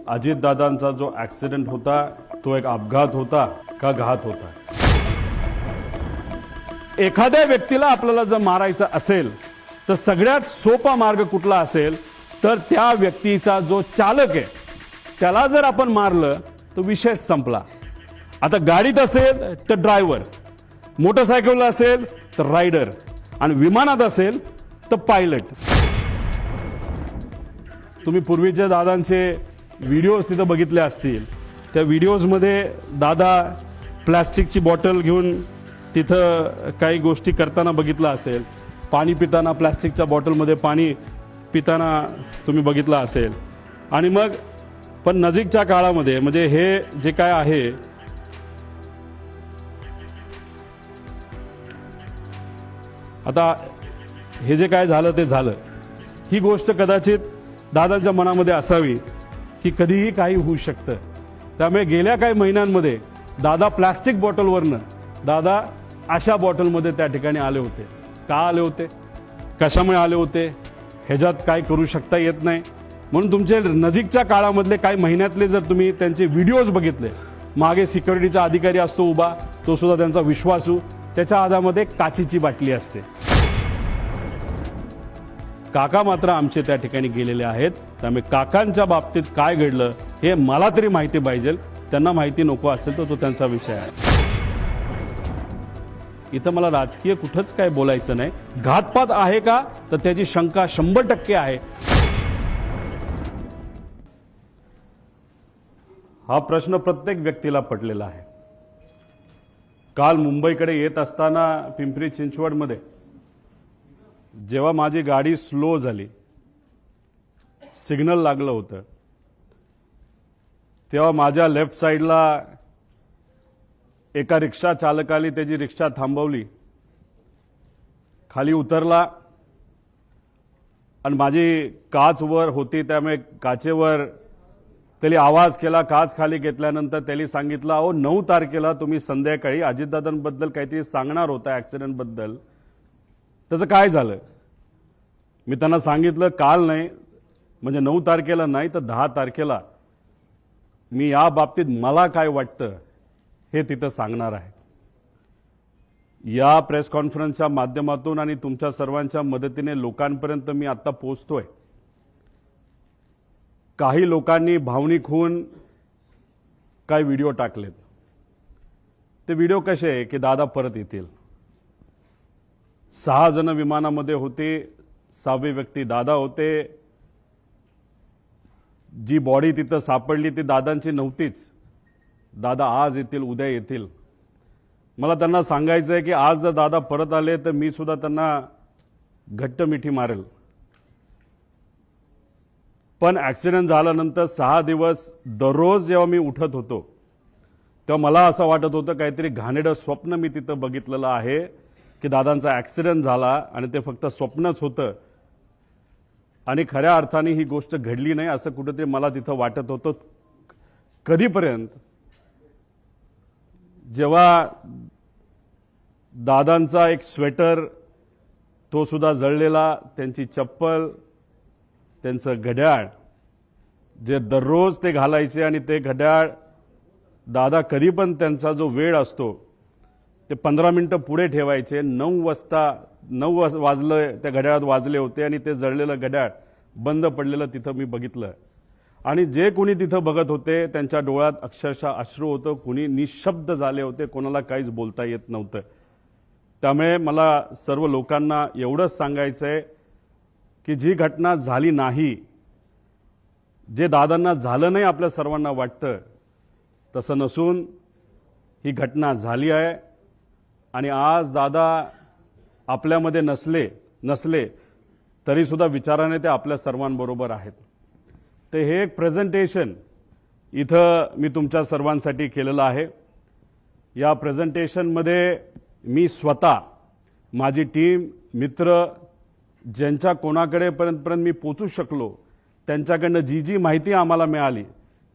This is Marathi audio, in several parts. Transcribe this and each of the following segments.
अजितदादांचा जो ॲक्सिडेंट होता तो एक अपघात होता का घात होता? एखाद्या व्यक्तीला आपल्याला जर मारायचं असेल तर सगळ्यात सोपा मार्ग कुठला असेल तर त्या व्यक्तीचा जो चालक आहे त्याला जर आपण मारलं तर विषय संपला. आता गाडीत असेल तर ड्रायव्हर, मोटरसायकलला असेल तर रायडर आणि विमानात असेल तर पायलट. तुम्ही पूर्वीच्या दादांचे व्हिडिओज तिथं बघितले असतील. त्या व्हिडिओजमध्ये दादा प्लॅस्टिकची बॉटल घेऊन तिथं काही गोष्टी करताना बघितलं असेल. पाणी पिताना प्लॅस्टिकच्या बॉटलमध्ये पाणी पिताना तुम्ही बघितलं असेल. आणि मग पण नजीकच्या काळामध्ये म्हणजे हे जे काय आहे आता हे जे काय झालं ते झालं. ही गोष्ट कदाचित दादांच्या मनामध्ये असावी की कधीही काही होऊ शकतं. त्यामुळे गेल्या काही महिन्यांमध्ये दादा प्लॅस्टिक बॉटलवरनं दादा अशा बॉटलमध्ये त्या ठिकाणी आले होते. का आले होते, कशामुळे आले होते, ह्याच्यात काय करू शकता येत नाही. म्हणून तुमचे नजीकच्या काळामधले काही महिन्यातले जर तुम्ही त्यांचे व्हिडिओज बघितले, मागे सिक्युरिटीचा अधिकारी असतो उभा, तो सुद्धा त्यांचा विश्वासू, त्याच्या हातामध्ये काचीची बाटली असते. काका मात्र आमचे त्या ठिकाणी गेलेले आहेत. त्यामुळे काकांच्या बाबतीत काय घडलं हे मला तरी माहिती पाहिजे. त्यांना माहिती नको असेल तर तो त्यांचा विषय आहे. इथं मला राजकीय कुठंच काय बोलायचं नाही. घातपात आहे का तर त्याची शंका 100% आहे. हा प्रश्न प्रत्येक व्यक्तीला पडलेला आहे. काल मुंबईकडे येत असताना पिंपरी चिंचवडमध्ये जेव्हा माझी गाडी स्लो झाली, सिग्नल लागलं होतं, तेव्हा माझ्या लेफ्ट साईडला एका रिक्षा चालकाने त्याची रिक्षा थांबवली, खाली उतरला आणि माझी काच वर होती त्यामुळे काचेवर त्याने आवाज केला. काच खाली घेतल्यानंतर त्याने सांगितलं, अहो 9 तारखेला तुम्ही संध्याकाळी अजितदादांबद्दल काहीतरी सांगणार होता ॲक्सिडेंटबद्दल, त्याचं काय झालं? मी त्यांना सांगितलं काल नाही, म्हणजे 9 तारखेला नाही तर 10 तारखेला मी या बाबतीत मला काय वाटतं हे तिथं सांगणार आहे. या प्रेस कॉन्फरन्सच्या माध्यमातून आणि तुमच्या सर्वांच्या मदतीने लोकांपर्यंत मी आता पोहोचतोय. काही लोकांनी भावनिक होऊन काही व्हिडिओ टाकलेत. ते व्हिडिओ कसे आहे की दादा परत येतील. 6 जण विमानामध्ये होते, 6वी व्यक्ती दादा होते. जी बॉडी तिथं सापडली ती दादांची नव्हतीच. दादा आज येतील, उद्या येतील. मला त्यांना सांगायचं आहे की आज जर दादा परत आले तर मी सुद्धा त्यांना घट्ट मिठी मारेल. पण ॲक्सिडेंट झाल्यानंतर 6 दिवस दररोज जेव्हा मी उठत होतो तेव्हा मला असं वाटत होतं काहीतरी घाणेरडं स्वप्न मी तिथं बघितलेलं आहे की दादांचा ॲक्सिडेंट झाला आणि ते फक्त स्वप्नच होतं आणि खऱ्या अर्थाने ही गोष्ट घडली नाही असं कुठेतरी मला तिथं वाटत होतं. कधीपर्यंत? जेव्हा दादांचा एक स्वेटर तो सुद्धा जळलेला, त्यांची चप्पल, त्यांचं घड्याळ जे दररोज ते घालायचे आणि ते घड्याळ दादा कधी पण त्यांचा जो वेळ असतो ते 15 मिनिटं पुढे ठेवायचे. 9 वाजलं त्या घड्याळात वाजले होते आणि ते जळलेलं घड्याळ बंद पडलेलं तिथं मी बघितलं. आणि जे कोणी तिथं बघत होते त्यांच्या डोळ्यात अक्षरशः अश्रू होतं. कोणी निशब्द झाले होते, कोणाला काहीच बोलता येत नव्हतं. त्यामुळे मला सर्व लोकांना एवढंच सांगायचं आहे की जी घटना झाली नाही, जे दादांना झालं नाही आपल्या सर्वांना वाटतं तसं नसून ही घटना झाली आहे. आणि आज दादा आपल्यामध्ये नसले तरी सुद्धा विचाराने ते आपल्या सर्वांबरोबर आहेत. ते हे एक प्रेझेंटेशन इथं मी तुमच्या सर्वांसाठी केलेलं आहे. या प्रेझेंटेशनमध्ये मी स्वतः, माझी टीम, मित्र, ज्यांच्या कोणाकडे पर्यंत मी पोचू शकलो त्यांच्याकडनं जी माहिती आम्हाला मिळाली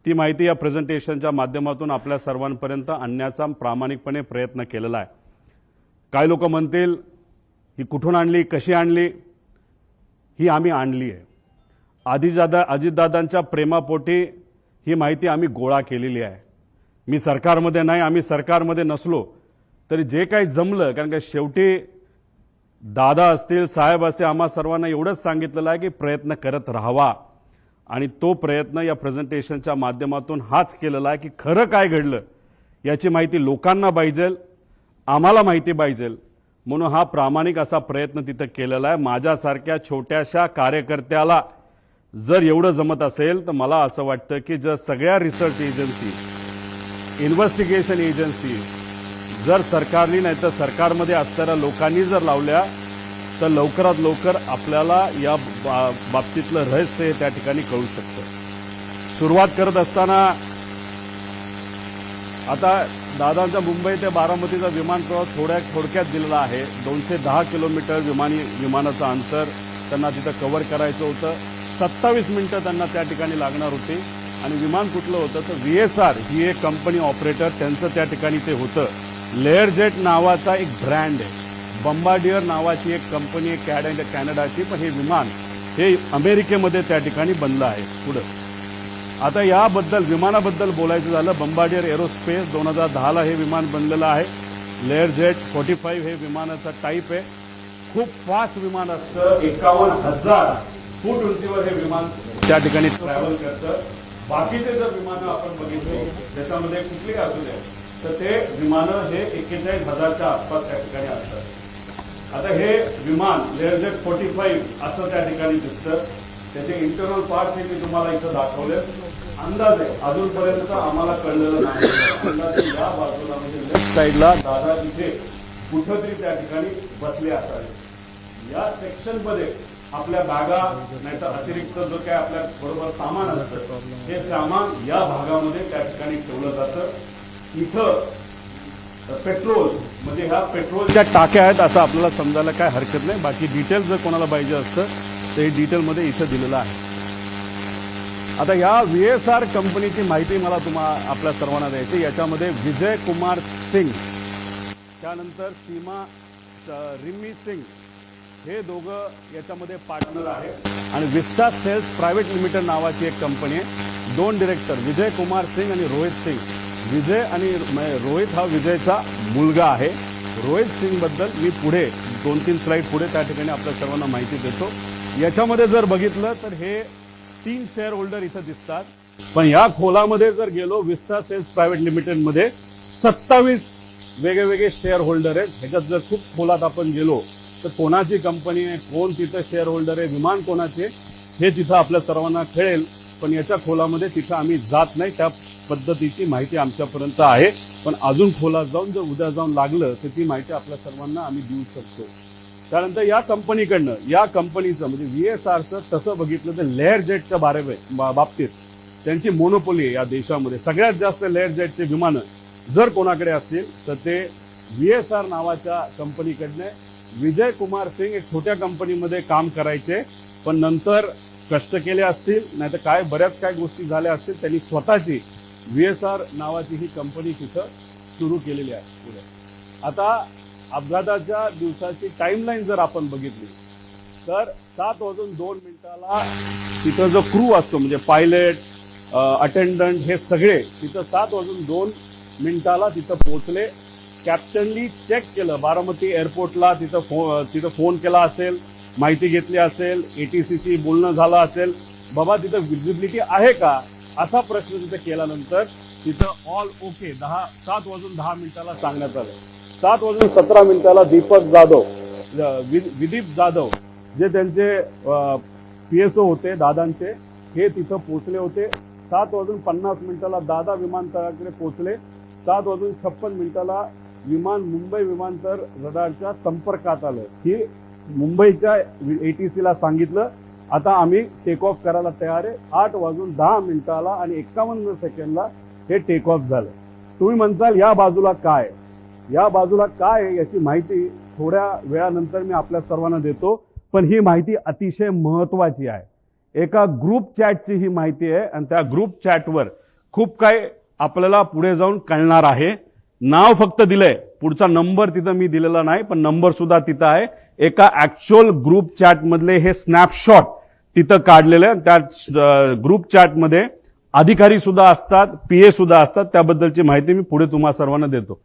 ती माहिती या प्रेझेंटेशनच्या माध्यमातून आपल्या सर्वांपर्यंत आणण्याचा प्रामाणिकपणे प्रयत्न केलेला आहे. काही लोक म्हणतील ही कुठून आणली, कशी आणली? ही आम्ही आणली आहे. अजितदादांच्या प्रेमापोटी ही माहिती आम्ही गोळा केलेली आहे. मी सरकारमध्ये नाही, आम्ही सरकारमध्ये नसलो तरी जे काही जमलं, कारण का शेवटी दादा असतील, साहेब असतील, आम्हा सर्वांना एवढंच सांगितलेलं आहे की प्रयत्न करत राहावा. आणि तो प्रयत्न या प्रेझेंटेशनच्या माध्यमातून हाच केलेला आहे की खरं काय घडलं याची माहिती लोकांना पाहिजे, आम्हाला माहिती पाहिजे, म्हणून हा प्रामाणिक असा प्रयत्न तिथं केलेला आहे. माझ्यासारख्या छोट्याशा कार्यकर्त्याला जर एवढं जमत असेल तर मला असं वाटतं की जर सगळ्या रिसर्च एजन्सी, इन्व्हेस्टिगेशन एजन्सी जर सरकारने नाही तर सरकारमध्ये असणाऱ्या लोकांनी जर लावल्या तर लवकरात लवकर आपल्याला या बाबतीतलं रहस्य हे त्या ठिकाणी कळू शकतं. सुरुवात करत असताना आता दादांचा मुंबई ते बारामतीचा विमान प्रवास थोडक्यात दिलेला आहे. 210 किलोमीटर विमानाचं अंतर त्यांना तिथं कव्हर करायचं होतं. 27 मिनिटं त्यांना त्या ठिकाणी लागणार होती. आणि विमान कुठलं होतं तर VSR ही एक कंपनी ऑपरेटर, त्यांचं त्या ठिकाणी ते होतं. लेअरजेट नावाचा एक ब्रँड आहे, बंबार्डियर नावाची एक कंपनी आहे कॅनडाची, पण हे विमान हे अमेरिकेमध्ये त्या ठिकाणी बनलं आहे. पुढं आता याबद्दल विमानाबद्दल बोलायचं झालं, बंबार्डियर एरोस्पेस 2010ला हे विमान बनलेलं आहे. लेअरजेट 45 हे विमानाचा टाईप आहे. खूप फास्ट विमान असतं, 51,000 फूट उंचीवर हे विमान त्या ठिकाणी ट्रॅव्हल करतं. बाकीचे जर विमानं आपण बघितले त्याच्यामध्ये कुठली असू द्या तर ते विमानं हे 41,000च्या आसपास त्या ठिकाणी असतात. आता हे विमान लेअरजेट 45 असं त्या ठिकाणी दिसतं. त्याचे इंटरनल पार्ट हे मी तुम्हाला इथं दाखवले. अंदाज आहे, अजूनपर्यंत आम्हाला कळलेलं नाही. अंदाजे या बाजूला म्हणजे लेफ्ट साईडला दादा इथे कुठंतरी त्या ठिकाणी बसले असावे. या सेक्शनमध्ये आपल्या बॅगा नाहीतर अतिरिक्त जो काय आपल्या बरोबर सामान असतं हे सामान या भागामध्ये त्या ठिकाणी ठेवलं जातं. इथं पेट्रोल म्हणजे ह्या पेट्रोलच्या टाक्या आहेत असं आपल्याला समजायला काय हरकत नाही. बाकी डिटेल जर कोणाला पाहिजे असतं तर हे डिटेलमध्ये इथं दिलेलं आहे. आता या VSR कंपनीची माहिती मला आपल्या सर्वांना द्यायची. याच्यामध्ये विजय कुमार सिंग, त्यानंतर सीमा रिमी सिंग हे दोघं याच्यामध्ये पार्टनर आहेत. आणि विस्टा सेल्स प्रायव्हेट लिमिटेड नावाची एक कंपनी आहे. 2 डिरेक्टर विजय कुमार सिंग आणि रोहित सिंग. विजय आणि रोहित हा विजयचा मुलगा आहे. रोहित सिंग बद्दल मी पुढे 2-3 स्लाइड पुढे त्या ठिकाणी आपल्या सर्वांना माहिती देतो. याच्यामध्ये जर बघितलं तर हे 3 शेअर होल्डर इथं दिसतात. पण या खोलामध्ये जर गेलो विस्टा सेल्स प्रायव्हेट लिमिटेडमध्ये 27 वेगवेगळे शेअर होल्डर आहेत. ह्याच्यात जर खूप खोलात आपण गेलो तर कोणाची कंपनी आहे, कोण तिथं शेअर होल्डर आहे, विमान कोणाचे हे तिथं आपल्या सर्वांना कळेल. पण याच्या खोलामध्ये तिथं आम्ही जात नाही. त्या पद्धतीची माहिती आमच्यापर्यंत आहे. पण अजून खोलात जाऊन जर उद्या जाऊन लागलं तर ती माहिती आपल्या सर्वांना आम्ही देऊ शकतो. त्यानंतर या कंपनीकडनं या कंपनीचं म्हणजे VSRचं तसं बघितलं तर लेअर जेटच्या बाबतीत त्यांची मोनोपोली आहे या देशामध्ये. सगळ्यात जास्त लेअर जेटचे विमानं जर कोणाकडे असतील तर ते VSR नावाच्या कंपनीकडनं. विजय कुमार सिंग एक छोट्या कंपनीमध्ये काम करायचे, पण नंतर कष्ट केले असतील नाहीतर काय बऱ्याच काय गोष्टी झाल्या असतील, त्यांनी स्वतःची VSR नावाची ही कंपनी तिथं सुरू केलेली आहे. पुढे आता अपघाताच्या दिवसाची टाइमलाईन जर आपण बघितली तर 7:02 तिथं जो क्रू असतो म्हणजे पायलट, अटेंडंट हे सगळे तिथं 7:02 तिथं पोहोचले. कॅप्टननी चेक केलं बारामती एअरपोर्टला, तिथं फोन केला असेल, माहिती घेतली असेल, ATCशी बोलणं झालं असेल, बाबा तिथं विजिबिलिटी आहे का असा प्रश्न तिथं केल्यानंतर तिथं ऑल ओके 7:10 सांगण्यात आलं. 7:17 दीपक जाधव, विदीप जाधव जे त्यांचे PSO होते दादांचे, हे तिथं पोहोचले होते. 7:50 दादा विमानतळाकडे पोहोचले. 7:56 विमान मुंबई विमानतळ रडारच्या संपर्कात आलं. ही मुंबईच्या ATCला सांगितलं आता आम्ही टेक ऑफ करायला तयार आहे. 8:10 आणि 51 सेकंदला हे टेक ऑफ झालं. तुम्ही म्हणताल या बाजूला काय, या बाजूला काय याची माहिती थोड्या वेळानंतर मी आपल्या सर्वांना देतो. पण ही माहिती अतिशय महत्वाची आहे. एका ग्रुप चॅटची ही माहिती आहे आणि त्या ग्रुप चॅटवर खूप काही आपल्याला पुढे जाऊन कळणार आहे. नाव फक्त दिलंय, पुढचा नंबर तिथं मी दिलेला नाही, पण नंबर सुद्धा तिथं आहे. एका ऍक्च्युअल ग्रुप चॅट मधले हे स्नॅपशॉट तिथं काढलेले. त्या ग्रुप चॅटमध्ये अधिकारी सुद्धा असतात, पीए सुद्धा असतात. त्याबद्दलची माहिती मी पुढे तुम्हा सर्वांना देतो.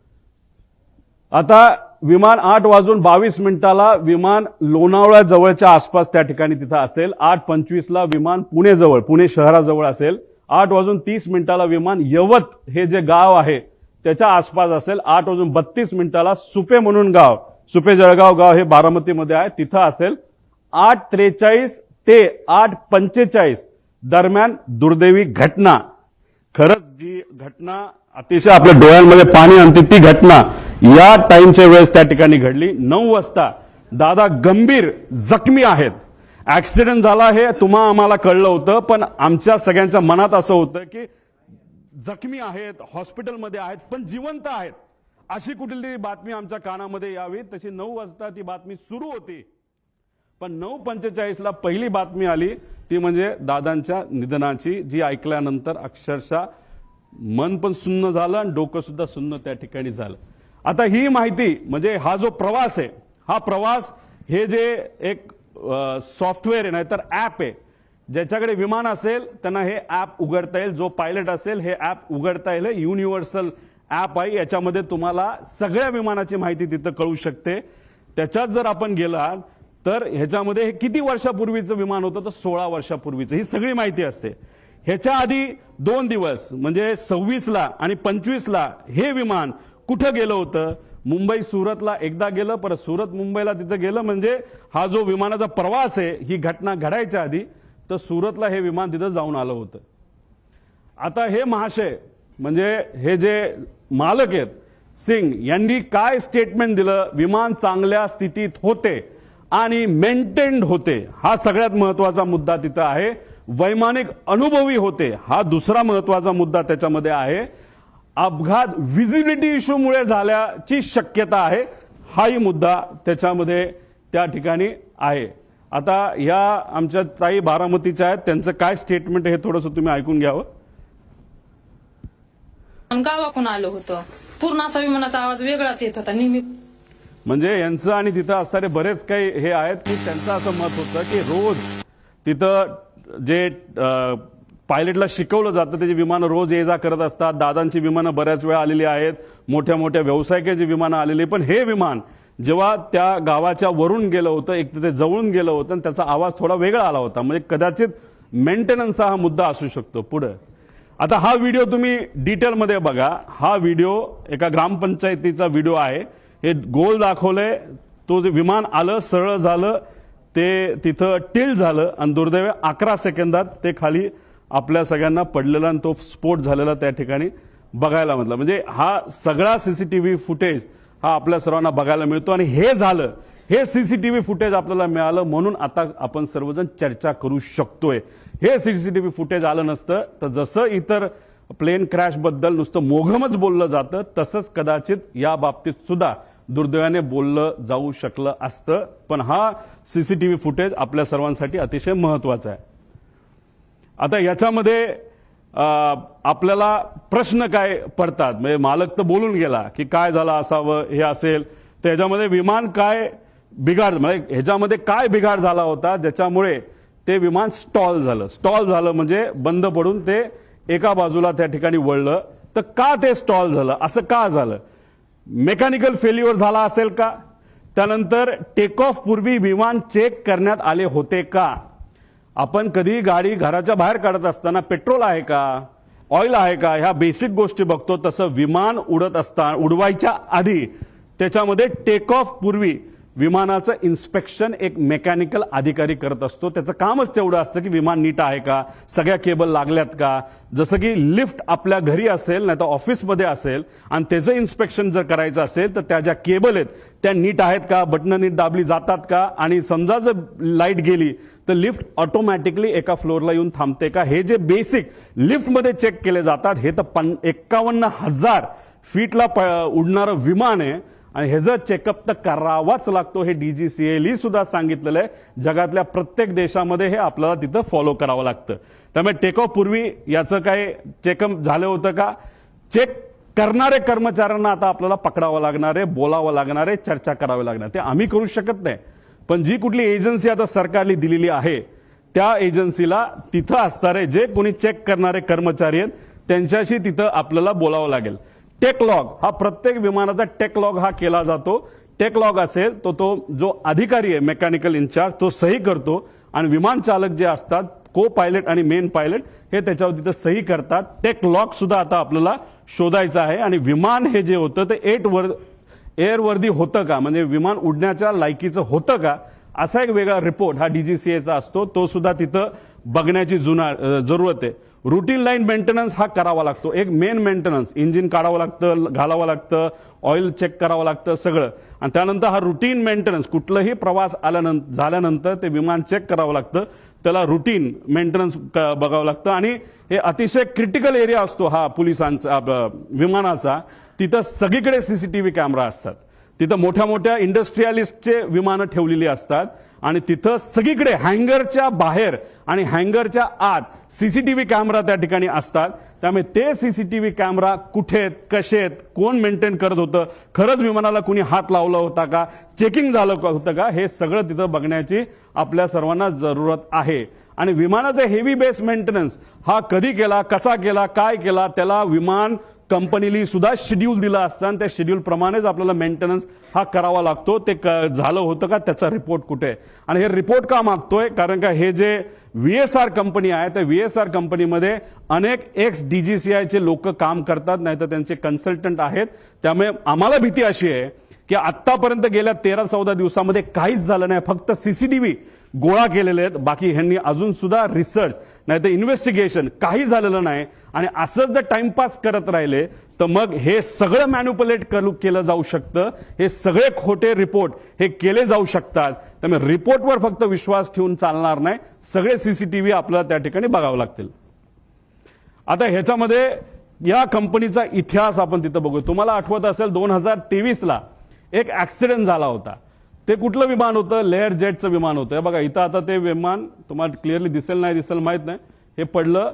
आता विमान 8:22 विमान लोणावळा जवळच्या आसपास त्या ठिकाणी तिथं असेल. 8:25 विमान पुणे जवळ, पुणे शहराजवळ असेल. 8:30 विमान यवत हे जे गाव आहे त्याच्या आसपास असेल. 8:32 सुपे म्हणून गाव, सुपे जळगाव गाव हे बारामतीमध्ये आहे, तिथं असेल. 8:43 ते 8:45 दरम्यान दुर्दैवी घटना, खरंच जी घटना अतिशय आपल्या डोळ्यांमध्ये पाणी आणते ती घटना या टाइमच्या वेळेस त्या ठिकाणी घडली. 9 वाजता दादा गंभीर जखमी आहेत. ऍक्सिडेंट झाला हे तुम्हा आम्हाला कळलं होतं, पण आमच्या सगळ्यांच्या मनात असं होतं की जखमी आहेत, हॉस्पिटलमध्ये आहेत, पण जिवंत आहेत, अशी कुठली बातमी आमच्या कानामध्ये यावी. तशी 9 वाजता ती बातमी सुरू होती. पण 9:45 पहिली बातमी आली ती म्हणजे दादांच्या निधनाची, जी ऐकल्यानंतर अक्षरशः मन पण सुन्न झालं आणि डोकं सुद्धा सुन्न त्या ठिकाणी झालं. आता ही माहिती म्हणजे हा जो प्रवास आहे, हा प्रवास हे जे एक सॉफ्टवेअर आहे नाहीतर ऍप आहे, ज्याच्याकडे विमान असेल त्यांना हे ऍप उघडता येईल. जो पायलट असेल हे ऍप उघडता येईल. युनिव्हर्सल ऍप आहे, याच्यामध्ये तुम्हाला सगळ्या विमानाची माहिती तिथं कळू शकते. त्याच्यात जर आपण गेला तर ह्याच्यामध्ये हे किती वर्षापूर्वीचं विमान होतं, तर 16 वर्षापूर्वीचं ही सगळी माहिती असते. ह्याच्या आधी 2 दिवस म्हणजे 26 आणि 25 हे विमान कुठं गेलं होतं, मुंबई सुरतला एकदा गेलं, परत सुरत मुंबईला तिथं गेलं. म्हणजे हा जो विमानाचा प्रवास आहे, ही घटना घडायच्या आधी तर सुरतला हे विमान तिथं जाऊन आलं होतं. आता हे महाशय म्हणजे हे जे मालक आहेत सिंग यांनी काय स्टेटमेंट दिलं, विमान चांगल्या स्थितीत होते आणि मेंटेन्ड होते, हा सगळ्यात महत्वाचा मुद्दा तिथं आहे. वैमानिक अनुभवी होते, हा दुसरा महत्वाचा मुद्दा त्याच्यामध्ये आहे. अपघात विजिबिलिटी इश्यूमुळे झाल्याची शक्यता आहे, हाही मुद्दा त्याच्यामध्ये त्या ठिकाणी आहे. आता या आमच्या ताई बारामतीच्या आहेत, त्यांचं काय स्टेटमेंट हे थोडंसं तुम्ही ऐकून घ्यावं. गावाकडून आलं होतं, पूर्ण असा विमानाचा आवाज वेगळाच येत होता नेहमी. म्हणजे यांचं आणि तिथं असणारे बरेच काही हे आहेत की त्यांचं असं मत होतं की रोज तिथं जे पायलटला शिकवलं जातं त्याची विमानं रोज ये जा करत असतात. दादांची विमानं बऱ्याच वेळा आलेली आहेत, मोठ्या मोठ्या व्यावसायिकांची विमानं आलेली, पण हे विमान जेव्हा त्या गावाच्या वरून गेलं होतं, एक तिथे जवळून गेलं होतं आणि त्याचा आवाज थोडा वेगळा आला होता. म्हणजे कदाचित मेंटेनन्सचा हा मुद्दा असू शकतो पुढे. आता हा व्हिडिओ तुम्ही डिटेलमध्ये बघा. हा व्हिडिओ एका ग्रामपंचायतीचा व्हिडिओ आहे. हे गोल दाखवलंय, तो जे विमान आलं सरळ झालं, ते तिथं टिल झालं आणि दुर्दैवी 11 सेकंदात ते खाली आपल्या सगळ्यांना पडलेला आणि तो स्फोट झालेला त्या ठिकाणी बघायला मिळाला. म्हणजे हा सगळा सीसीटीव्ही फुटेज हा आपल्या सर्वांना बघायला मिळतो आणि हे झालं, हे सीसीटीव्ही फुटेज आपल्याला मिळालं म्हणून आता आपण सर्वजण चर्चा करू शकतोय. हे सीसीटीव्ही फुटेज आलं नसतं तर जसं इतर प्लेन क्रॅश बद्दल नुसतं मोघमच बोललं जातं, तसंच कदाचित या बाबतीत सुद्धा दुर्दैवाने बोललं जाऊ शकलं असतं. पण हा सीसीटीव्ही फुटेज आपल्या सर्वांसाठी अतिशय महत्वाचा आहे. आता याच्यामध्ये आपल्याला प्रश्न काय पडतात, म्हणजे मालक तर बोलून गेला की काय झालं असावं हे असेल, तर ह्याच्यामध्ये विमान काय बिघाड, म्हणजे ह्याच्यामध्ये काय बिघाड झाला होता ज्याच्यामुळे ते विमान स्टॉल झालं. स्टॉल झालं म्हणजे बंद पडून ते एका बाजूला त्या ठिकाणी वळलं. तर का ते स्टॉल झालं, असं का झालं? मेकॅनिकल फेल्युअर झाला असेल का? त्यानंतर टेक ऑफ पूर्वी विमान चेक करण्यात आले होते का? आपण कधी गाडी घराच्या बाहेर काढत असताना पेट्रोल आहे का, ऑइल आहे का, ह्या बेसिक गोष्टी बघतो. तसं विमान उडत असताना, उडवायच्या आधी त्याच्यामध्ये टेक ऑफ पूर्वी विमानाचं इन्स्पेक्शन एक मेकॅनिकल अधिकारी करत असतो. त्याचं कामच तेवढं असतं की विमान नीट आहे का, सगळ्या केबल लागल्यात का. जसं की लिफ्ट आपल्या घरी असेल नाही तर ऑफिसमध्ये असेल आणि त्याचं इन्स्पेक्शन जर करायचं असेल तर त्या ज्या केबल आहेत त्या नीट आहेत का, बटणं नीट दाबली जातात का, आणि समजा जर लाईट गेली तर लिफ्ट ऑटोमॅटिकली एका फ्लोअरला येऊन थांबते का, हे जे बेसिक लिफ्टमध्ये चेक केले जातात. हे तर 51,000 फीटला उडणारं विमान आहे आणि ह्याचं चेकअप तर करावाच लागतो. हे DGCA सुद्धा सांगितलेलं आहे. जगातल्या प्रत्येक देशामध्ये हे आपल्याला तिथं फॉलो करावं लागतं. त्यामुळे टेक ऑफ पूर्वी याचं काय चेकअप झालं होतं का? चेक करणारे कर्मचाऱ्यांना आता आपल्याला पकडावं लागणार आहे, बोलावं लागणार आहे, चर्चा करावी लागणार. ते आम्ही करू शकत नाही, पण जी कुठली एजन्सी आता सरकारने दिलेली आहे त्या एजन्सीला तिथं असणारे जे कोणी चेक करणारे कर्मचारी आहेत त्यांच्याशी तिथं आपल्याला बोलावं लागेल. टेक लॉग हा प्रत्येक विमानाचा टेक लॉग हा केला जातो. टेक लॉग असेल तो जो अधिकारी आहे मेकॅनिकल इन्चार्ज तो सही करतो आणि विमान चालक जे असतात को पायलट आणि मेन पायलट हे त्याच्यावर तिथं सही करतात. टेक लॉग सुद्धा आता आपल्याला शोधायचं आहे आणि विमान हे जे होतं ते एअरवर्दी होतं का, म्हणजे विमान उडण्याच्या लायकीचं होतं का, असा एक वेगळा रिपोर्ट हा डीजीसीएचा असतो. तो सुद्धा तिथं बघण्याची जरूरत आहे. रुटीन लाईन मेंटेनन्स हा करावा लागतो. एक मेन मेंटेनन्स, इंजिन काढावं लागतं, घालावं लागतं, ऑइल चेक करावं लागतं सगळं. आणि त्यानंतर हा रुटीन मेंटेनन्स, कुठलंही प्रवास झाल्यानंतर ते विमान चेक करावं लागतं, त्याला रुटीन मेंटेनन्स बघावं लागतं. आणि हे अतिशय क्रिटिकल एरिया असतो हा पोलिसांचा विमानाचा. तिथं सगळीकडे सीसीटीव्ही कॅमेरा असतात. तिथं मोठ्या मोठ्या इंडस्ट्रियलिस्टचे विमानं ठेवलेली असतात आणि तिथं सगळीकडे हँगरच्या बाहेर आणि हँगरच्या आत सीसीटीव्ही कॅमेरा त्या ठिकाणी असतात. त्यामुळे ते सीसीटीव्ही कॅमेरा कुठे आहेत, कसे आहेत, कोण मेंटेन करत होतं, खरंच विमानाला कुणी हात लावला होता का, चेकिंग झालं होतं का, हे सगळं तिथं बघण्याची आपल्या सर्वांना जरूरत आहे. आणि विमानाचा हेवी बेस मेंटेनन्स हा कधी केला, कसा केला, काय केला, त्याला विमान कंपनीली सुद्धा शेड्यूल दिला असतं आणि त्या शेड्यूल प्रमाणेच आपल्याला मेंटेनन्स हा करावा लागतो. ते झालं होतं का, त्याचा रिपोर्ट कुठे आहे. आणि हे रिपोर्ट का मागतोय, कारण का हे जे व्हीएसआर कंपनी आहे त्या व्हीएसआर कंपनीमध्ये अनेक एक्स डीजीसीआयचे लोक काम करतात, नाही तर त्यांचे कन्सल्टंट आहेत. त्यामुळे आम्हाला भीती अशी आहे की आतापर्यंत गेल्या 13-14 दिवसामध्ये काहीच झालं नाही, फक्त सीसीटीव्ही गोळा केलेले आहेत. बाकी ह्यांनी अजून सुद्धा रिसर्च नाही तर इन्व्हेस्टिगेशन काही झालेलं नाही. आणि असं जर टाइमपास करत राहिले तर मग हे सगळं मॅन्युप्युलेट केलं जाऊ शकतं. हे सगळे खोटे रिपोर्ट हे केले जाऊ शकतात. त्यामुळे रिपोर्टवर फक्त विश्वास ठेवून चालणार नाही, सगळे सीसीटीव्ही आपल्याला त्या ठिकाणी बघावं लागतील. आता ह्याच्यामध्ये या कंपनीचा इतिहास आपण तिथं बघू. तुम्हाला आठवत असेल 2023ला एक ऍक्सिडेंट झाला होता. ते कुठलं विमान होतं, लेअर जेटचं विमान होतं. बघा इथं आता ते विमान तुम्हाला क्लिअरली दिसेल नाही दिसेल माहित नाही, हे पडलं,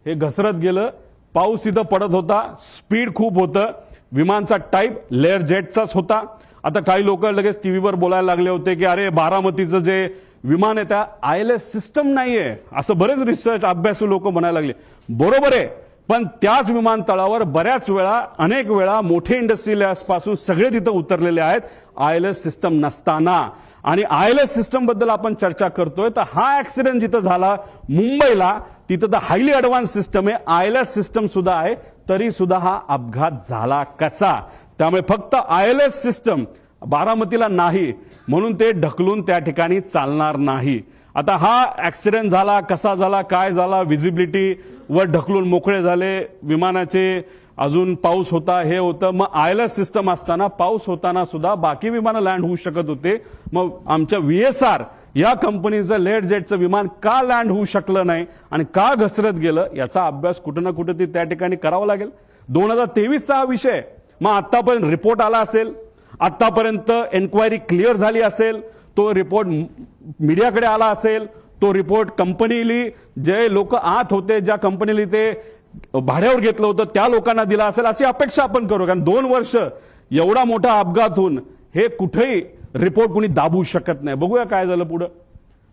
हे घसरत गेलं, पाऊस तिथं पडत होता, स्पीड खूप होतं, विमानचा टाईप लेअर जेटचाच होता. आता काही लोक लगेच टीव्हीवर बोलायला लागले होते की अरे बारामतीचं जे विमान आहे त्या ILS सिस्टम नाहीये, असं बरेच रिसर्च अभ्यासू लोक म्हणायला लागले. बरोबर आहे, पण त्याच विमानतळावर बऱ्याच वेळा अनेक वेळा मोठे इंडस्ट्रियलिस्ट पासून सगळे तिथं उतरलेले आहेत ILS सिस्टम नसताना. आणि ILS सिस्टम बद्दल आपण चर्चा करतोय तर हा ऍक्सिडेंट जिथं झाला मुंबईला, तिथं तर हायली ऍडव्हान्स सिस्टम आहे, ILS सिस्टम सुद्धा आहे, तरी सुद्धा हा अपघात झाला कसा. त्यामुळे फक्त ILS सिस्टम बारामतीला नाही म्हणून ते ढकलून त्या ठिकाणी चालणार नाही. आता हा ऍक्सिडेंट झाला, कसा झाला, काय झाला, व्हिजिबिलिटी वर ढकलून मोकळे झाले विमानाचे, अजून पाऊस होता, हे होतं. मग ILS सिस्टम असताना पाऊस होताना सुद्धा बाकी विमानं लँड होऊ शकत होते. मग आमच्या VSR या कंपनीचं लेअर जेटचं विमान का लँड होऊ शकलं नाही आणि का घसरत गेलं, याचा अभ्यास कुठं ना कुठं त्या ठिकाणी करावा लागेल. 2023चा हा विषय. मग आतापर्यंत रिपोर्ट आला असेल, आतापर्यंत एन्क्वायरी क्लिअर झाली असेल, तो रिपोर्ट मीडियाकडे आला असेल, तो रिपोर्ट कंपनीली जे लोक आत होते, ज्या कंपनीली ते भाड्यावर घेतलं होतं त्या लोकांना दिला असेल, अशी अपेक्षा आपण करू. कारण 2 वर्ष एवढा मोठा अपघात होऊन हे कुठेही रिपोर्ट कुणी दाबू शकत नाही. बघूया काय झालं पुढं.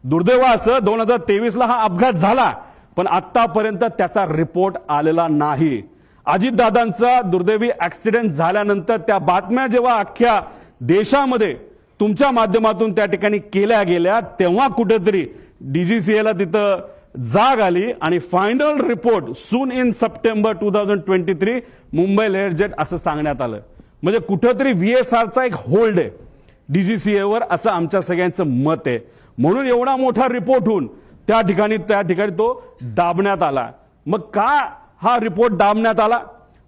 दुर्दैव असं 2023ला हा अपघात झाला पण आतापर्यंत त्याचा रिपोर्ट आलेला नाही. अजितदादांचा दुर्दैवी ऍक्सिडेंट झाल्यानंतर त्या बातम्या जेव्हा अख्ख्या देशामध्ये तुमच्या माध्यमातून त्या ठिकाणी केल्या गेल्या तेव्हा कुठेतरी डीजीसीएला तिथं जाग आली आणि final report soon in September 2023 Mumbai layer jet असं सांगण्यात आलं. म्हणजे कुठेतरी VSRचा एक होल्ड आहे डीजीसीएवर, असं आमच्या सगळ्यांचं मत आहे. म्हणून एवढा मोठा रिपोर्ट होऊन त्या ठिकाणी तो दाबण्यात आला. मग का हा रिपोर्ट दाबण्यात आला?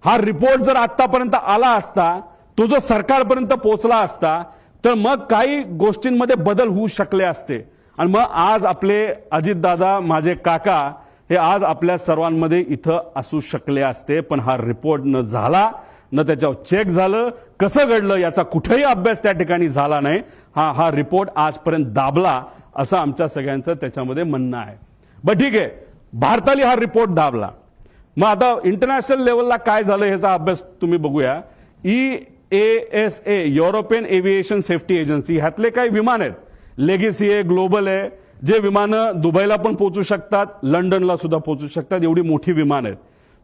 हा रिपोर्ट जर आतापर्यंत आला असता, तो जर सरकारपर्यंत पोहोचला असता, तर मग काही गोष्टींमध्ये बदल होऊ शकले असते. आणि मग आज आपले अजितदादा, माझे काका, हे आज आपल्या सर्वांमध्ये इथं असू शकले असते. पण हा रिपोर्ट न झाला, न त्याच्यावर चेक झालं, कसं घडलं याचा कुठेही अभ्यास त्या ठिकाणी झाला नाही. हा रिपोर्ट आजपर्यंत दाबला असं आमच्या सगळ्यांचं त्याच्यामध्ये म्हणणं आहे. बरं ठीक आहे, भारताने हा रिपोर्ट दाबला. मग आता इंटरनॅशनल लेवलला काय झालं ह्याचा अभ्यास तुम्ही बघूया. EASA European aviation safety agency, ह्यातले काही विमान आहेत, लेगेसी आहे, ग्लोबल आहे, जे विमानं दुबईला पण पोहोचू शकतात, लंडनला सुद्धा पोहोचू शकतात, एवढी मोठी विमान आहेत.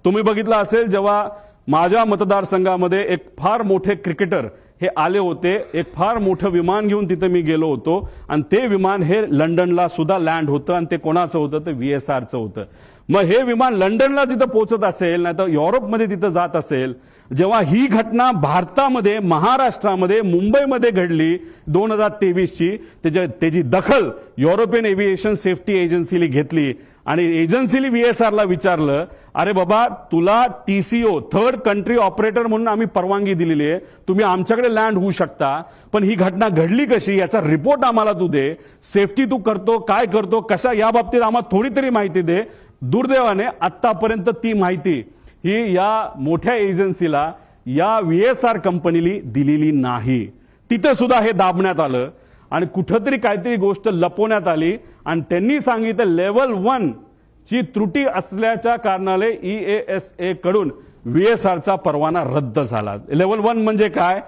तुम्ही बघितलं असेल जेव्हा माझ्या मतदारसंघामध्ये एक फार मोठे क्रिकेटर हे आले होते, एक फार मोठं विमान घेऊन तिथे मी गेलो होतो आणि ते विमान हे लंडनला सुद्धा लँड होतं आणि ते कोणाचं होतं, ते VSRचं होतं. मग हे विमान लंडनला तिथं पोहोचत असेल, नाही तर युरोपमध्ये तिथं जात असेल, जेव्हा ही घटना भारतामध्ये, महाराष्ट्रामध्ये, मुंबईमध्ये घडली 2023ची, त्याची दखल युरोपियन एव्हिएशन सेफ्टी एजन्सीने घेतली आणि एजन्सीने VSRला विचारलं, अरे बाबा तुला TCO थर्ड कंट्री ऑपरेटर म्हणून आम्ही परवानगी दिलेली आहे, तुम्ही आमच्याकडे लँड होऊ शकता, पण ही घटना घडली कशी याचा रिपोर्ट आम्हाला तू दे, सेफ्टी तू करतो काय करतो कशा, या बाबतीत आम्हाला थोडी तरी माहिती दे. दुर्दैवाने आतापर्यंत ती माहिती ही या मोठ्या एजन्सीला, या VSR कंपनीला दिलेली नाही. तिथे सुद्धा हे दाबण्यात आलं आणि कुठंतरी काहीतरी गोष्ट लपवण्यात आली आणि त्यांनी सांगितलं लेवल 1 ची त्रुटी असल्याच्या कारणाने EASA कडून VSRचा परवाना रद्द झाला. लेवल 1 म्हणजे काय,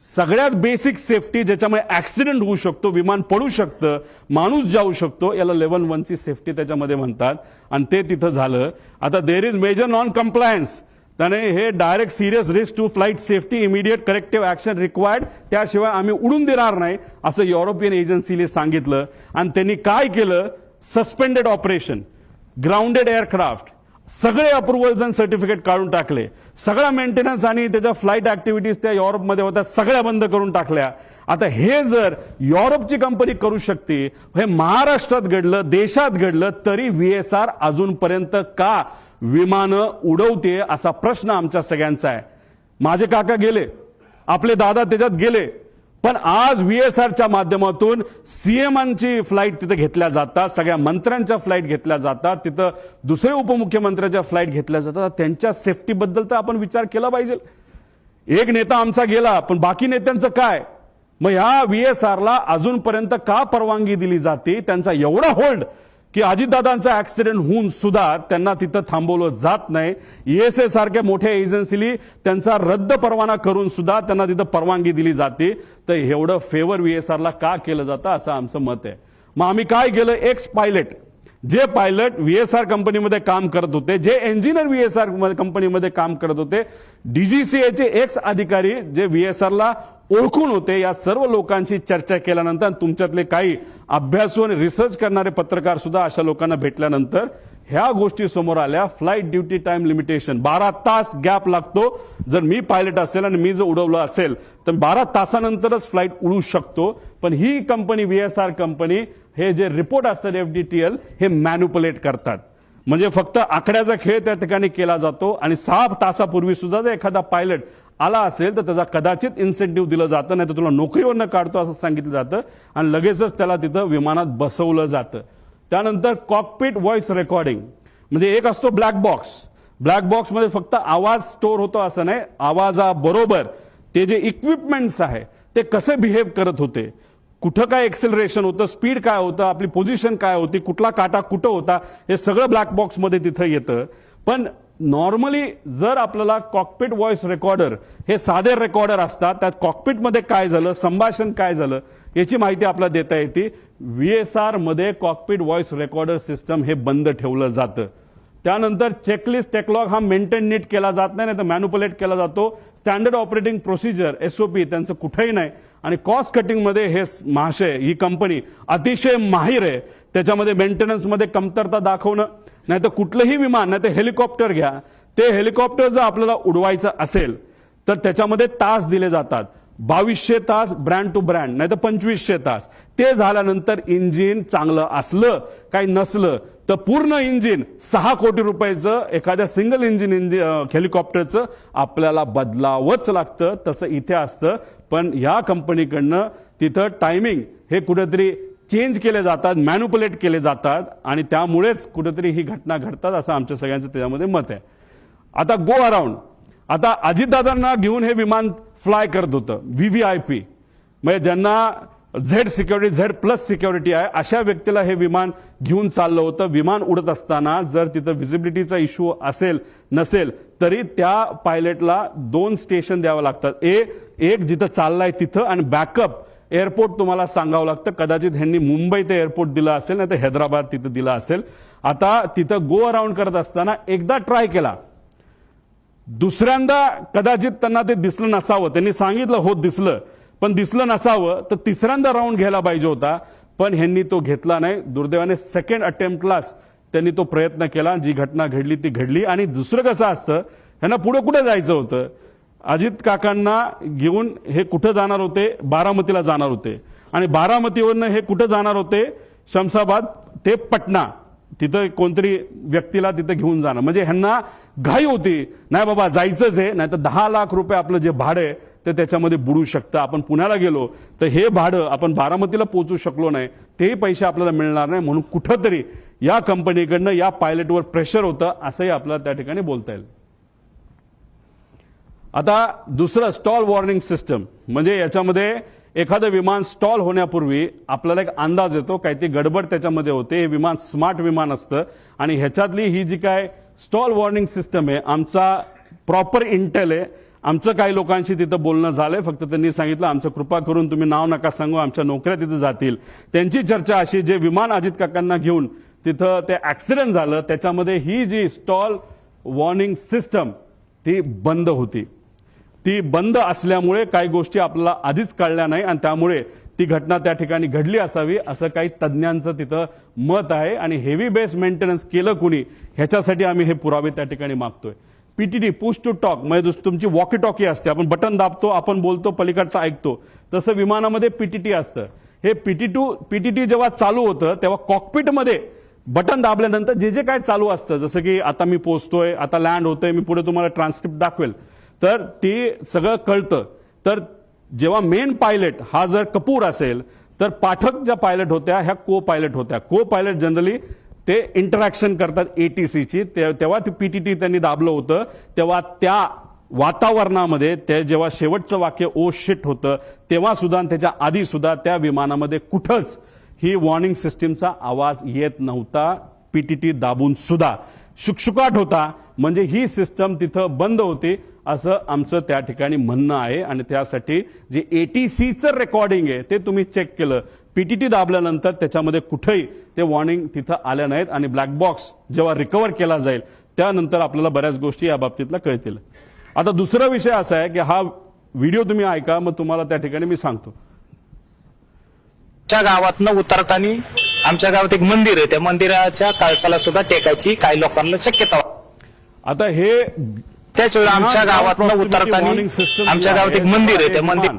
सगळ्यात बेसिक सेफ्टी ज्याच्यामुळे ऍक्सिडेंट होऊ शकतो, विमान पडू शकतं, माणूस जाऊ शकतो, याला लेवल 1 ची सेफ्टी त्याच्यामध्ये म्हणतात आणि ते तिथं झालं. आता there is major non compliance, त्याने हे direct serious risk to flight safety, immediate corrective action required, त्याशिवाय आम्ही उडून देणार नाही असं युरोपियन एजन्सीने सांगितलं. आणि त्यांनी काय केलं, सस्पेंडेड ऑपरेशन, ग्राउंडेड एअरक्राफ्ट, सगळे अप्रुव्हल्स आणि सर्टिफिकेट काढून टाकले, सगळा मेंटेनन्स आणि त्याच्या फ्लाईट ऍक्टिव्हिटीज त्या युरोपमध्ये होत्या सगळ्या बंद करून टाकल्या. आता हे जर युरोपची कंपनी करू शकते, हे महाराष्ट्रात घडलं, देशात घडलं, तरी VSR अजूनपर्यंत का विमानं उडवते असा प्रश्न आमच्या सगळ्यांचा आहे. माझे काका गेले, आपले दादा त्याच्यात गेले, पण आज VSRच्या माध्यमातून CMांची फ्लाईट तिथे घेतल्या जातात, सगळ्या मंत्र्यांच्या फ्लाईट घेतल्या जातात, तिथं दुसरे उपमुख्यमंत्र्यांच्या फ्लाईट घेतल्या जातात. त्यांच्या सेफ्टीबद्दल तर आपण विचार केला पाहिजे. एक नेता आमचा गेला, पण बाकी नेत्यांचं काय? मग ह्या VSRला अजूनपर्यंत का परवानगी दिली जाते? त्यांचा एवढा होल्ड की अजितदादांचा ऍक्सिडेंट होऊन सुद्धा त्यांना तिथं थांबवलं जात नाही. ESA सारख्या मोठ्या एजन्सीली त्यांचा रद्द परवाना करून सुद्धा त्यांना तिथं परवानगी दिली जाते. तर एवढं फेवर VSRला का केलं जातं असं आमचं मत आहे. मग आम्ही काय केलं, एक्स पायलट, जे पायलट VSR कंपनीमध्ये काम करत होते, जे इंजिनियर VSR कंपनीमध्ये काम करत होते, DGCAचे एक्स अधिकारी जे VSRला ओळखून होते, या सर्व लोकांची चर्चा केल्यानंतर, तुमच्यातले काही अभ्यासू आणि रिसर्च करणारे पत्रकार सुद्धा अशा लोकांना भेटल्यानंतर ह्या गोष्टी समोर आल्या. फ्लाईट ड्युटी टाइम लिमिटेशन, 12 तास गॅप लागतो. जर मी पायलट असेल आणि मी जर उडवलं असेल तर 12 तासानंतरच फ्लाईट उडू शकतो. पण ही कंपनी VSR कंपनी हे जे रिपोर्ट असतात FDTL हे मॅन्युपुलेट करतात. म्हणजे फक्त आकड्याचा खेळ त्या ठिकाणी केला जातो आणि 6 तासापूर्वी सुद्धा जर एखादा पायलट आला असेल तर त्याचा कदाचित इन्सेंटिव्ह दिलं जातं, नाही तर तुला नोकरीवरनं काढतो असं सांगितलं जातं आणि लगेचच त्याला तिथं विमानात बसवलं जातं. त्यानंतर कॉकपिट व्हॉइस रेकॉर्डिंग, म्हणजे एक असतो ब्लॅक बॉक्स. ब्लॅक बॉक्समध्ये फक्त आवाज स्टोअर होतो असं नाही, आवाजाबरोबर ते जे इक्विपमेंट्स आहे ते कसे बिहेव करत होते, कुठं काय एक्सेलरेशन होतं, स्पीड काय होतं, आपली पोझिशन काय होती, कुठला काटा कुठं होता, हे सगळं ब्लॅक बॉक्समध्ये तिथं येतं. पण नॉर्मली जर आपल्याला कॉकपिट व्हॉइस रेकॉर्डर हे साधे रेकॉर्डर असतात, त्यात कॉकपिटमध्ये काय झालं, संभाषण काय झालं याची माहिती आपल्याला देता येते. VSR मध्ये कॉकपिट व्हॉइस रेकॉर्डर सिस्टम हे बंद ठेवलं जातं. त्यानंतर चेकलिस्ट टेकलॉग हा मेंटेन नीट केला जात नाही, तर मॅन्युपुलेट केला जातो. स्टँडर्ड ऑपरेटिंग प्रोसिजर SOP त्यांचं कुठेही नाही. आणि कॉस्ट कटिंग मध्ये हे महाशय, ही कंपनी अतिशय माहिर आहे. त्याच्यामध्ये मेंटेनन्समध्ये कमतरता दाखवणं, नाही तर कुठलंही विमान, नाही तर हेलिकॉप्टर घ्या, ते हेलिकॉप्टर जर आपल्याला उडवायचं असेल तर त्याच्यामध्ये तास दिले जातात. 2200 तास ब्रँड टू ब्रँड, नाही तर 2500 तास. ते झाल्यानंतर इंजिन चांगलं असलं काही नसलं तर पूर्ण इंजिन 6 कोटी रुपयाचं एखाद्या सिंगल इंजिन हेलिकॉप्टरचं आपल्याला बदलावंच लागतं. तसं इथे असतं, पण या कंपनीकडनं तिथं टायमिंग हे कुठेतरी चेंज केले जातात, मॅन्युपुलेट केले जातात आणि त्यामुळेच कुठेतरी ही घटना घडतात असं आमच्या सगळ्यांचं त्याच्यामध्ये मत आहे. आता गो अराउंड, आता अजितदादांना घेऊन हे विमान फ्लाय करत होतं VVIP, म्हणजे ज्यांना झेड सिक्युरिटी, Z+ सिक्युरिटी आहे, अशा व्यक्तीला हे विमान घेऊन चाललं होतं. विमान उडत असताना जर तिथं व्हिजिबिलिटीचा इश्यू असेल नसेल तरी त्या पायलटला 2 स्टेशन द्यावं लागतात. एक जिथं चाललाय तिथं आणि बॅकअप एअरपोर्ट तुम्हाला सांगावं लागतं. कदाचित ह्यांनी मुंबई ते एअरपोर्ट दिलं असेल, नाही तर हैदराबाद तिथं दिलं असेल. आता तिथं गो अराउंड करत असताना एकदा ट्राय केला, दुसऱ्यांदा कदाचित त्यांना ते दिसलं नसावं. त्यांनी सांगितलं हो दिसलं, पण दिसलं नसावं, तर तिसऱ्यांदा राऊंड घ्यायला पाहिजे होता, पण ह्यांनी तो घेतला नाही. दुर्दैवाने सेकंड अटेम्प्टलाच त्यांनी तो प्रयत्न केला. जी घटना घडली ती घडली. आणि दुसरं कसं असतं, ह्यांना पुढे कुठे जायचं होतं, अजित काकांना घेऊन हे कुठं जाणार होते, बारामतीला जाणार होते. आणि बारामतीवरनं हे कुठं जाणार होते, शमशाबाद ते पटना, तिथं कोणतरी व्यक्तीला तिथं घेऊन जाणं. म्हणजे ह्यांना घाई होती, नाही बाबा जायचंच आहे, नाही तर 10 लाख रुपये आपलं जे भाडं आहे ते त्याच्यामध्ये बुडू शकतं. आपण पुण्याला गेलो तर हे भाडं आपण बारामतीला पोहोचू शकलो नाही, तेही पैसे आपल्याला मिळणार नाही. म्हणून कुठंतरी या कंपनीकडनं या पायलटवर प्रेशर होतं, असंही आपल्याला त्या ठिकाणी बोलता येईल. आता दुसरं स्टॉल वॉर्निंग सिस्टम, म्हणजे याच्यामध्ये एखादं विमान स्टॉल होण्यापूर्वी आपल्याला एक अंदाज येतो, काही ती गडबड त्याच्यामध्ये होते. हे विमान स्मार्ट विमान असतं आणि ह्याच्यातली ही जी काय स्टॉल वॉर्निंग सिस्टम आहे, आमचा प्रॉपर इंटेल आहे. आमचं काही लोकांशी तिथं बोलणं झालंय, फक्त त्यांनी सांगितलं आमचं कृपा करून तुम्ही नाव नका सांगू, आमच्या नोकऱ्या तिथं जातील. त्यांची चर्चा अशी, जे विमान अजित काकांना घेऊन तिथं ते ऍक्सिडेंट झालं त्याच्यामध्ये ही जी स्टॉल वॉर्निंग सिस्टम ती बंद होती. ती बंद असल्यामुळे काही गोष्टी आपल्याला आधीच कळल्या नाही आणि त्यामुळे ती घटना त्या ठिकाणी घडली असावी असं काही तज्ज्ञांचं तिथं मत आहे. आणि हेवी बेस मेंटेनन्स केलं कुणी, ह्याच्यासाठी आम्ही हे पुरावे त्या ठिकाणी मागतोय. पीटीटी पुश टू टॉक, म्हणजे तुमची वॉकी टॉकी असते, आपण बटन दाबतो, आपण बोलतो, पलीकडचं ऐकतो, तसं विमानामध्ये पीटीटी असतं. हे पीटीटी जेव्हा चालू होतं तेव्हा कॉकपिटमध्ये बटन दाबल्यानंतर जे जे काय चालू असतं, जसं की आता मी पोहोचतोय, आता लँड होतोय, मी पुढे तुम्हाला ट्रान्सक्रिप्ट दाखवेल, तर ते सगळं कळतं. तर जेव्हा मेन पायलट हा जर कपूर असेल तर पाठक ज्या पायलट होत्या ह्या को पायलट होत्या. को पायलट जनरली ते इंटरॅक्शन करतात एटीसीची. तेव्हा ती पीटीटी त्यांनी दाबलं होतं, तेव्हा त्या वातावरणामध्ये ते जेव्हा शेवटचं वाक्य ओ शिट होतं तेव्हा सुद्धा आणि त्याच्या आधी सुद्धा त्या विमानामध्ये कुठंच ही वॉर्निंग सिस्टीमचा आवाज येत नव्हता. पीटीटी दाबून सुद्धा शुकशुकाट होता, म्हणजे ही सिस्टम तिथं बंद होती असं आमचं त्या ठिकाणी म्हणणं आहे. आणि त्यासाठी जे एटीसीचं रेकॉर्डिंग आहे ते तुम्ही चेक केलं, पीटीटी दाबल्यानंतर त्याच्यामध्ये कुठेही ते वॉर्निंग तिथं आल्या नाहीत. आणि ब्लॅक बॉक्स जेव्हा रिकव्हर केला जाईल त्यानंतर आपल्याला बऱ्याच गोष्टी या बाबतीतला कळतील. आता दुसरा विषय असा आहे की हा व्हिडिओ तुम्ही ऐका, मग तुम्हाला त्या ठिकाणी मी सांगतो. आमच्या गावातनं उतरताना आमच्या गावात एक मंदिर आहे, त्या मंदिराच्या कळसाला सुद्धा टेकायची काही लोकांना शक्यता. आता हे त्याच वेळी आमच्या गावातनं उतरताना आमच्या गावात एक मंदिर आहे, त्या मंदिर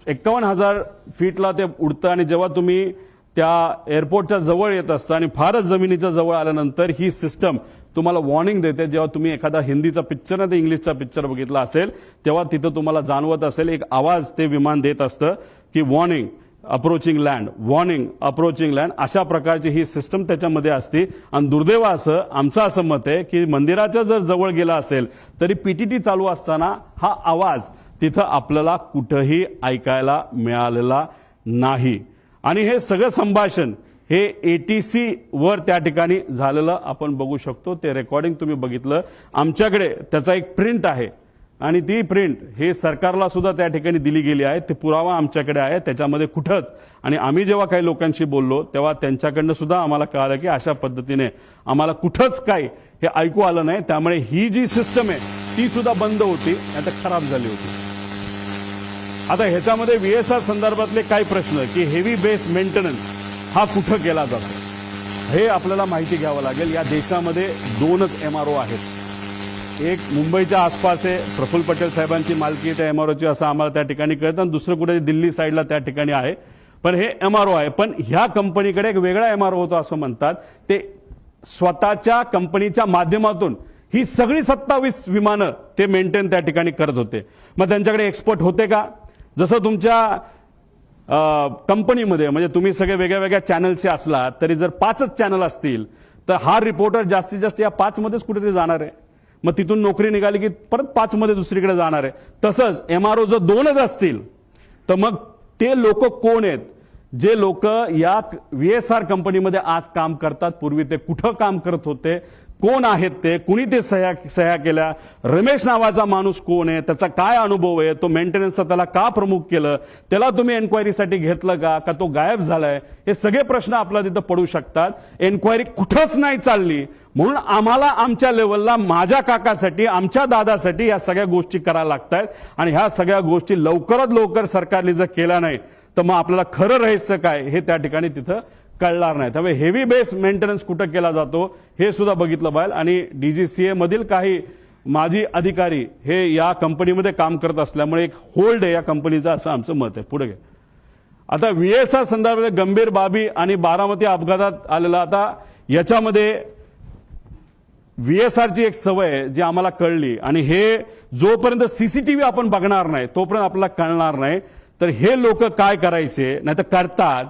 51,000 फीटला ते उडतं. आणि जेव्हा तुम्ही त्या एअरपोर्टच्या जवळ येत असता आणि फारच जमिनीच्या जवळ आल्यानंतर ही सिस्टम तुम्हाला वॉर्निंग देते. जेव्हा तुम्ही एखादा हिंदीचा पिक्चर नाही तर इंग्लिशचा पिक्चर बघितला असेल तेव्हा तिथं तुम्हाला जाणवत असेल एक आवाज ते विमान देत असतं की warning approaching land, warning approaching land, अशा प्रकारची ही सिस्टम त्याच्यामध्ये असते. आणि दुर्दैव असं आमचं असं मत आहे की मंदिराच्या जर जवळ गेला असेल तरी पीटीटी चालू असताना हा आवाज तिथं आपल्याला कुठंही ऐकायला मिळालेला नाही. आणि हे सगळं संभाषण हे एटीसी वर त्या ठिकाणी झालेलं आपण बघू शकतो. ते रेकॉर्डिंग तुम्ही बघितलं, आमच्याकडे त्याचा एक प्रिंट आहे आणि ती प्रिंट हे सरकारला सुद्धा त्या ठिकाणी दिली गेली आहे. ते पुरावा आमच्याकडे आहे, त्याच्यामध्ये कुठंच. आणि आम्ही जेव्हा काही लोकांशी बोललो तेव्हा त्यांच्याकडनं सुद्धा आम्हाला कळालं की अशा पद्धतीने आम्हाला कुठंच काही हे ऐकू आलं नाही. त्यामुळे ही जी सिस्टम आहे ती सुद्धा बंद होती, आता खराब झाली होती. आता ह्याच्यामध्ये व्हीएसआर संदर्भातले काय प्रश्न की हेवी बेस मेंटेनन्स हा कुठं केला जातो हे आपल्याला माहिती घ्यावं लागेल. या देशामध्ये 2च एमआरओ आहेत. एक मुंबईच्या आसपास आहे, प्रफुल्ल पटेल साहेबांची मालकी त्या एमआरओची असं आम्हाला त्या ठिकाणी कळतं. आणि दुसरं कुठे दिल्ली साईडला त्या ठिकाणी आहे. पण हे एमआरओ आहे. पण ह्या कंपनीकडे एक वेगळा एमआरओ होतो असं म्हणतात. ते स्वतःच्या कंपनीच्या माध्यमातून ही सगळी 27 विमानं ते मेंटेन त्या ठिकाणी करत होते. मग त्यांच्याकडे एक्सपर्ट होते का? जसं तुमच्या कंपनीमध्ये म्हणजे तुम्ही सगळे वेगळ्या वेगळ्या चॅनलचे असला तरी जर 5च चॅनल असतील तर हा रिपोर्टर जास्तीत जास्त या 5 मध्येच कुठेतरी जाणार आहे. मग तिथून नोकरी निघाली की परत 5 मध्ये दुसरीकडे जाणार आहे. तसंच एमआरओ जर 2च असतील तर मग ते लोक कोण आहेत? जे लोक या व्हीएसआर कंपनीमध्ये आज काम करतात, पूर्वी ते कुठं काम करत होते कोण आहेत ते, कुणी ते सह्या केल्या, रमेश नावाचा माणूस कोण आहे, त्याचा काय अनुभव आहे, तो मेंटेनन्सचा त्याला का प्रमुख केलं, त्याला तुम्ही एन्क्वायरीसाठी घेतलं का तो गायब झालाय, हे सगळे प्रश्न आपला तिथं पडू शकतात. एन्क्वायरी कुठंच नाही चालली, म्हणून आम्हाला आमच्या लेवलला माझ्या काकासाठी, आमच्या दादासाठी या सगळ्या गोष्टी करायला लागतात. आणि ह्या सगळ्या गोष्टी लवकरात लवकर सरकारने जर केल्या नाही तर मग आपल्याला खरं रहस्य काय हे त्या ठिकाणी तिथं कळणार नाही. त्यामुळे हेवी बेस मेंटेनन्स कुठं केला जातो हे सुद्धा बघितलं पाहिजे. आणि डीजीसीए मधील काही माजी अधिकारी हे या कंपनीमध्ये काम करत असल्यामुळे एक होल्ड आहे या कंपनीचा, असं आमचं मत आहे. पुढे घ्या. आता VSR संदर्भात गंभीर बाबी आणि बारामती अपघातात आलेला, आता याच्यामध्ये VSRची एक सवय आहे जी आम्हाला कळली, आणि हे जोपर्यंत सीसीटीव्ही आपण बघणार नाही तोपर्यंत आपल्याला कळणार नाही. तर हे लोक काय करायचे, नाही तर करतात,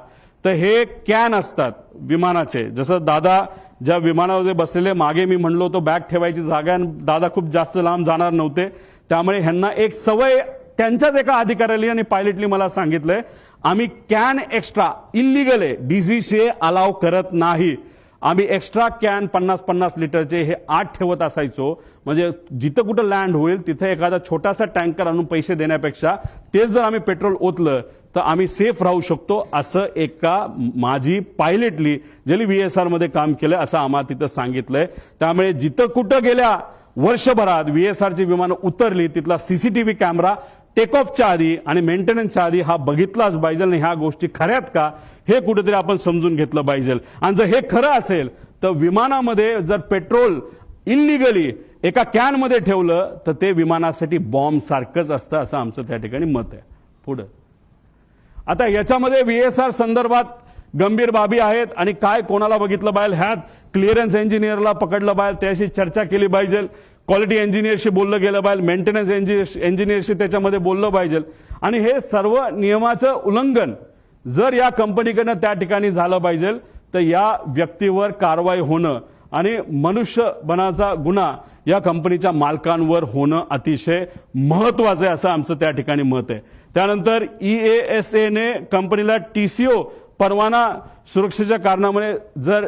तर हे कॅन असतात विमानाचे. जसं दादा ज्या विमानामध्ये बसलेले, मागे मी म्हणलो होतो बॅग ठेवायची जागा, आणि दादा खूप जास्त लांब जाणार नव्हते, त्यामुळे ह्यांना एक सवय त्यांच्याच एका अधिकाऱ्याने आणि पायलटली मला सांगितलंय, आम्ही कॅन एक्स्ट्रा इल्लीगल आहे, डीजीसीए अलाव करत नाही. आम्ही एक्स्ट्रा कॅन 50-50 लिटरचे हे 8 ठेवत असायचो, म्हणजे जिथं कुठं लँड होईल तिथे एखादा छोटासा टँकर आणून पैसे देण्यापेक्षा तेच जर आम्ही पेट्रोल ओतलं तर आम्ही सेफ राहू शकतो, असं एका माझी पायलटली ज्यांनी VSR मध्ये काम केलं असं आम्हाला तिथं सांगितलंय. त्यामुळे जिथं कुठं गेल्या वर्षभरात VSRची विमानं उतरली तिथला सीसीटीव्ही कॅमेरा टेक ऑफच्या आधी आणि मेंटेनन्सच्या आधी हा बघितलाच पाहिजे, आणि ह्या गोष्टी खऱ्यात का हे कुठेतरी आपण समजून घेतलं पाहिजे. आणि जर हे खरं असेल तर विमानामध्ये जर पेट्रोल इल्लीगली एका कॅनमध्ये ठेवलं तर ते विमानासाठी बॉम्ब सारखंच असतं, असं आमचं त्या ठिकाणी मत आहे. पुढे आता याच्यामध्ये VSR संदर्भात गंभीर बाबी आहेत, आणि काय कोणाला बघितलं पाहिजे, ह्यात क्लिअरन्स इंजिनियरला पकडलं पाहिजे, त्याशी चर्चा केली पाहिजे, क्वालिटी इंजिनियरशी बोललं गेलं पाहिजे, मेंटेनन्स इंजिनियरशी त्याच्यामध्ये बोललं पाहिजे. आणि हे सर्व नियमाचं उल्लंघन जर या कंपनीकडनं त्या ठिकाणी झालं पाहिजे तर या व्यक्तीवर कारवाई होणं आणि मनुष्यबळाचा गुन्हा या कंपनीच्या मालकांवर होणं अतिशय महत्वाचं आहे, असं आमचं त्या ठिकाणी मत आहे. त्यानंतर EASA ने कंपनीला TCO परवाना सुरक्षेच्या कारणामुळे जर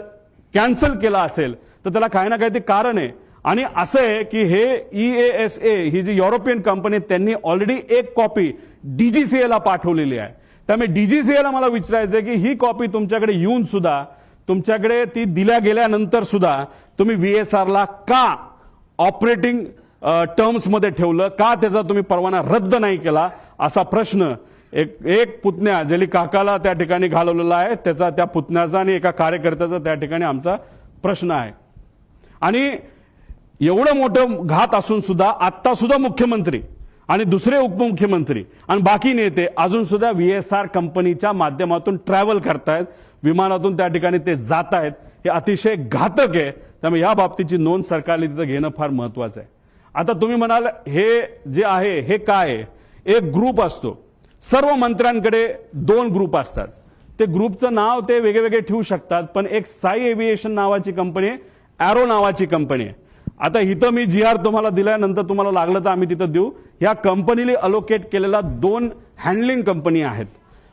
कॅन्सल केला असेल तर त्याला काही ना काही ते कारण आहे. आणि असं आहे की हे EASA ही जी युरोपियन कंपनी त्यांनी ऑलरेडी एक कॉपी DGCA ला पाठवलेली आहे. त्यामुळे DGCA ला मला विचारायचं आहे की ही कॉपी तुमच्याकडे येऊन सुद्धा, तुमच्याकडे ती दिल्या गेल्यानंतर सुद्धा तुम्ही VSR ला का ऑपरेटिंग टर्म्स मध्ये ठेवलं, का त्याचा तुम्ही परवाना रद्द नाही केला, असा प्रश्न एक पुतण्या ज्याला काकाला त्या ठिकाणी घालवलेला आहे त्याचा, त्या पुतण्याचा आणि एका कार्यकर्त्याचा त्या ठिकाणी आमचा प्रश्न आहे. आणि एवढं मोठं घात असून सुद्धा आता सुद्धा मुख्यमंत्री आणि दुसरे उपमुख्यमंत्री आणि बाकी नेते अजून सुद्धा VSR कंपनीच्या माध्यमातून ट्रॅव्हल करतायत, विमानातून त्या ठिकाणी ते जात आहेत. हे अतिशय घातक आहे. त्यामुळे या बाबतीची नोंद सरकारने तिथं घेणं फार महत्वाचं आहे. आता तुम्ही म्हणाल हे जे आहे हे काय आहे, एक ग्रुप असतो, सर्व मंत्र्यांकडे 2 ग्रुप असतात, ते ग्रुपचं नाव ते वेगवेगळे ठेवू शकतात, पण एक साई एव्हिएशन नावाची कंपनी, एरो नावाची कंपनी आहे. आता इथं मी GR तुम्हाला दिल्यानंतर तुम्हाला लागलं तर आम्ही तिथं देऊ. या कंपनीला अलोकेट केलेला 2 हँडलिंग कंपनी आहेत.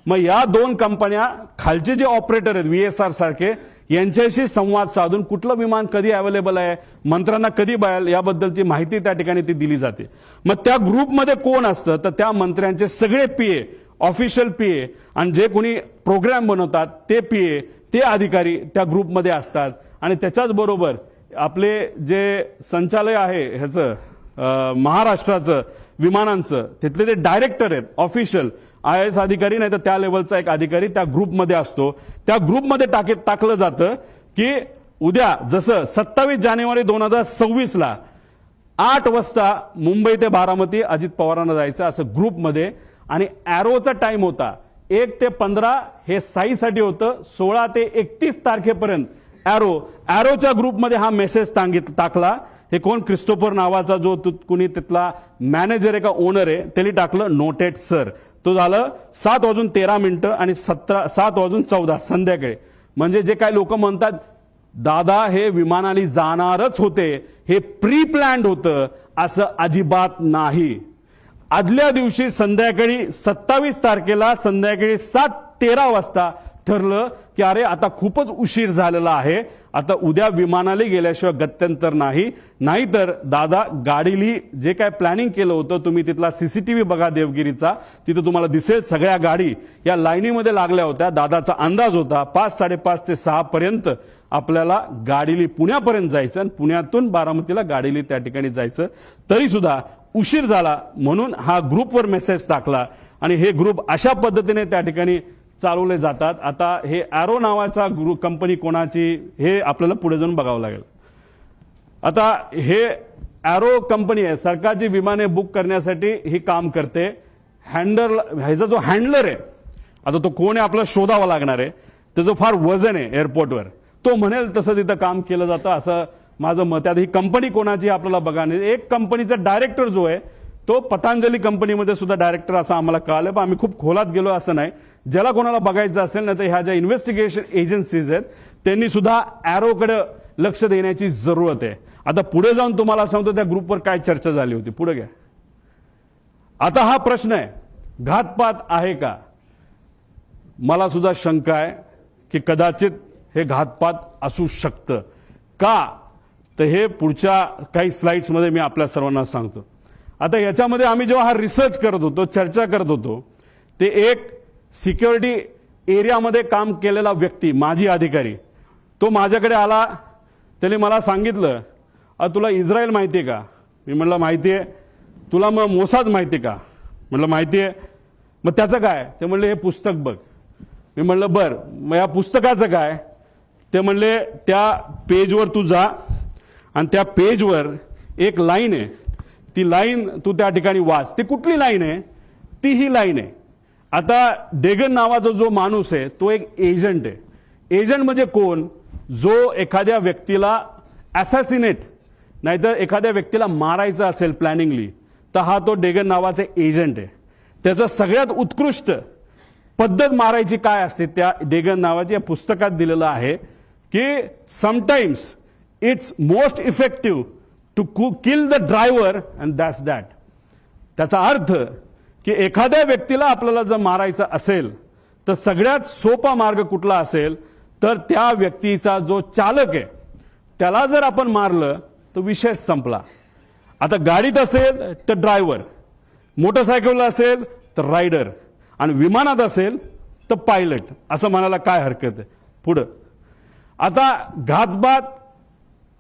मग या 2 कंपन्या खालचे जे ऑपरेटर आहेत VSR सारखे यांच्याशी संवाद साधून कुठलं विमान कधी अवेलेबल आहे, मंत्र्यांना कधी बाहेर याबद्दलची माहिती त्या ठिकाणी ती दिली जाते. मग त्या ग्रुपमध्ये कोण असतं तर त्या मंत्र्यांचे सगळे PA, ऑफिशियल PA आणि जे कोणी प्रोग्राम बनवतात ते PA, ते अधिकारी त्या ग्रुपमध्ये असतात. आणि त्याच्याच बरोबर आपले जे संचालय आहे ह्याचं महाराष्ट्राचं विमानांचं, तिथले ते डायरेक्टर आहेत, ऑफिशियल IAS अधिकारी नाही तर त्या लेवलचा एक अधिकारी त्या ग्रुपमध्ये असतो. त्या ग्रुपमध्ये टाकलं जातं की उद्या जसं 27 जानेवारी 2026 ला 8 वाजता मुंबई ते बारामती अजित पवारांना जायचं असं ग्रुपमध्ये. आणि एरोचा टाइम होता 1 ते 15, हे साईसाठी होतं 16 ते 31 तारखेपर्यंत. एरोच्या ग्रुपमध्ये हा मेसेज टाकला. हे कोण, क्रिस्टोफर नावाचा जो कुणी तिथला मॅनेजर आहे का ओनर आहे, त्यांनी टाकलं नोटेड सर. तो झालं 7:13 आणि 7:14 संध्याकाळी. म्हणजे जे काही लोक म्हणतात दादा हे विमानाने जाणारच होते, हे प्री प्लॅन्ड होतं, असं अजिबात नाही. आदल्या दिवशी संध्याकाळी 27 तारखेला संध्याकाळी 7:13 वाजता ठरलं की अरे आता खूपच उशीर झालेला आहे, आता उद्या विमानाला गेल्याशिवाय गत्यंतर नाही. नाहीतर दादा गाडीली जे काय प्लॅनिंग केलं होतं, तुम्ही तिथला सीसीटीव्ही बघा देवगिरीचा, तिथं तुम्हाला दिसेल सगळ्या गाडी या लाईनीमध्ये लागल्या होत्या. दादाचा अंदाज होता 5:30 ते 6 पर्यंत आपल्याला गाडीली पुण्यापर्यंत जायचं आणि पुण्यातून बारामतीला गाडीली त्या ठिकाणी जायचं. तरी सुद्धा उशीर झाला म्हणून हा ग्रुपवर मेसेज टाकला आणि हे ग्रुप अशा पद्धतीने त्या ठिकाणी चालवले जातात. आता हे ॲरो नावाचा ग्रुप कंपनी कोणाची हे आपल्याला पुढे जाऊन बघावं लागेल. आता हे ॲरो कंपनी आहे, सरकारची विमाने बुक करण्यासाठी ही काम करते. ह्याचा जो हँडलर आहे, आता तो कोण आहे आपल्याला शोधावा लागणार आहे. त्याचं फार वजन आहे एअरपोर्टवर, तो म्हणेल तसं तिथं काम केलं जातं असं माझं मत आहे. ही कंपनी कोणाची आपल्याला बघा. एक कंपनीचा डायरेक्टर जो आहे तो पतंजली कंपनीमध्ये सुद्धा डायरेक्टर असं आम्हाला कळालं, पण आम्ही खूप खोलात गेलो असं नाही. ज्याला कोणाला बघायचं असेल ना तर ह्या ज्या इन्व्हेस्टिगेशन एजन्सीज आहेत त्यांनी सुद्धा ॲरोकडे लक्ष देण्याची जरूरत आहे. आता पुढे जाऊन तुम्हाला सांगतो त्या ग्रुपवर काय चर्चा झाली होती. पुढे घ्या. आता हा प्रश्न आहे, घातपात आहे का? मला सुद्धा शंका आहे की कदाचित हे घातपात असू शकतं. का तर हे पुढच्या काही स्लाइड्समध्ये मी आपल्या सर्वांना सांगतो. आता याच्यामध्ये आम्ही जेव्हा हा रिसर्च करत होतो, चर्चा करत होतो, ते एक सिक्युरिटी एरियामध्ये काम केलेला व्यक्ती, माजी अधिकारी, तो माझ्याकडे आला. त्याने मला सांगितलं, तुला इस्रायल माहिती आहे का? मी म्हणलं माहिती आहे. तुला मग मोसाद माहिती आहे का? म्हणलं माहिती आहे. मग त्याचं काय? ते म्हणले हे पुस्तक बघ. मी म्हणलं बर, मग या पुस्तकाचं काय? ते म्हणले त्या पेजवर तू जा आणि त्या पेजवर एक लाईन आहे, ती लाईन तू त्या ठिकाणी वाच. ती कुठली लाईन आहे? ती ही लाईन आहे. आता डेगन नावाचा जो माणूस आहे तो एक एजंट आहे. एजंट म्हणजे कोण? जो एखाद्या व्यक्तीला असॅसिनेट नाहीतर एखाद्या व्यक्तीला मारायचं असेल प्लॅनिंगली तर हा तो डेगन नावाचा एजंट आहे. त्याचं सगळ्यात उत्कृष्ट पद्धत मारायची काय असते त्या डेगन नावाच्या पुस्तकात दिलेलं आहे की sometimes it's most effective to kill the driver and that's that. त्याचा अर्थ की एखाद्या व्यक्तीला आपल्याला जर मारायचं असेल तर सगळ्यात सोपा मार्ग कुठला असेल तर त्या व्यक्तीचा जो चालक आहे त्याला जर आपण मारलं तर विषय संपला. आता गाडीत असेल तर ड्रायव्हर, मोटरसायकलला असेल तर रायडर आणि विमानात असेल तर पायलट, असं म्हणायला काय हरकत आहे. पुढं आता घातपात,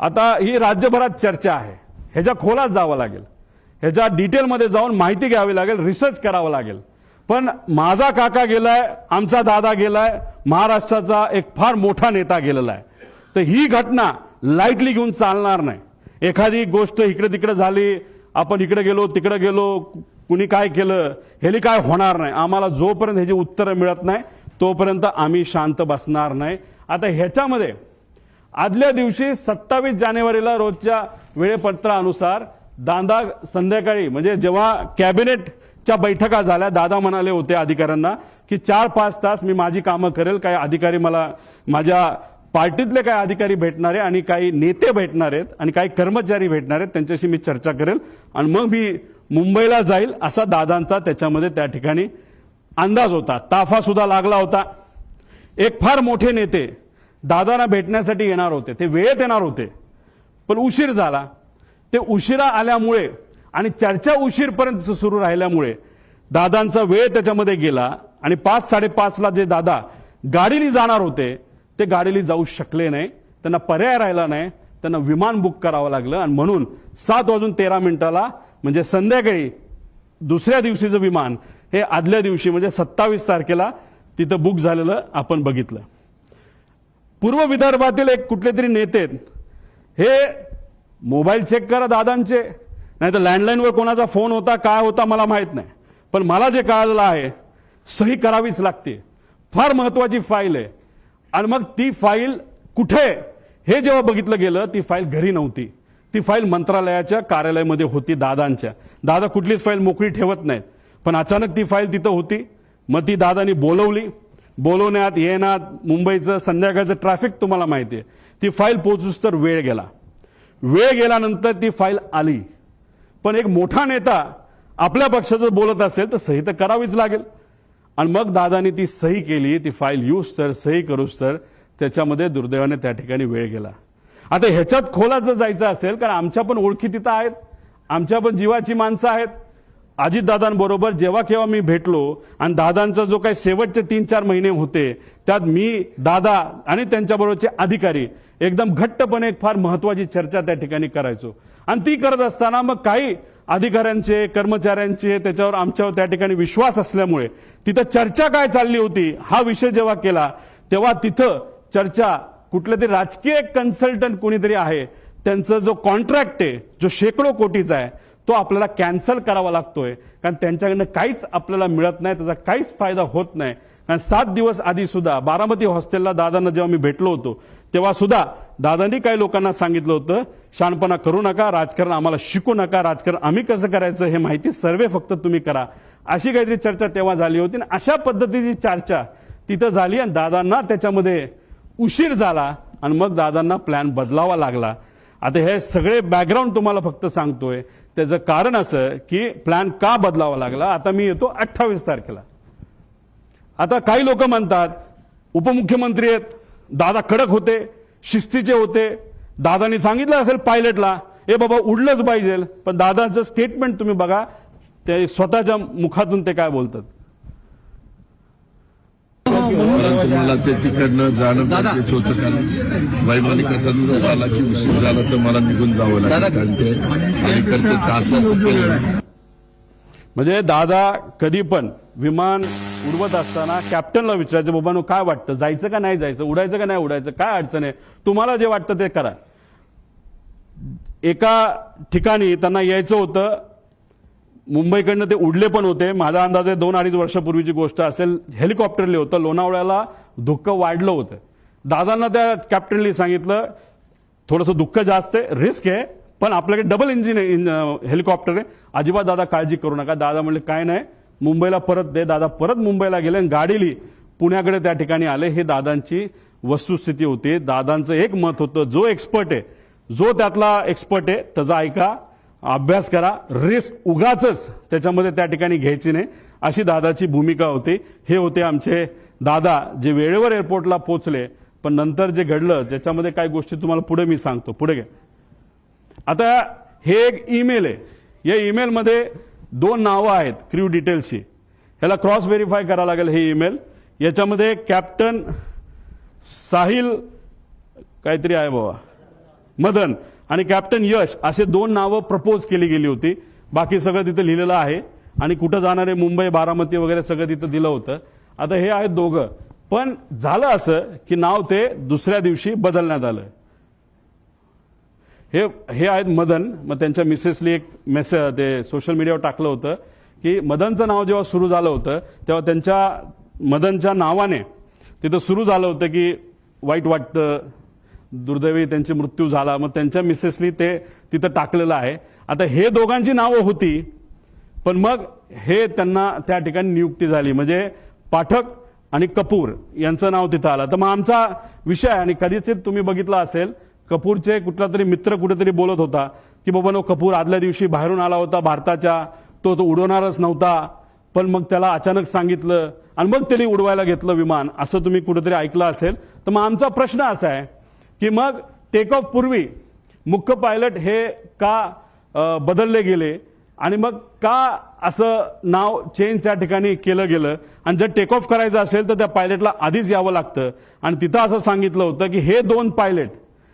आता ही राज्यभरात चर्चा आहे. ह्याच्या खोलात जावं लागेल, ह्याच्या डिटेलमध्ये जाऊन माहिती घ्यावी लागेल, रिसर्च करावं लागेल. पण माझा काका गेलाय, आमचा दादा गेलाय, महाराष्ट्राचा एक फार मोठा नेता गेलेला आहे. तर ही घटना लाईटली घेऊन चालणार नाही. एखादी गोष्ट इकडे तिकडे झाली, आपण इकडे गेलो तिकडे गेलो, कुणी काय केलं, ह्याली काय होणार नाही. आम्हाला जोपर्यंत ह्याची उत्तरं मिळत नाही तोपर्यंत आम्ही शांत बसणार नाही. आता ह्याच्यामध्ये आदल्या दिवशी 27 जानेवारीला रोजच्या वेळेपत्रानुसार दादा संध्याकाळी म्हणजे जेव्हा कॅबिनेटच्या बैठका झाल्या, दादा म्हणाले होते अधिकाऱ्यांना की 4-5 तास मी माझी कामं करेल. काही अधिकारी मला, माझ्या पार्टीतले काही अधिकारी भेटणार आहे आणि काही नेते भेटणार आहेत आणि काही कर्मचारी भेटणार आहेत, त्यांच्याशी मी चर्चा करेल आणि मग मी मुंबईला जाईल, असा दादांचा त्याच्यामध्ये त्या ठिकाणी अंदाज होता. ताफा सुद्धा लागला होता. एक फार मोठे नेते दादांना भेटण्यासाठी येणार होते, ते वेळेत येणार होते, पण उशीर झाला. ते उशिरा आल्यामुळे आणि चर्चा उशीरपर्यंत सुरू राहिल्यामुळे दादांचा वेळ त्याच्यामध्ये गेला आणि 5-5:30ला जे दादा गाडीने जाणार होते ते गाडीने जाऊ शकले नाही. त्यांना पर्याय राहिला नाही, त्यांना विमान बुक करावं लागलं आणि म्हणून 7:13 म्हणजे संध्याकाळी दुसऱ्या दिवशीचं विमान हे आदल्या दिवशी म्हणजे 27 तारखेला तिथं बुक झालेलं आपण बघितलं. पूर्व विदर्भातील एक कुठले तरी नेते हे मोबाईल चेक करा दादांचे, नाही तर लँडलाईनवर कोणाचा फोन होता काय होता मला माहित नाही, पण मला जे कळालेलं आहे सही करावीच लागते. फार महत्वाची फाईल आहे आणि मग ती फाईल कुठे हे जेव्हा बघितलं गेलं ती फाईल घरी नव्हती. ती फाईल मंत्रालयाच्या कार्यालयामध्ये होती दादांच्या. दादा कुठलीच फाईल मोकळी ठेवत नाहीत, पण अचानक ती फाईल तिथं होती. मग ती दादानी बोलवली. बोलवण्यात येण्यात मुंबईचं संध्याकाळचं ट्रॅफिक तुम्हाला माहिती आहे. ती फाईल पोहोचूस तर वेळ गेला. वेळ गेल्यानंतर ती फाईल आली. पण एक मोठा नेता आपल्या पक्षाचं बोलत असेल तर सही तर करावीच लागेल. आणि मग दादानी ती सही केली. ती फाईल यूज तर सही करूस तर त्याच्यामध्ये दुर्दैवाने त्या ठिकाणी वेळ गेला. आता ह्याच्यात खोलात जर जायचं असेल, कारण आमच्या पण ओळखी तिथं आहेत, आमच्या पण जीवाची माणसं आहेत. अजितदादांबरोबर जेव्हा केव्हा मी भेटलो आणि दादांचा जो काही शेवटचे 3-4 महिने होते त्यात मी, दादा आणि त्यांच्याबरोबरचे अधिकारी एकदम घट्टपणे एक फार महत्वाची चर्चा त्या ठिकाणी करायचो. आणि ती करत असताना मग काही अधिकाऱ्यांचे, कर्मचाऱ्यांचे त्याच्यावर आमच्यावर त्या ठिकाणी विश्वास असल्यामुळे तिथं चर्चा काय चालली होती हा विषय जेव्हा केला, तेव्हा तिथं चर्चा कुठले तरी राजकीय कन्सल्टंट कोणीतरी आहे, त्यांचा जो कॉन्ट्रॅक्ट आहे जो शेकडो कोटीचा आहे तो आपल्याला कॅन्सल करावा लागतोय, कारण त्यांच्याकडनं काहीच आपल्याला मिळत नाही, त्याचा काहीच फायदा होत नाही. कारण 7 दिवस आधी सुद्धा बारामती हॉस्टेलला दादांना जेव्हा मी भेटलो होतो तेव्हा सुद्धा दादांनी काही लोकांना सांगितलं होतं, शहाणपणा करू नका, राजकारण आम्हाला शिकू नका, राजकारण आम्ही कसं करायचं हे माहिती सर्वे फक्त तुम्ही करा, अशी काहीतरी चर्चा तेव्हा झाली होती. आणि अशा पद्धतीची चर्चा तिथं झाली आणि दादांना त्याच्यामध्ये उशीर झाला आणि मग दादांना प्लॅन बदलावा लागला. आता हे सगळे बॅकग्राऊंड तुम्हाला फक्त सांगतोय, त्याचं कारण असं की प्लॅन का बदलावा लागला. आता मी येतो 28 तारखेला. आता काही लोक म्हणतात उपमुख्यमंत्री आहेत, दादा कडक होते, शिस्तीचे होते, दादांनी सांगितलं असेल पायलटला ए बाबा उडलंच पाहिजे, पण दादाचं स्टेटमेंट तुम्ही बघा, ते स्वतःच्या मुखातून ते काय बोलतात. मला ते तिकडनं जाणं गरजेचं होतं, कारण वैमानिकाचा दिवस आला की उशीर झाला तर मला निघून जावं लागलं, कारण ते अलीकडचे तास. म्हणजे दादा कधी पण विमान उडवत असताना कॅप्टनला विचारायचं, बाबांनो काय वाटतं, जायचं का नाही जायचं, उडायचं का नाही उडायचं, काय अडचण आहे, तुम्हाला जे वाटतं ते करा. एका ठिकाणी त्यांना यायचं होतं, मुंबईकडनं ते उडले पण होते, माझा अंदाज आहे 2-2.5 वर्षापूर्वीची गोष्ट असेल, हेलिकॉप्टरले होतं, लोणावळ्याला धुक्क वाढलं होतं. दादांना त्या कॅप्टनली सांगितलं थोडंसं दुःख जास्त आहे, रिस्क आहे, पण आपल्याकडे डबल इंजिन हेलिकॉप्टर आहे, अजिबात दादा काळजी करू नका. दादा म्हणले काय नाही, मुंबईला परत दे. दादा परत मुंबईला गेले आणि गाडीली पुण्याकडे त्या ठिकाणी आले. हे दादांची वस्तुस्थिती होती. दादांचं एक मत होतं, जो एक्सपर्ट आहे, जो त्यातला एक्सपर्ट आहे त्याचा ऐका, अभ्यास करा, रिस्क उगाचच त्याच्यामध्ये त्या ठिकाणी घ्यायची नाही, अशी दादाची भूमिका होती. हे होते आमचे दादा, जे वेळेवर एअरपोर्टला पोहोचले, पण नंतर जे घडलं त्याच्यामध्ये काही गोष्टी तुम्हाला पुढे मी सांगतो. पुढे घ्या. आता हे एक ईमेल आहे, या ईमेलमध्ये 2 नावं आहेत क्रू डिटेल्सची, ह्याला क्रॉस व्हेरीफाय करावं लागेल. हे ईमेल, याच्यामध्ये कॅप्टन साहिल काहीतरी आहे बाबा मदन आणि कॅप्टन यश असे 2 नावं प्रपोज केली गेली होती. बाकी सगळं तिथं लिहिलेलं आहे आणि कुठं जाणारे मुंबई, बारामती वगैरे सगळं तिथं दिलं होतं. आता हे आहेत दोघं, पण झालं असं की नाव ते दुसऱ्या दिवशी बदलण्यात आलं. हे आहेत मदन. मग त्यांच्या मिसेसली एक मेसेज ते सोशल मीडियावर टाकलं होतं की मदनचं नाव जेव्हा सुरू झालं होतं तेव्हा त्यांच्या मदनच्या नावाने तिथं सुरू झालं होतं की वाईट वाटतं, दुर्दैवी त्यांची मृत्यू झाला. मग त्यांच्या मिसेसनी ते तिथं टाकलेलं आहे. आता हे दोघांची नावं होती, पण मग हे त्यांना त्या ठिकाणी नियुक्ती झाली, म्हणजे पाठक आणि कपूर यांचं नाव तिथं आलं. तर मग आमचा विषय, आणि कधीच तुम्ही बघितला असेल, कपूरचे कुठला तरी मित्र कुठेतरी बोलत होता की बाबा नो कपूर आदल्या दिवशी बाहेरून आला होता भारताच्या, तो उडवणारच नव्हता, पण मग त्याला अचानक सांगितलं आणि मग त्यांनी उडवायला घेतलं विमान, असं तुम्ही कुठेतरी ऐकलं असेल. तर मग आमचा प्रश्न असा आहे की मग टेक ऑफ पूर्वी मुख्य पायलट हे का बदलले गेले आणि मग का असं नाव चेंज त्या ठिकाणी केलं गेलं, आणि जर टेक ऑफ करायचं असेल तर त्या पायलटला आधीच यावं लागतं. आणि तिथं असं सांगितलं होतं की हे 2 पायलट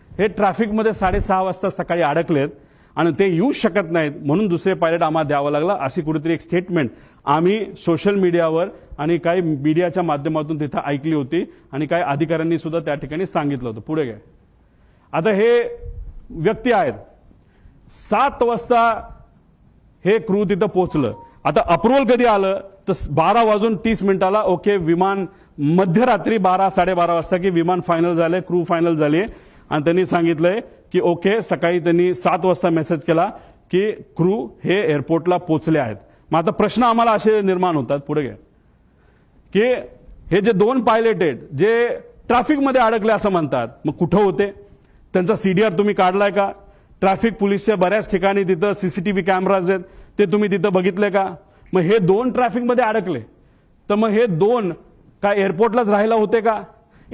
हे ट्रॅफिकमध्ये 6:30 वाजता सकाळी अडकलेत आणि ते येऊ शकत नाहीत, म्हणून दुसरे पायलट आम्हाला द्यावं लागलं, अशी कुठेतरी एक स्टेटमेंट आम्ही सोशल मीडियावर आणि काही मीडियाच्या माध्यमातून तिथं ऐकली होती आणि काही अधिकाऱ्यांनी सुद्धा त्या ठिकाणी सांगितलं होतं. पुढे घ्या. आता हे व्यक्ती आहेत, 7 वाजता हे क्रू तिथं पोहोचलं. आता अप्रुव्हल कधी आलं तर 12:30 ओके, विमान मध्यरात्री 12-12:30 वाजता की विमान फायनल झालंय, क्रू फायनल झाली, आणि त्यांनी सांगितलंय की ओके, सकाळी त्यांनी 7 वाजता मेसेज केला की क्रू हे एअरपोर्टला पोहोचले आहेत. मग आता प्रश्न आम्हाला असे निर्माण होतात, पुढे घ्या, की हे जे 2 पायलट आहेत जे ट्रॅफिकमध्ये अडकले असं म्हणतात, मग कुठं होते, त्यांचा सीडीआर तुम्ही काढलाय का, ट्रॅफिक पोलीसच्या बऱ्याच ठिकाणी तिथं सीसीटीव्ही कॅमेराज आहेत ते तुम्ही तिथं बघितले का. मग हे 2 ट्रॅफिकमध्ये अडकले तर मग हे 2 काय एअरपोर्टलाच राहायला होते का,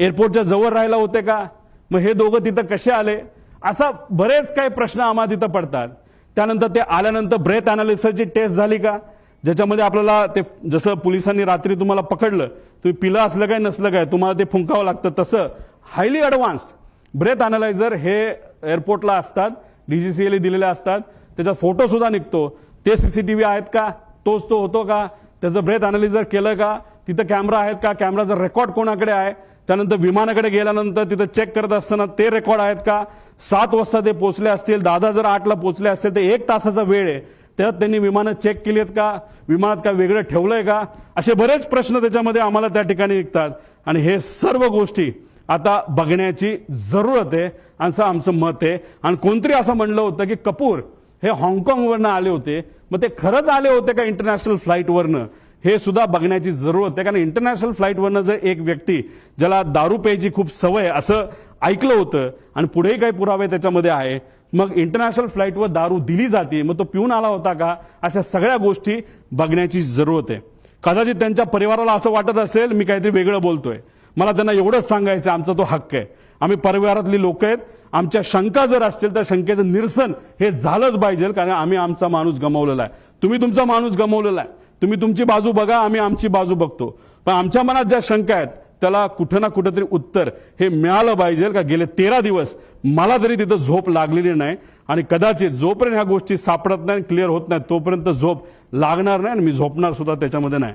एअरपोर्टच्या जवळ राहायला होते का? मग हे दोघं तिथं कसे आले? असा बरेच काही प्रश्न आम्हाला तिथं पडतात. त्यानंतर ते आल्यानंतर ब्रेथ अनालिसिसची टेस्ट झाली का, ज्याच्यामध्ये आपल्याला ते जसं पोलिसांनी रात्री तुम्हाला पकडलं, तुम्ही पिलं असलं काय नसलं काय तुम्हाला ते फुंकावं लागतं, तसं हायली ॲडव्हान्स्ड ब्रेथ अनालायझर हे एअरपोर्टला असतात, डीजीसीएला दिलेले असतात. त्याचा फोटो सुद्धा निघतो. ते सीसीटीव्ही आहेत का, तोच तो होतो का, त्याचं ब्रेथ अनालिझर केलं का, तिथं कॅमेरा आहेत का, कॅमेराचा रेकॉर्ड कोणाकडे आहे, त्यानंतर विमानाकडे गेल्यानंतर तिथं चेक करत असताना ते रेकॉर्ड आहेत का, 7 वाजता ते पोहोचले असतील, दादा जर 8ला पोहोचले असतील तर 1 तासाचा वेळ आहे, त्यात त्यांनी विमानं चेक केली आहेत का, विमानात का वेगळं ठेवलंय का, असे बरेच प्रश्न त्याच्यामध्ये आम्हाला त्या ठिकाणी निघतात. आणि हे सर्व गोष्टी आता बघण्याची जरूरत आहे असं आमचं मत आहे. आणि कोणतरी असं म्हणलं होतं की कपूर हे हाँगकाँगवरनं आले होते, मग ते खरंच आले होते का इंटरनॅशनल फ्लाईटवरनं, हे सुद्धा बघण्याची जरूरत आहे. कारण इंटरनॅशनल फ्लाईटवरनं जर एक व्यक्ती ज्याला दारू प्यायची खूप सवय असं ऐकलं होतं आणि पुढेही काही पुरावे त्याच्यामध्ये आहे, मग इंटरनॅशनल फ्लाईटवर दारू दिली जाते, मग तो पिऊन आला होता का, अशा सगळ्या गोष्टी बघण्याची जरूरत आहे. कदाचित त्यांच्या परिवाराला असं वाटत असेल मी काहीतरी वेगळं बोलतोय. मला त्यांना एवढंच सांगायचं, आमचा तो हक्क आहे. आम्ही परिवारातली लोक आहेत. आमच्या शंका जर असतील तर शंकेचं निरसन हे झालंच पाहिजे, कारण आम्ही आमचा माणूस गमावलेला आहे. तुम्ही तुमचा माणूस गमावलेला आहे. तुम्ही तुमची बाजू बघा, आम्ही आमची बाजू बघतो. पण आमच्या मनात ज्या शंका आहेत त्याला कुठं ना कुठेतरी उत्तर हे मिळालं पाहिजे. का गेले 13 दिवस मला तरी तिथं झोप लागलेली नाही, आणि कदाचित जोपर्यंत ह्या गोष्टी सापडत नाही, क्लिअर होत नाही, तोपर्यंत झोप लागणार नाही, आणि मी झोपणार सुद्धा त्याच्यामध्ये नाही.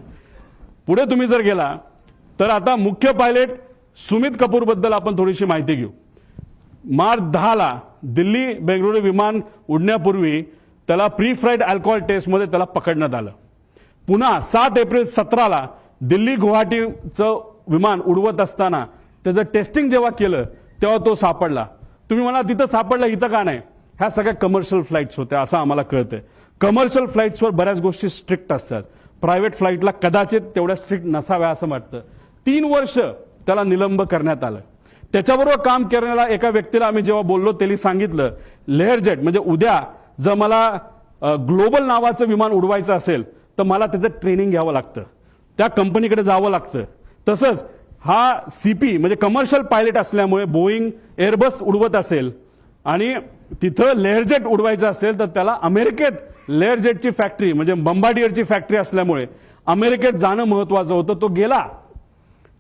पुढे तुम्ही जर गेला तर आता मुख्य पायलट सुमित कपूर बद्दल आपण थोडीशी माहिती घेऊ. मार्च 10ला दिल्ली बेंगळुरू विमान उडण्यापूर्वी त्याला प्री फ्लाईट अल्कोहोल टेस्टमध्ये त्याला पकडण्यात आलं. पुन्हा 7 एप्रिल 17ला दिल्ली गुवाहाटीचं विमान उडवत असताना त्याचं टेस्टिंग जेव्हा केलं तेव्हा तो सापडला. तुम्ही म्हणा तिथं सापडला, इथं का नाही? ह्या सगळ्या कमर्शियल फ्लाईट्स होत्या असं आम्हाला कळतंय. कमर्शियल फ्लाईट्सवर बऱ्याच गोष्टी स्ट्रिक्ट असतात, प्रायव्हेट फ्लाईटला कदाचित तेवढ्या स्ट्रिक्ट नसाव्या असं वाटतं. 3 वर्ष त्याला निलंब करण्यात आलं. त्याच्याबरोबर काम करण्याला एका व्यक्तीला आम्ही जेव्हा बोललो त्यांनी सांगितलं, लेअरजेट म्हणजे उद्या जर मला ग्लोबल नावाचं विमान उडवायचं असेल तर मला त्याचं ट्रेनिंग घ्यावं लागतं, त्या कंपनीकडे जावं लागतं. तसंच हा सीपी म्हणजे कमर्शियल पायलट असल्यामुळे बोईंग एअरबस उडवत असेल आणि तिथं लेअरजेट उडवायचं असेल तर त्याला अमेरिकेत लेअरजेटची फॅक्टरी म्हणजे बंबार्डियरची फॅक्टरी असल्यामुळे अमेरिकेत जाणं महत्वाचं होतं.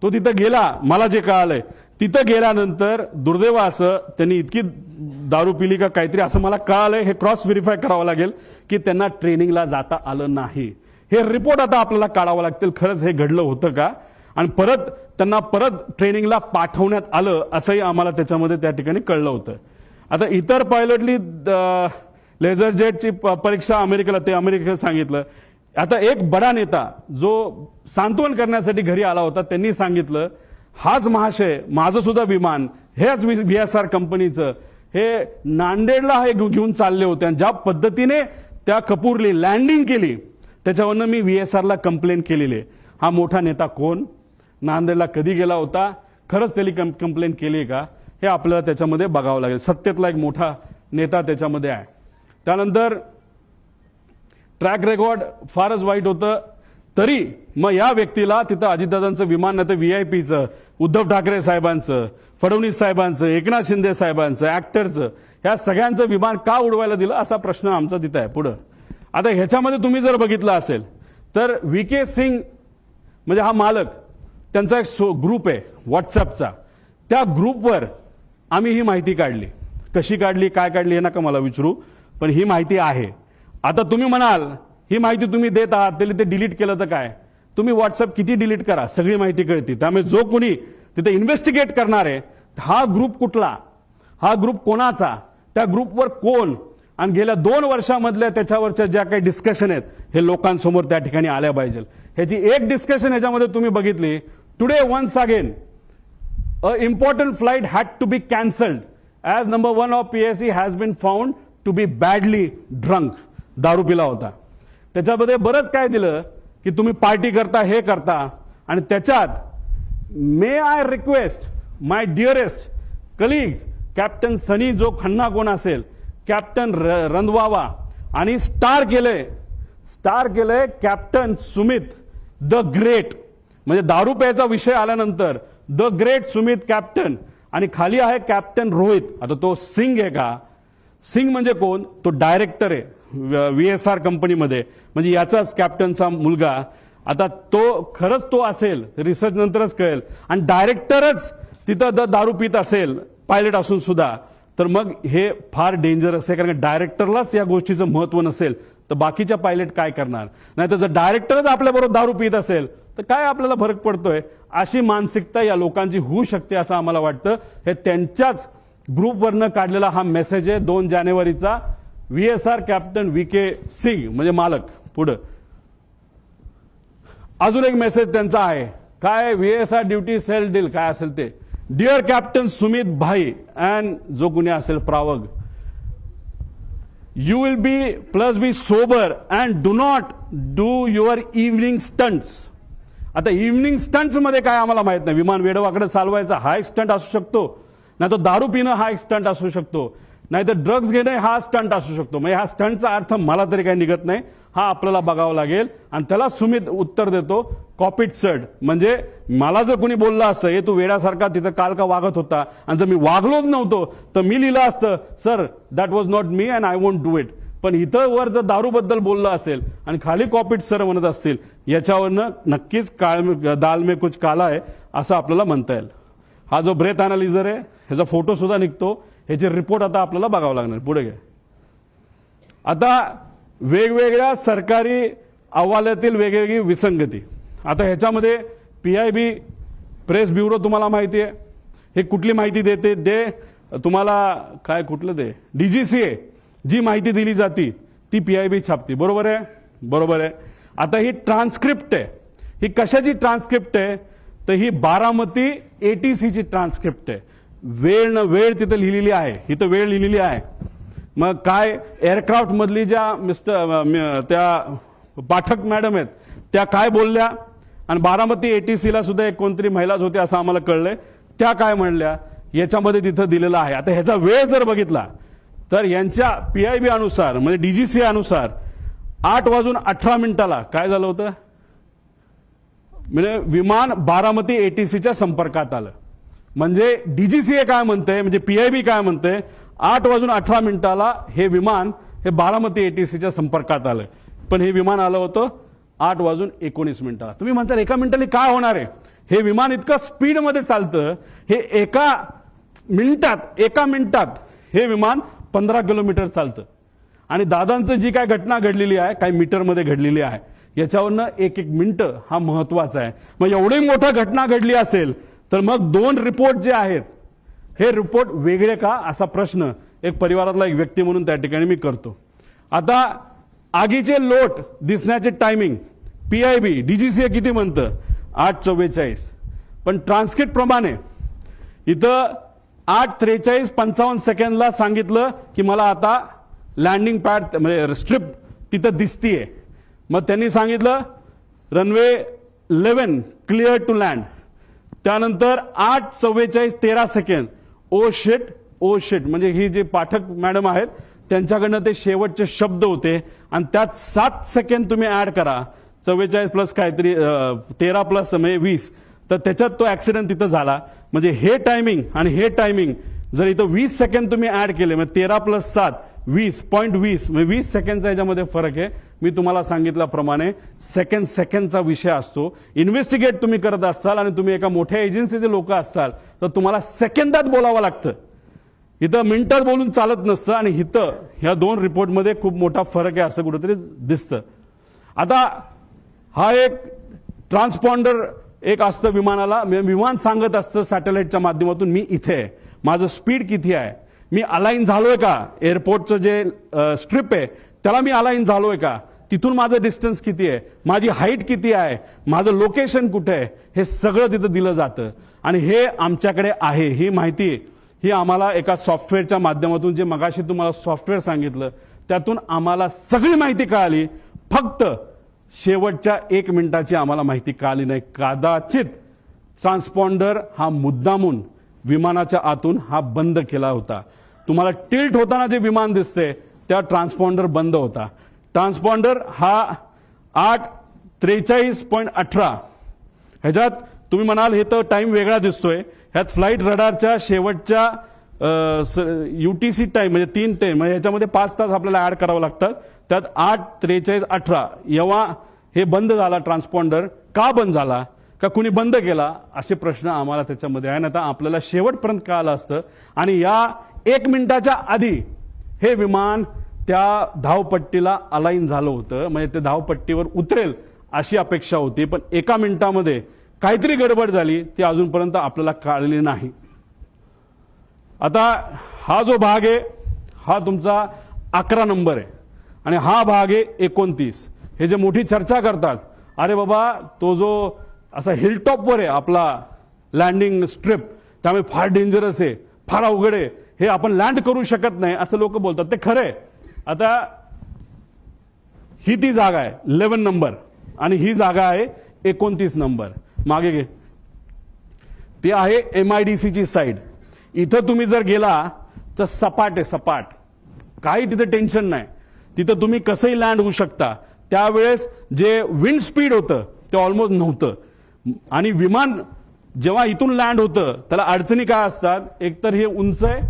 तो तिथं गेला. मला जे कळालंय तिथं गेल्यानंतर दुर्दैव असं त्यांनी इतकी दारू पिली का काहीतरी असं मला कळालंय. हे क्रॉस व्हेरीफाय करावं लागेल की त्यांना ट्रेनिंगला जाता आलं नाही. हे रिपोर्ट आता आपल्याला काढावं लागतील, खरंच हे घडलं होतं का, आणि त्यांना परत ट्रेनिंगला पाठवण्यात आलं असंही आम्हाला त्याच्यामध्ये त्या ठिकाणी कळलं होतं. आता इतर पायलटली लेझर जेटची परीक्षा अमेरिकेला सांगितलं. आता एक बडा नेता जो सांत्वन करण्यासाठी घरी आला होता त्यांनी सांगितलं, हाच महाशय माझं सुद्धा विमान हेच VSR कंपनीचं हे नांदेडला हे घेऊन चालले होते, आणि ज्या पद्धतीने त्या कपूरली लँडिंग केली त्याच्यावरनं मी VSRला कंप्लेंट केलेली आहे. हा मोठा नेता कोण, नांदेडला कधी गेला होता, खरंच त्यांनी कंप्लेंट केली का, हे आपल्याला त्याच्यामध्ये बघावं लागेल. सत्तेतला एक मोठा नेता त्याच्यामध्ये आहे. त्यानंतर ट्रॅक रेकॉर्ड फारच वाईट होतं. तरी मग या व्यक्तीला तिथं अजितदादांचं विमान नाही तर VIPचं, उद्धव ठाकरे साहेबांचं, फडणवीस साहेबांचं, एकनाथ शिंदे साहेबांचं, ऍक्टरचं, ह्या सगळ्यांचं विमान का उडवायला दिलं असा प्रश्न आमचा तिथं आहे. पुढं आता ह्याच्यामध्ये तुम्ही जर बघितलं असेल तर VK सिंग म्हणजे हा मालक, त्यांचा एक ग्रुप आहे व्हॉट्सअपचा. त्या ग्रुपवर आम्ही ही माहिती काढली. कशी काढली, काय काढली हे नका मला विचारू, पण ही माहिती आहे. आता तुम्ही म्हणाल ही माहिती तुम्ही देत आहात त्याला ते डिलीट केलं तर काय, तुम्ही व्हॉट्सअप किती डिलीट करा सगळी माहिती कळते. त्यामुळे जो कोणी तिथे इन्व्हेस्टिगेट करणार आहे हा ग्रुप कुठला, हा ग्रुप कोणाचा, त्या ग्रुपवर कोण, आणि गेल्या 2 वर्षामधल्या त्याच्यावरच्या ज्या काही डिस्कशन आहेत हे लोकांसमोर त्या ठिकाणी आल्या पाहिजे. ह्याची एक डिस्कशन ह्याच्यामध्ये तुम्ही बघितली, today once again a important flight had to be cancelled as number 1 of PSC has been found to be badly drunk. दारू पिला होता. त्याच्यामध्ये बरंच काय दिलं की तुम्ही पार्टी करता, हे करता, आणि त्याच्यात may I request my dearest colleagues captain Sunny जो खन्ना कोण असेल, कॅप्टन रंधवावा, आणि स्टार केलंय कॅप्टन सुमित द ग्रेट. म्हणजे दारू प्यायचा विषय आल्यानंतर द ग्रेट सुमित कॅप्टन, आणि खाली आहे कॅप्टन रोहित. आता तो सिंग आहे का? सिंग म्हणजे कोण? तो डायरेक्टर आहे VSR कंपनीमध्ये, म्हणजे याचाच कॅप्टनचा मुलगा. आता तो खरंच तो असेल रिसर्च नंतरच कळेल, आणि डायरेक्टरच तिथं दारू पित असेल पायलट असून सुद्धा, तर मग हे फार डेंजरस आहे. कारण डायरेक्टरलाच या गोष्टीचं महत्व नसेल तर बाकीच्या पायलट काय करणार? नाही तर जर डायरेक्टरच आपल्याबरोबर दारू पित असेल तर काय आपल्याला फरक पडतोय? अशी मानसिकता या लोकांची होऊ शकते असं आम्हाला वाटतं. हे त्यांच्याच ग्रुपवरनं काढलेला हा मेसेज आहे 2 जानेवारीचा. VSR कॅप्टन VK सिंग म्हणजे मालक. पुढं अजून एक मेसेज त्यांचा आहे. काय? VSR ड्युटी सेल डील काय असेल ते. डिअर कॅप्टन सुमित भाई अँड जो कुणी असेल प्रावग, you will be sober and do not do your evening stunts. आता इव्हनिंग स्टंट्स मध्ये काय आम्हाला माहित नाही. विमान वेडवाकडे चालवायचा हा एक स्टंट असू शकतो, नाही तर दारू पिणं हा एक स्टंट असू शकतो, नाही तर ड्रग्ज घेणं हा स्टंट असू शकतो. म्हणजे हा स्टंटचा अर्थ मला तरी काही निघत नाही. हा आपल्याला बघावं लागेल. आणि त्याला सुमित उत्तर देतो कॉपीट सड. म्हणजे मला जर कोणी बोललं असतं हे तू वेड्यासारखा तिथं काल का वागत होता, आणि जर मी वागलोच नव्हतो तर मी लिहिलं असतं sir that was not me and I won't do it. पण इथं वर जर दारूबद्दल बोललं असेल आणि खाली कॉपीट सर म्हणत असतील, याच्यावरनं नक्कीच दाल में कुछ काला आहे असं आपल्याला म्हणता येईल. हा जो ब्रेथ अनालिझर आहे ह्याचा फोटो सुद्धा निघतो. ह्याचे रिपोर्ट आता आपल्याला बघावं लागणार. पुढे घ्या. आता वेगवेगळ्या सरकारी अहवालातील वेगवेगळी विसंगती. आता ह्याच्यामध्ये PIB प्रेस ब्युरो तुम्हाला माहिती आहे. हे कुठली माहिती देते? दे तुम्हाला काय कुठलं दे DGCA जी माहिती दिली जाती ती PIB छापती. बरोबर आहे? बरोबर आहे. आता ही ट्रान्सक्रिप्ट आहे. ही कशाची ट्रान्सक्रिप्ट आहे? तर ही बारामती ATC ची ट्रान्सक्रिप्ट आहे. वेळ न वेळ तिथं लिहिलेली आहे. इथं वेळ लिहिलेली आहे. मग काय एअरक्राफ्ट मधली ज्या त्या पाठक मॅडम आहेत त्या काय बोलल्या, आणि बारामती ATC ला सुद्धा एक कोणतरी महिलाच होती असं आम्हाला कळलंय, त्या काय म्हणल्या याच्यामध्ये तिथं दिलेलं आहे. आता ह्याचा वेळ जर बघितला तर यांच्या PIB अनुसार म्हणजे DGCA अनुसार 8:18 काय झालं होतं? म्हणजे विमान बारामती ATC च्या संपर्कात आलं. म्हणजे DGCA काय म्हणते, म्हणजे PIB काय म्हणते, 8:18 हे विमान हे बारामती ATC च्या संपर्कात आलं. पण हे विमान आलं होतं 8:19. तुम्ही म्हणता एका मिनिटाने काय होणार आहे? हे विमान इतकं स्पीडमध्ये चालतं, हे एका मिनिटात हे विमान 15 किलोमीटर चालतं. आणि दादांचं जी काय घटना घडलेली आहे काही मीटरमध्ये घडलेली आहे, याच्यावरनं एक मिनिटं हा महत्वाचा आहे. मग एवढी मोठी घटना घडली असेल तर मग 2 रिपोर्ट जे आहेत हे रिपोर्ट वेगळे का असा प्रश्न एक परिवारातला एक व्यक्ती म्हणून त्या ठिकाणी मी करतो. आता आगीचे लोट दिसण्याचे टायमिंग PIB DGCA किती म्हणतं? 8:44. पण ट्रान्सक्रिप्ट प्रमाणे इथं 8:43:55 सांगितलं की मला आता लँडिंग पॅड म्हणजे स्ट्रिप तिथं दिसतीये. मग त्यांनी सांगितलं रनवे 11 क्लिअर टू लँड. त्यानंतर 8:44:13 ओ शिट म्हणजे ही जे पाठक मॅडम आहेत त्यांच्याकडनं ते शेवटचे शब्द होते, आणि त्यात 7 सेकंड तुम्ही ऍड करा. 44 प्लस काहीतरी 13 प्लस 20, तर त्याच्यात तो ऍक्सिडेंट तिथं झाला. म्हणजे हे टायमिंग आणि हे टायमिंग जर इथं 20 सेकंड तुम्ही ऍड केले, म्हणजे 13 + 7 20.20 म्हणजे 20 सेकंडचा याच्यामध्ये फरक आहे. मी तुम्हाला सांगितल्याप्रमाणे सेकंडचा विषय असतो. इन्व्हेस्टिगेट तुम्ही करत असाल आणि तुम्ही एका मोठ्या एजन्सीचे लोक असाल तर तुम्हाला सेकंदात बोलावं लागतं. इथं मिनिटात बोलून चालत नसतं. आणि इथं ह्या 2 रिपोर्टमध्ये खूप मोठा फरक आहे असं कुठेतरी दिसतं. आता हा एक ट्रान्सपॉन्डर एक असतं विमानाला. विमान सांगत असतं सॅटेलाइटच्या माध्यमातून मी इथे आहे, माझं स्पीड किती आहे, मी अलाइन झालोय का, एअरपोर्टचं जे स्ट्रिप आहे त्याला मी अलाइन झालोय का, तिथून माझं डिस्टन्स किती आहे, माझी हाईट किती आहे, माझं लोकेशन कुठे आहे, हे सगळं तिथं दिलं जातं. आणि हे आमच्याकडे आहे. ही माहिती ही आम्हाला एका सॉफ्टवेअरच्या माध्यमातून, जे मगाशी तुम्हाला सॉफ्टवेअर सांगितलं त्यातून आम्हाला सगळी माहिती कळाली. फक्त शेवटच्या 1 मिनिटाची आम्हाला माहिती कळाली नाही. कदाचित ट्रान्सपॉन्डर हा मुद्दामून विमानाच्या आतून हा बंद केला होता. तुम्हाला टिल्ट होताना जे विमान दिसते त्या ट्रान्सपॉन्डर बंद होता. ट्रान्सपॉन्डर हा 8:43.18 ह्याच्यात तुम्ही म्हणाल हे तर टाइम वेगळा दिसतोय, ह्यात फ्लाईट रडारच्या शेवटच्या UTC टाइम म्हणजे 3 ते म्हणजे याच्यामध्ये 5 तास आपल्याला ऍड करावं लागतात. त्यात 8:43:18 जेव्हा हे बंद झाला ट्रान्सपॉन्डर, का बंद झाला, का कुणी बंद केला, असे प्रश्न आम्हाला त्याच्यामध्ये आहे. आता आपल्याला शेवटपर्यंत कळालं असतं आणि या 1 मिनिटाच्या आधी हे विमान त्या धावपट्टीला अलाइन झालं होतं, म्हणजे ते धावपट्टीवर उतरेल अशी अपेक्षा होती. पण 1 मिनिटामध्ये काहीतरी गडबड झाली, ती अजूनपर्यंत आपल्याला कळली नाही. आता हा जो भाग आहे हा तुमचा 11 नंबर आहे आणि हा भाग आहे 29. हे जे मोठी चर्चा करतात, अरे बाबा तो जो असा हिलटॉपवर आहे आपला लँडिंग स्ट्रिप, त्यामुळे फार डेंजरस आहे, फार अवघड आहे, हे आपण लँड करू शकत नाही असं लोक बोलतात. ते खरं आहे. आता ही ती जागा आहे 11 नंबर आणि ही जागा आहे 29 नंबर. मागे घे, ती आहे MIDC ची साईड. इथं तुम्ही जर गेला तर सपाट आहे, सपाट, काही तिथे टेन्शन नाही, तिथं तुम्ही कसंही लँड होऊ शकता. त्यावेळेस जे विंड स्पीड होतं ते ऑलमोस्ट नव्हतं आणि विमान जेव्हा इथून लँड होतं त्याला अडचणी काय असतात, एकतर हे उंच आहे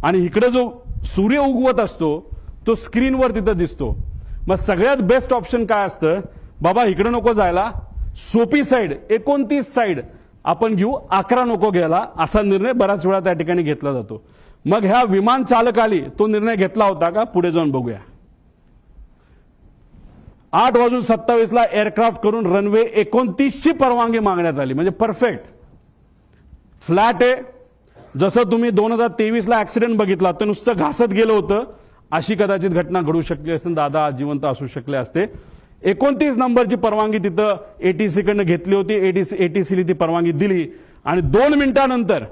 आणि इकडे जो सूर्य उगवत असतो तो स्क्रीनवर तिथं दिसतो. मग सगळ्यात बेस्ट ऑप्शन काय असतं, बाबा इकडे नको जायला, सोपी साईड 29 साईड आपण घेऊ, 11 नको घ्यायला, असा निर्णय बऱ्याच वेळा त्या ठिकाणी घेतला जातो. मग ह्या विमान चालकाली तो निर्णय घेतला होता का, पुढे जाऊन बघूया. 8:27 एअरक्राफ्ट करून रनवे 29 ची परवानगी मागण्यात आली, म्हणजे परफेक्ट फ्लॅट आहे. जसं तुम्ही 2023 ऍक्सिडेंट बघितला तर नुसतं घासत गेलं होतं, अशी कदाचित घटना घडू शकली असते, दादा जिवंत असू शकले असते. 29 नंबरची परवानगी तिथं ATC कडनं घेतली होती, ATC ती परवानगी दिली आणि 2 मिनिटांनंतर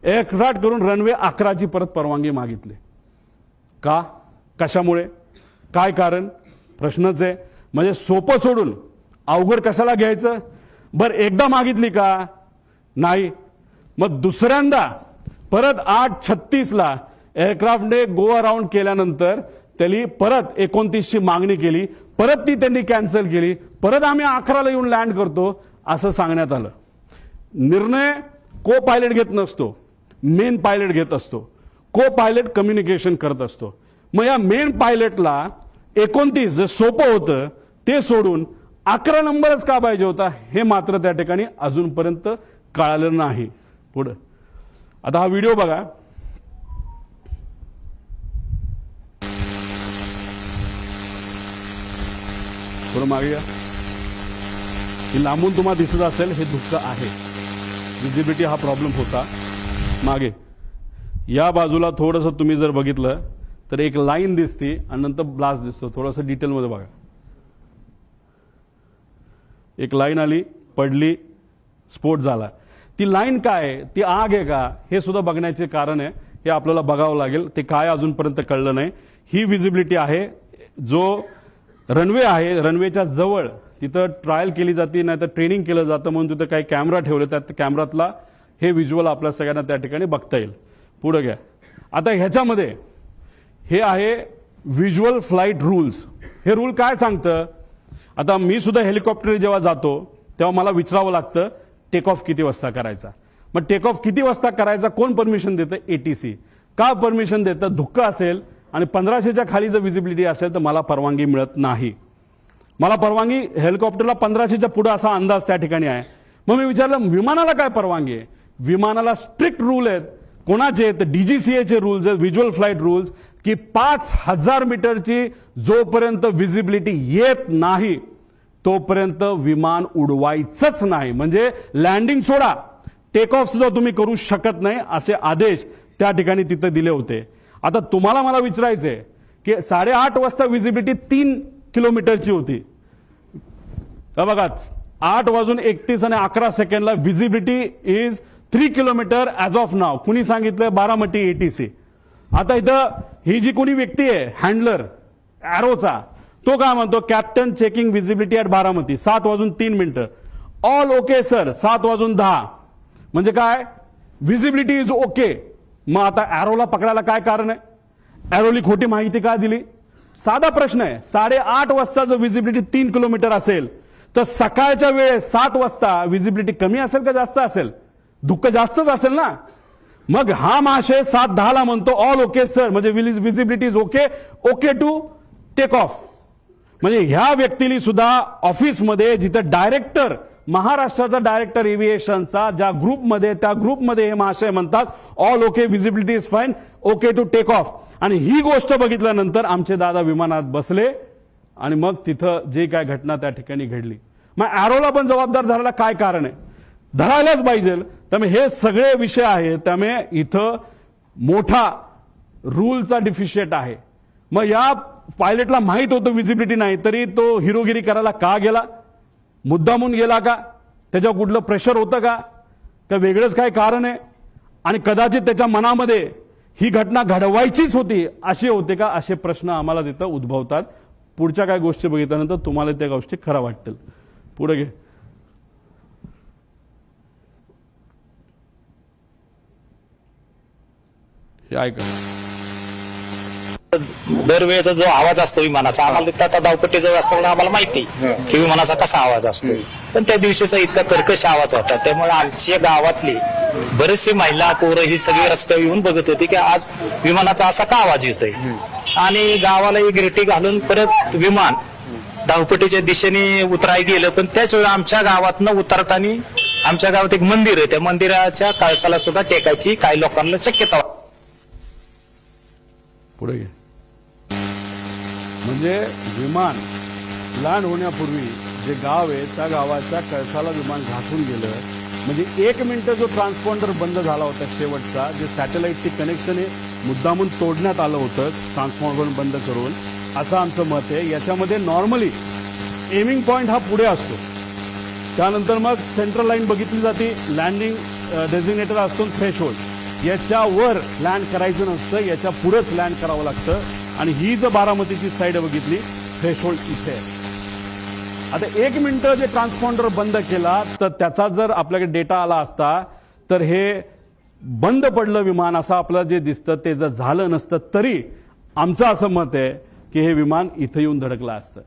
एअरक्राफ्ट करून रनवे 11 ची परत परवानगी मागितली. का, कशामुळे, काय कारण, प्रश्नच आहे. म्हणजे सोपं सोडून अवघड कशाला घ्यायचं. बरं एकदा मागितली का, नाही, मग दुसऱ्यांदा परत 8:36 एअरक्राफ्टने गो अराउंड केल्यानंतर त्यांनी परत 29 ची मागणी केली, परत ती त्यांनी कॅन्सल केली, परत आम्ही 11 येऊन लँड करतो असं सांगण्यात आलं. निर्णय को पायलट घेत नसतो, मेन पायलट घेत असतो. को पायलट कम्युनिकेशन करत असतो. मग या मेन पायलटला 29 जे सोपं होतं ते सोडून 11 नंबरच का पाहिजे होता, हे मात्र त्या ठिकाणी अजूनपर्यंत कळालं नाही. पुढे आता हा व्हिडिओ बघा. थोडं मागे या. ही लांबून तुम्हाला दिसत असेल, हे धुकं आहे, विजिबिलिटी हा प्रॉब्लेम होता. मागे या बाजूला थोडंसं तुम्ही जर बघितलं तर एक लाईन दिसते आणि नंतर ब्लास्ट दिसतो. थोडंसं डिटेलमध्ये बघा. एक लाईन आली, पडली, स्फोट झाला. ती लाईन काय आहे, ती आग आहे का, हे सुद्धा बघण्याचे कारण आहे. हे आपल्याला बघावं लागेल. ते काय अजूनपर्यंत कळलं नाही. ही विजिबिलिटी आहे. जो रनवे आहे, रनवेच्या जवळ तिथं ट्रायल केली जाते, नाही तर ट्रेनिंग केलं जातं, म्हणून तिथं काही कॅमेरा ठेवले, त्या कॅमेरातला हे व्हिज्युअल आपल्या सगळ्यांना त्या ठिकाणी बघता येईल. पुढे घ्या. आता ह्याच्यामध्ये हे आहे व्हिज्युअल फ्लाईट रूल्स. हे रूल काय सांगतं, आता मी सुद्धा हेलिकॉप्टर जेव्हा जातो तेव्हा मला विचारावं लागतं टेक ऑफ किती वाजता करायचा. मग टेक ऑफ किती वाजता करायचा कोण परमिशन देतं, ATC. का परमिशन देतं, धुक्का असेल आणि 1500च्या खाली जर विजिबिलिटी असेल तर मला परवानगी मिळत नाही. मला परवानगी हेलिकॉप्टरला 1500च्या पुढे असा अंदाज त्या ठिकाणी आहे. मग मी विचारलं विमानाला काय परवानगी आहे. विमानाला स्ट्रिक्ट रूल आहेत. कोणाचे आहेत, DGCA चे रूल्स आहेत, व्हिज्युअल फ्लाईट रूल्स, की 5000 मीटरची जोपर्यंत विजिबिलिटी येत नाही तोपर्यंत विमान उडवायचंच नाही. म्हणजे लँडिंग सोडा, टेक ऑफ सुद्धा तुम्ही करू शकत नाही, असे आदेश त्या ठिकाणी तिथे दिले होते. आता तुम्हाला मला विचारायचंय की 8:30 वाजता विजिबिलिटी 3 किलोमीटरची होती. बघा 8:31 आणि 11 सेकंडला visibility is 3 kilometre as of now. कुणी सांगितलं, बारामती ATC. आता इथं ही जी कोणी व्यक्ती आहे हँडलर ॲरोचा, तो काय म्हणतो, captain checking visibility at Baramati 7:03. All okay sir 7:10. म्हणजे काय, विजिबिलिटी इज ओके. मग आता ॲरोला पकडायला काय कारण आहे, ॲरोली खोटी माहिती का दिली. साधा प्रश्न आहे. 8:30 वाजता जर विजिबिलिटी 3 किलोमीटर असेल तर सकाळच्या वेळेस 7 वाजता विजिबिलिटी कमी असेल का जास्त असेल? दुःख जास्तच असेल ना. मग हा महाशय 7:10 म्हणतो ऑल ओके सर, म्हणजे visibility is okay, okay to take off. म्हणजे ह्या व्यक्तीने सुद्धा ऑफिसमध्ये जिथं डायरेक्टर, महाराष्ट्राचा डायरेक्टर एव्हिएशनचा ज्या ग्रुपमध्ये, त्या ग्रुपमध्ये हे महाशय म्हणतात all okay, visibility is fine, okay to take off. आणि ही गोष्ट बघितल्यानंतर आमचे दादा विमानात बसले आणि मग तिथं जे काय घटना त्या ठिकाणी घडली. मग अॅरोला पण जबाबदार धरायला काय कारण आहे? धरायलाच पाहिजे. त्यामुळे हे सगळे विषय आहेत. त्यामुळे इथं मोठा रूलचा डिफिशिएट आहे. मग या पायलटला माहित होतं विजिबिलिटी नाही, तरी तो हिरोगिरी करायला का गेला? मुद्दामून गेला का? त्याच्यावर कुठलं प्रेशर होतं का? का वेगळंच काय कारण आहे? आणि कदाचित त्याच्या मनामध्ये ही घटना घडवायचीच होती असे होते का? असे प्रश्न आम्हाला तिथं उद्भवतात. पुढच्या काय गोष्टी बघितल्यानंतर तुम्हाला त्या गोष्टी खऱ्या वाटतील. पुढे घे. हे ऐका. दरवेळेचा जो आवाज असतो विमानाचा, आम्हाला तिथं आता धावपट्टीजवळ असल्यामुळे आम्हाला माहिती की विमानाचा कसा आवाज असतो. पण त्या दिवशीचा इतका कर्कश आवाज होता, त्यामुळे आमच्या गावातली बरेचसे महिला, पोरं ही सगळी रस्त्यावर येऊन बघत होती की आज विमानाचा असा का आवाज येतोय. आणि गावाला एक रेटी घालून परत विमान धावपट्टीच्या दिशेने उतराय गेलं. पण त्याच वेळी आमच्या गावातनं उतरताना आमच्या गावात एक मंदिर आहे, त्या मंदिराच्या कळसाला सुद्धा टेकायची काही लोकांना शक्यता. पुढे घे. म्हणजे विमान लँड होण्यापूर्वी जे गाव आहे त्या गावाच्या कळसाला विमान घासून गेलं. म्हणजे 1 मिनिट जो ट्रान्सपॉन्डर बंद झाला होता शेवटचा, जे सॅटेलाइटची कनेक्शन हे मुद्दामून तोडण्यात आलं होतं ट्रान्सपॉन्डर बंद करून, असं आमचं मत आहे. याच्यामध्ये नॉर्मली एमिंग पॉइंट हा पुढे असतो, त्यानंतर मग सेंट्रल लाईन बघितली जाते, लँडिंग डेझिग्नेटर असतो, थ्रेशोल्ड. याच्यावर लँड करायचं नसतं, याच्या पुढेच लँड करावं लागतं. आणि ही जर बारामतीची साईड बघितली, थ्रेशोल्ड इथे आहे. आता 1 मिनिट जे ट्रान्सपॉन्डर बंद केला तर त्याचा जर आपल्याकडे डेटा आला असता तर हे बंद पडलं विमान असं आपलं जे दिसतं ते जर झालं नसतं, तरी आमचं असं मत आहे की हे विमान इथं येऊन धडकलं असतं.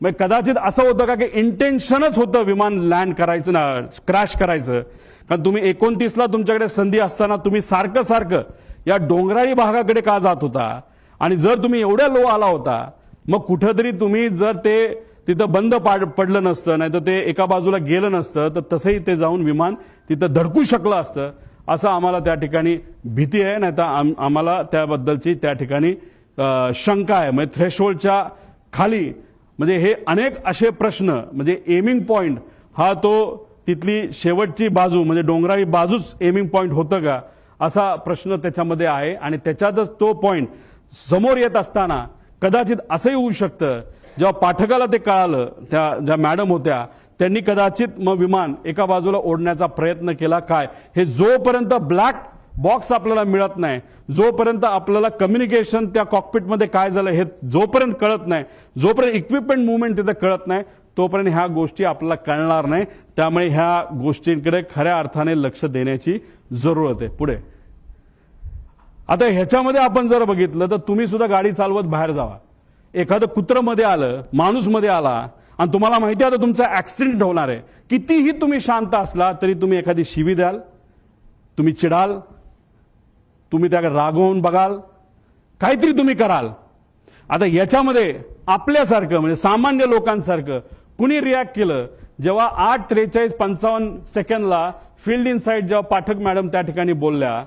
मग कदाचित असं होतं का की इंटेन्शनच होतं विमान लँड करायचं ना, क्रॅश करायचं. कारण तुम्ही 29ला तुमच्याकडे संधी असताना तुम्ही सारखं सारखं या डोंगराळी भागाकडे का जात होता? आणि जर तुम्ही एवढ्या लो आला होता, मग कुठंतरी तुम्ही जर ते तिथं बंद पडलं नसतं, नाही तर ते एका बाजूला गेलं नसतं, तर तसंही ते जाऊन विमान तिथं धडकू शकलं असतं, असं आम्हाला त्या ठिकाणी भीती आहे. नाही तर आम्हाला त्याबद्दलची त्या ठिकाणी शंका आहे. म्हणजे थ्रेशोल्डच्या खाली म्हणजे हे अनेक असे प्रश्न, म्हणजे एमिंग पॉइंट हा तो तिथली शेवटची बाजू म्हणजे डोंगराळी बाजूच एमिंग पॉइंट होतं का, असा प्रश्न त्याच्यामध्ये आहे. आणि त्याच्यातच तो पॉइंट समोर येत असताना कदाचित असंही होऊ शकतं, जेव्हा पाठकाला ते कळालं, त्या ज्या मॅडम होत्या त्यांनी कदाचित मग विमान एका बाजूला ओढण्याचा प्रयत्न केला. काय हे जोपर्यंत ब्लॅक बॉक्स आपल्याला मिळत नाही, जोपर्यंत आपल्याला कम्युनिकेशन त्या कॉकपिटमध्ये काय झालं हे जोपर्यंत कळत नाही, जोपर्यंत इक्विपमेंट मुवमेंट तिथे कळत नाही, तोपर्यंत ह्या गोष्टी आपल्याला कळणार नाही. त्यामुळे ह्या गोष्टींकडे खऱ्या अर्थाने लक्ष देण्याची जरूरत आहे. पुढे आता ह्याच्यामध्ये आपण जर बघितलं तर तुम्ही सुद्धा गाडी चालवत बाहेर जावा, एखादं कुत्रं मध्ये आलं, माणूस मध्ये आला आणि तुम्हाला माहिती आहे आता तुमचा ऍक्सिडेंट होणार आहे, कितीही तुम्ही शांत असला तरी तुम्ही एखादी शिवी द्याल, तुम्ही चिडाल, तुम्ही त्याकडे रागवून बघाल, काहीतरी तुम्ही कराल. आता याच्यामध्ये आपल्यासारखं म्हणजे सामान्य लोकांसारखं कुणी रिॲक्ट केलं? जेव्हा 8:43:55 फील्ड इन साईड जेव्हा पाठक मॅडम त्या ठिकाणी बोलल्या,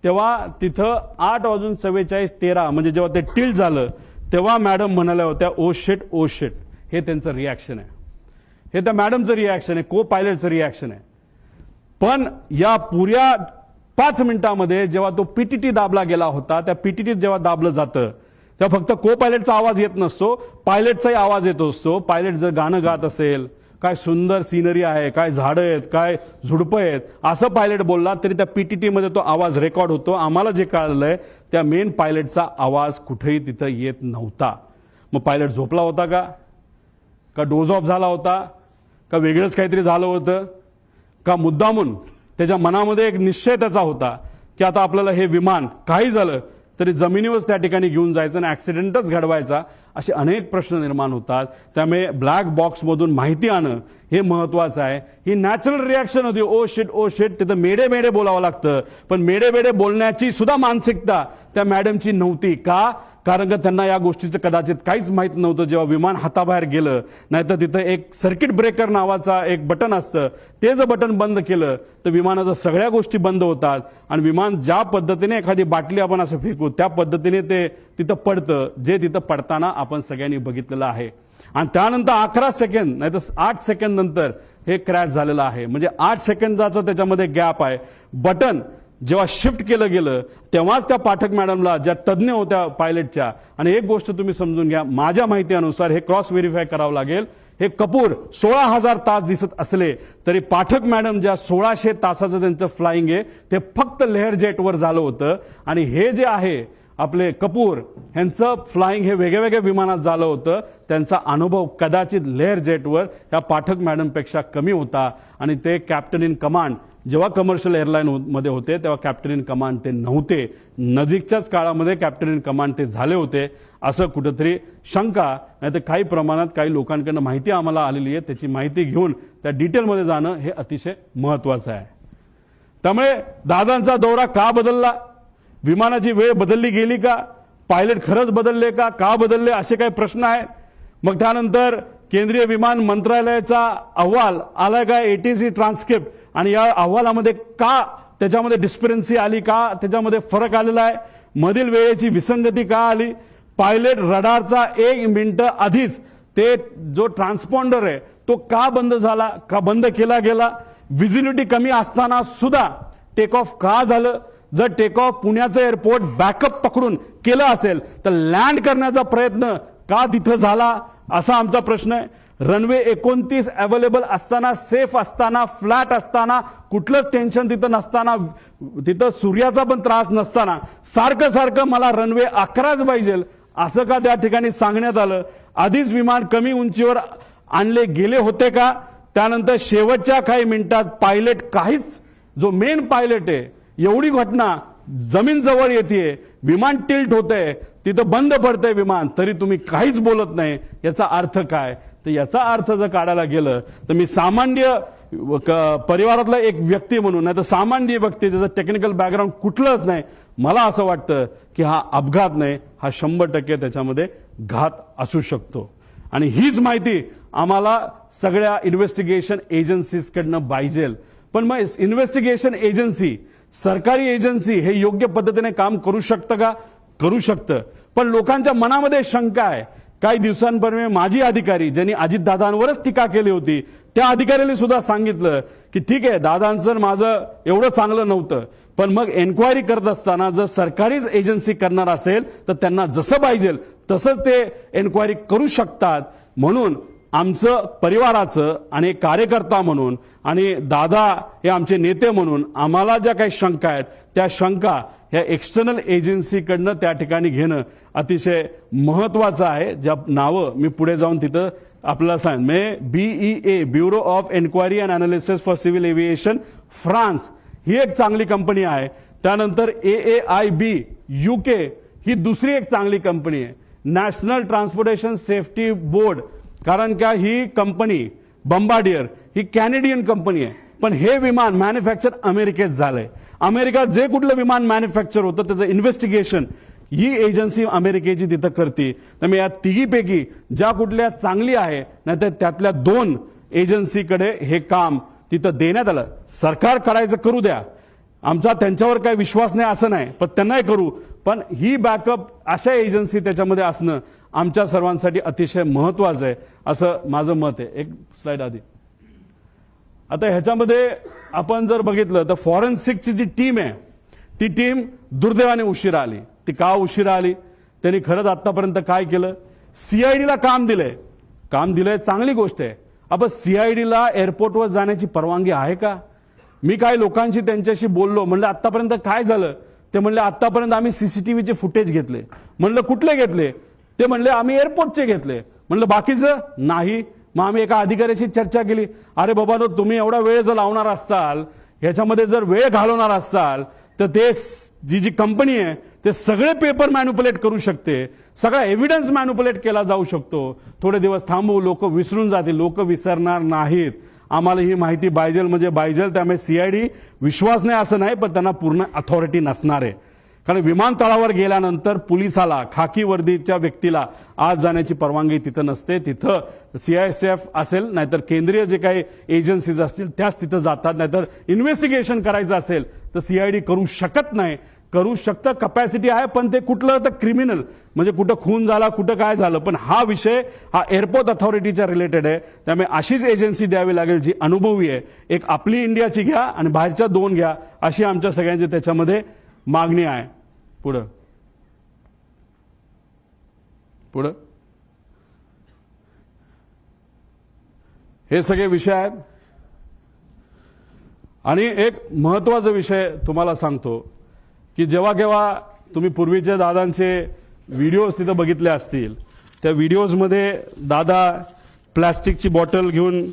तेव्हा तिथं 8:44:13 म्हणजे जेव्हा ते टिल्ट झालं, तेव्हा मॅडम म्हणाल्या होत्या ओ शेट ओ शेट. हे त्यांचं रिॲक्शन आहे, हे त्या मॅडमचं रिॲक्शन आहे, को पायलटचं रिॲक्शन आहे. पण या पुऱ्या 5 मिनिटांमध्ये जेव्हा तो पीटीटी दाबला गेला होता, त्या पीटीटी जेव्हा दाबलं जातं तेव्हा फक्त को पायलटचा आवाज येत नसतो, पायलटचाही आवाज येत असतो. पायलट जर गाणं गात असेल, काय सुंदर सिनरी आहे, काय झाडं आहेत, काय झुडपं आहेत, असं पायलट बोलला तरी त्या पीटीटी मध्ये तो आवाज रेकॉर्ड होतो. आम्हाला जे कळलंय त्या मेन पायलटचा आवाज कुठेही तिथं येत नव्हता. मग पायलट झोपला होता का डोज ऑफ झाला होता का वेगळंच काहीतरी झालं होतं का मुद्दामून त्याच्या मनामध्ये एक निश्चय त्याचा होता की आता आपल्याला हे विमान काही झालं तरी जमिनीवर त्या ठिकाणी घेऊन जायचं आणि ऍक्सिडेंटच घडवायचा, असे अनेक प्रश्न निर्माण होतात. त्यामुळे ब्लॅक बॉक्समधून माहिती आणणं हे महत्वाचं आहे. ही नॅचरल रिॲक्शन होती, ओ शेट तिथं मेडे मेडे बोलावं लागतं. पण मेडे मेडे बोलण्याची सुद्धा मानसिकता त्या मॅडमची नव्हती. का? कारण का त्यांना या गोष्टीचं कदाचित काहीच माहीत नव्हतं. जेव्हा विमान हाताबाहेर गेलं, नाहीतर तिथं एक सर्किट ब्रेकर नावाचा एक बटन असतं, ते जर बटन बंद केलं तर विमानाच्या सगळ्या गोष्टी बंद होतात आणि विमान ज्या पद्धतीने एखादी बाटली आपण असं फेकू त्या पद्धतीने ते तिथं पडतं, जे तिथं पडताना आपण सगळ्यांनी बघितलेलं आहे. आणि त्यानंतर 11 सेकंद नाही तर 8 सेकंद नंतर हे क्रॅश झालेलं आहे. म्हणजे 8 सेकंदाचा त्याच्यामध्ये गॅप आहे. बटन जेव्हा शिफ्ट केलं गेलं तेव्हाच त्या पाठक मॅडमला, ज्या तज्ज्ञ होत्या पायलटच्या, आणि एक गोष्ट तुम्ही समजून घ्या, माझ्या माहितीनुसार हे क्रॉस व्हेरीफाय करावं लागेल, हे कपूर 16,000 तास दिसत असले तरी पाठक मॅडम ज्या 1600 तासाचं त्यांचं फ्लाइंग आहे ते फक्त लेअर जेटवर झालं होतं. आणि हे जे आहे आपले कपूर यांचं फ्लाइंग हे वेगळ्या वेगळ्या विमानात झालं होतं. त्यांचा अनुभव कदाचित लेअर जेटवर या पाठक मॅडमपेक्षा कमी होता. आणि ते कॅप्टन इन कमांड जेव्हा कमर्शियल एअरलाईन मध्ये होते तेव्हा कॅप्टन इन कमांड ते नव्हते. नजीकच्याच काळामध्ये कॅप्टन इन कमांड ते झाले होते, असं कुठंतरी शंका, नाही तर काही प्रमाणात काही लोकांकडनं माहिती आम्हाला आलेली आहे. त्याची माहिती घेऊन त्या डिटेलमध्ये जाणं हे अतिशय महत्वाचं आहे. त्यामुळे दादांचा दौरा का बदलला? विमानाची वेळ बदलली गेली का? पायलट खरंच बदलले का? का बदलले? असे काही प्रश्न आहेत. मग त्यानंतर केंद्रीय विमान मंत्रालयाचा अहवाल आलाय का, ATC ट्रान्सक्रिप्ट, आणि या अहवालामध्ये का त्याच्यामध्ये डिस्परन्सी आली, का त्याच्यामध्ये फरक आलेला आहे, मधील वेळेची विसंगती का आली, पायलट रडारचा 1 मिनिट आधीच ते जो ट्रान्सपॉन्डर आहे तो का बंद झाला, का बंद केला गेला, व्हिजिबिलिटी कमी असताना सुद्धा टेक ऑफ का झालं, जर टेक ऑफ पुण्याचं एअरपोर्ट बॅकअप पकडून केलं असेल तर लँड करण्याचा प्रयत्न का तिथं झाला, असा आमचा प्रश्न आहे. रनवे 29 अवेलेबल असताना, सेफ असताना, फ्लॅट असताना, कुठलंच टेन्शन तिथं नसताना, तिथं सूर्याचा पण त्रास नसताना सारखं सारखं मला रनवे 11च पाहिजे असं का त्या ठिकाणी सांगण्यात आलं? आधीच विमान कमी उंचीवर आणले गेले होते का? त्यानंतर शेवटच्या काही मिनिटात पायलट काहीच, जो मेन पायलट आहे, एवढी घटना जमीन जवळ येते, विमान टिल्ट होतंय, तिथं बंद पडतंय विमान, तरी तुम्ही काहीच बोलत नाही. याचा अर्थ काय? तर याचा अर्थ जर काढायला गेलं तर मी सामान्य परिवारातला एक व्यक्ती म्हणून, नाही तर सामान्य व्यक्ती ज्याचं टेक्निकल बॅकग्राऊंड कुठलंच नाही, मला असं वाटतं की हा अपघात नाही, हा 100% त्याच्यामध्ये घात असू शकतो. आणि हीच माहिती आम्हाला सगळ्या इन्व्हेस्टिगेशन एजन्सीजकडनं पाहिजे. पण मग इन्व्हेस्टिगेशन एजन्सी, सरकारी एजन्सी हे योग्य पद्धतीने काम करू शकतं का? करू शकतं. पण लोकांच्या मनामध्ये शंका आहे. काही दिवसांपूर्वी माजी अधिकारी ज्यांनी अजितदादांवरच टीका केली होती, त्या अधिकाऱ्याने सुद्धा सांगितलं की ठीक आहे, दादांचं माझं एवढं चांगलं नव्हतं, पण मग एन्क्वायरी करत असताना जर सरकारीच एजन्सी करणार असेल तर त्यांना जसं पाहिजे तसंच ते एन्क्वायरी करू शकतात. म्हणून आमचं परिवाराचं आणि कार्यकर्ता म्हणून आणि दादा हे आमचे नेते म्हणून आम्हाला ज्या काही शंका आहेत त्या शंका ह्या एक्सटर्नल एजन्सीकडनं त्या ठिकाणी घेणं अतिशय महत्वाचं आहे. ज्या नावं मी पुढे जाऊन तिथं आपल्याला सांग, BEA bureau of enquiry and analysis for civil aviation France ही एक चांगली कंपनी आहे. त्यानंतर AAIB UK ही दुसरी एक चांगली कंपनी आहे. नॅशनल ट्रान्सपोर्टेशन सेफ्टी बोर्ड, कारण का ही कंपनी बंबार्डियर ही कॅनेडियन कंपनी आहे, पण हे विमान मॅन्युफॅक्चर अमेरिकेत झालंय. अमेरिकात जे कुठलं विमान मॅन्युफॅक्चर होतं त्याचं इन्व्हेस्टिगेशन ही एजन्सी अमेरिकेची तिथं करते. त्यामुळे या तिघीपैकी ज्या कुठल्या चांगली आहे, नाहीतर त्यातल्या 2 एजन्सीकडे हे काम तिथं देण्यात आलं. सरकार करायचं करू द्या, आमचा त्यांच्यावर काही विश्वास नाही असं नाही, पण त्यांनाही करू, पण ही बॅकअप अशा एजन्सी त्याच्यामध्ये असणं आमच्या सर्वांसाठी अतिशय महत्वाचं आहे असं माझं मत आहे. एक स्लाइड आधी. आता ह्याच्यामध्ये आपण जर बघितलं तर फॉरेन्सिकची जी टीम आहे ती टीम दुर्दैवाने उशिरा आली. ती का उशिरा आली? त्यांनी खरंच आतापर्यंत काय केलं? CID ला काम दिलंय, चांगली गोष्ट आहे. आपण CID ला एअरपोर्टवर जाण्याची परवानगी आहे का? मी काही लोकांशी त्यांच्याशी बोललो, म्हणलं आतापर्यंत काय झालं? ते म्हणले आतापर्यंत आम्ही CCTVचे फुटेज घेतले. म्हणलं कुठले घेतले? ते म्हणले आम्ही एअरपोर्टचे घेतले. म्हणलं बाकीचं नाही. मग आम्ही एका अधिकाऱ्याशी चर्चा केली, अरे बाबा तुम्ही एवढा वेळ जर लावणार असाल, ह्याच्यामध्ये जर वेळ घालवणार असाल तर ते जी कंपनी आहे ते सगळे पेपर मॅन्युपुलेट करू शकते, सगळा एव्हिडन्स मॅन्युपुलेट केला जाऊ शकतो. थोडे दिवस थांबू, लोक विसरून जातील. लोक विसरणार नाहीत. आम्हाला ही माहिती पाहिजे म्हणजे पाहिजे. त्यामुळे सीआयडी विश्वास नाही असं नाही, पण त्यांना पूर्ण अथॉरिटी नसणार आहे. कारण विमानतळावर गेल्यानंतर पोलिसाला, खाकी वर्दीच्या व्यक्तीला आज जाण्याची परवानगी तिथं नसते. तिथं सीआयएसएफ असेल, नाहीतर केंद्रीय जे काही एजन्सीज असतील त्याच तिथं जातात. नाहीतर इन्व्हेस्टिगेशन करायचं असेल तर सीआयडी करू शकत नाही. करू शकतं, कपॅसिटी आहे, पण ते कुठलं तर क्रिमिनल म्हणजे कुठं खून झाला, कुठं काय झालं. पण हा विषय हा एअरपोर्ट अथॉरिटीच्या रिलेटेड आहे. त्यामुळे अशीच एजन्सी द्यावी लागेल जी अनुभवी आहे. एक आपली इंडियाची घ्या आणि बाहेरच्या 2 घ्या, अशी आमच्या सगळ्यांची त्याच्यामध्ये मागणी आहे. पुढं पुढं हे सगळे विषय आहेत. आणि एक महत्वाचा विषय तुम्हाला सांगतो की जेव्हा केव्हा तुम्ही पूर्वीचे दादांचे व्हिडिओज तिथं बघितले असतील, त्या व्हिडिओजमध्ये दादा प्लॅस्टिकची बॉटल घेऊन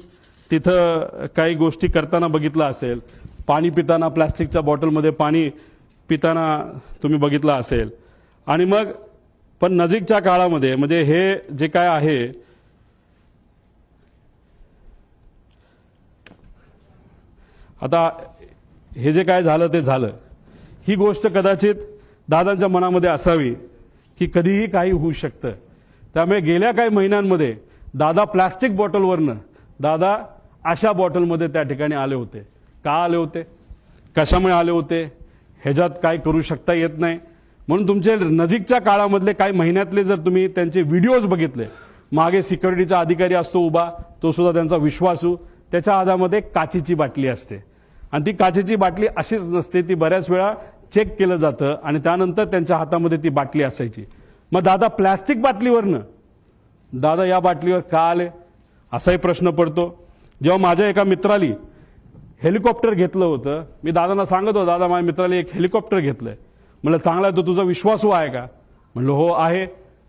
तिथं काही गोष्टी करताना बघितलं असेल. पाणी पिताना प्लॅस्टिकच्या बॉटलमध्ये पाणी पिताना तुम्ही बघितलं असेल. आणि मग पण नजीकच्या काळामध्ये म्हणजे हे जे काय आहे, आता हे जे काय झालं ते झालं. ही गोष्ट कदाचित दादांच्या मनामध्ये असावी की कधीही काही होऊ शकतं. त्यामुळे गेल्या काही महिन्यांमध्ये दादा प्लॅस्टिक बॉटलवरनं दादा अशा बॉटलमध्ये त्या ठिकाणी आले होते. का आले होते, कशामुळे आले होते, ह्याच्यात काय करू शकता येत नाही. म्हणून तुमचे नजीकच्या काळामधले काही महिन्यातले जर तुम्ही त्यांचे व्हिडिओज बघितले, मागे सिक्युरिटीचा अधिकारी असतो उभा, तो सुद्धा त्यांचा विश्वासू, त्याच्या हातामध्ये काचेची बाटली असते. आणि ती काचेची बाटली अशीच नसते, ती बऱ्याच वेळा चेक केलं जातं आणि त्यानंतर त्यांच्या हातामध्ये ती बाटली असायची. मग दादा प्लॅस्टिक बाटलीवरनं दादा या बाटलीवर का आले असाही प्रश्न पडतो. जेव्हा माझ्या एका मित्राली हेलिकॉप्टर घेतलं होतं, मी दादांना सांगत होतो, दादा माझ्या मित्राला एक हेलिकॉप्टर घेतलंय. म्हणलं चांगला आहे, तो तुझा विश्वासू आहे का? म्हणलं हो आहे.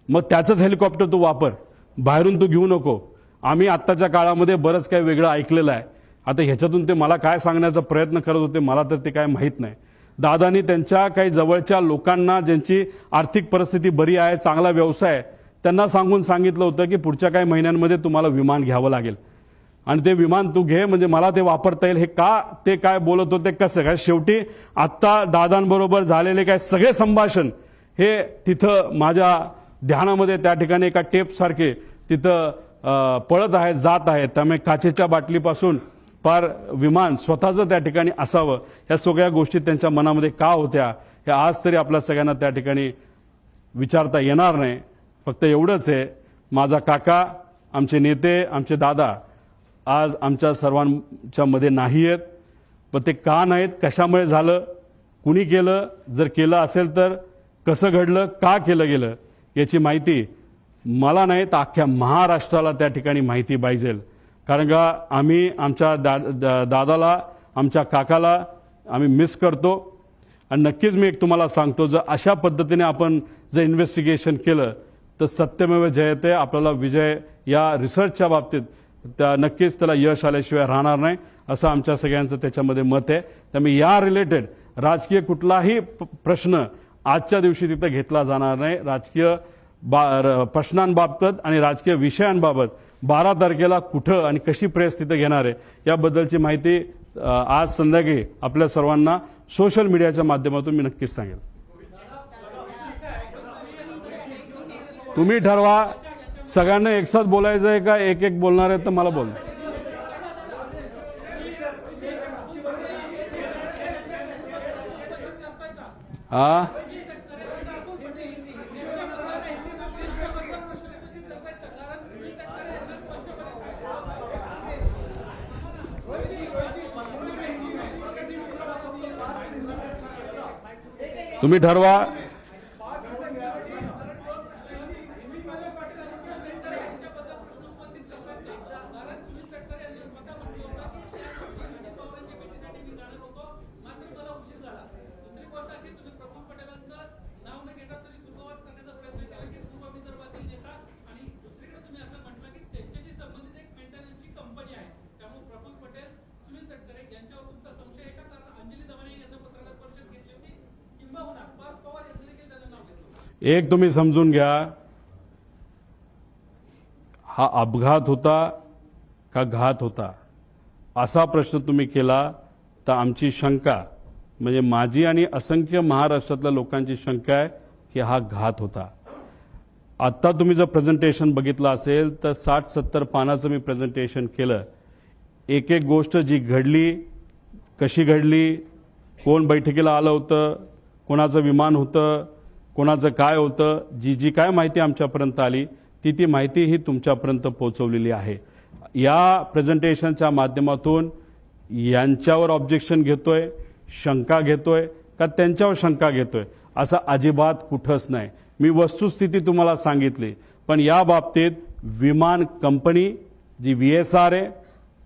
मग त्याचंच हेलिकॉप्टर तू वापर, बाहेरून तू घेऊ नको. आम्ही आत्ताच्या काळामध्ये बरंच काही वेगळं ऐकलेलं आहे. आता ह्याच्यातून ते मला काय सांगण्याचा प्रयत्न करत होते मला तर ते काय माहीत नाही. दादानी त्यांच्या काही जवळच्या लोकांना, ज्यांची आर्थिक परिस्थिती बरी आहे, चांगला व्यवसाय, त्यांना सांगितलं होतं की पुढच्या काही महिन्यांमध्ये तुम्हाला विमान घ्यावं लागेल आणि ते विमान तू घे म्हणजे मला ते वापरता येईल. हे का ते काय बोलत होते, कसं काय, शेवटी आत्ता दादांबरोबर झालेले काय सगळे संभाषण हे तिथं माझ्या ध्यानामध्ये त्या ठिकाणी एका टेपसारखे तिथं पळत आहेत, जात आहेत. त्यामुळे काचेच्या बाटलीपासून पार विमान स्वतःचं त्या ठिकाणी असावं, या सगळ्या गोष्टी त्यांच्या मनामध्ये का होत्या हे आज तरी आपल्या सगळ्यांना त्या ठिकाणी विचारता येणार नाही. फक्त एवढंच आहे, माझा काका, आमचे नेते, आमचे दादा आज आमच्या सर्वांच्या मध्ये नाही आहेत. पण ते का नाहीत, कशामुळे झालं, कुणी केलं, जर केलं असेल तर कसं घडलं, का केलं गेलं, याची माहिती मला नाही तर अख्ख्या महाराष्ट्राला त्या ठिकाणी माहिती पाहिजे. कारण का आम्ही आमच्या दादाला, आमच्या काकाला आम्ही मिस करतो. आणि नक्कीच मी एक तुम्हाला सांगतो, जर अशा पद्धतीने आपण जर इन्व्हेस्टिगेशन केलं तर सत्यमेव जयते, आपल्याला विजय या रिसर्चच्या बाबतीत त्या नक्कीच त्याला यश आल्याशिवाय राहणार नाही, असं आमच्या सगळ्यांचं त्याच्यामध्ये मत आहे. त्यामुळे या रिलेटेड राजकीय कुठलाही प्रश्न आजच्या दिवशी तिथं घेतला जाणार नाही. राजकीय प्रश्नांबाबत आणि राजकीय विषयांबाबत 12 तारखेला कुठं आणि कशी प्रेस तिथं घेणार आहे याबद्दलची माहिती आज संध्याकाळी आपल्या सर्वांना सोशल मीडियाच्या माध्यमातून मी नक्कीच सांगेल. तुम्ही ठरवा, सगळ्यांना एकसाथ बोलायचं आहे का एक एक बोलणार आहे तर मला बोल. हा तुम्ही ठरवा. एक तुम्ही समजून घ्या, हा अपघात होता का घात होता असा प्रश्न तुम्ही केला तर आमची शंका, म्हणजे माझी आणि असंख्य महाराष्ट्रातल्या लोकांची शंका आहे की हा घात होता. आत्ता तुम्ही जर प्रेझेंटेशन बघितलं असेल तर 60-70 पानाचं मी प्रेझेंटेशन केलं. एक एक गोष्ट जी घडली, कशी घडली, कोण बैठकीला आलं होतं, कोणाचं विमान होतं, कोणाचं काय होतं, जी जी काय माहिती आमच्यापर्यंत आली ती माहिती ही तुमच्यापर्यंत पोहोचवलेली आहे. या प्रेझेंटेशनच्या माध्यमातून यांच्यावर ऑब्जेक्शन घेतोय, शंका घेतोय का त्यांच्यावर शंका घेतोय असं अजिबात कुठंच नाही. मी वस्तुस्थिती तुम्हाला सांगितली. पण या बाबतीत विमान कंपनी जी VSR आहे,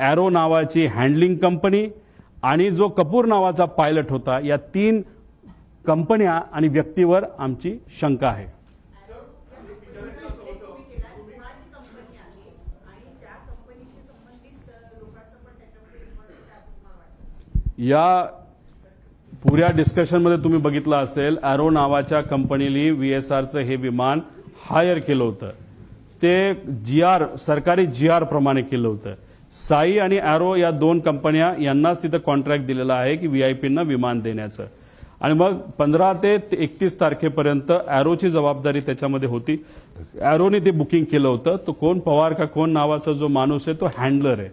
एरो नावाची हँडलिंग कंपनी आणि जो कपूर नावाचा पायलट होता, या 3 कंपन्या आणि व्यक्तीवर आमची शंका आहे. या पुऱ्या डिस्कशनमध्ये तुम्ही बघितलं असेल, एरो नावाच्या कंपनीने VSRचं हे विमान हायर केलं होतं. ते सरकारी GR प्रमाणे केलं होतं. साई आणि एरो या 2 कंपन्या यांनाच तिथं कॉन्ट्रॅक्ट दिलेला आहे की VIPंना विमान देण्याचं. आणि मग 15 ते 31 तारखेपर्यंत एरोची जबाबदारी त्याच्यामध्ये होती. एरोने ते बुकिंग केलं होतं. तो कोण पवार का कोण नावाचा जो माणूस आहे तो हँडलर आहे,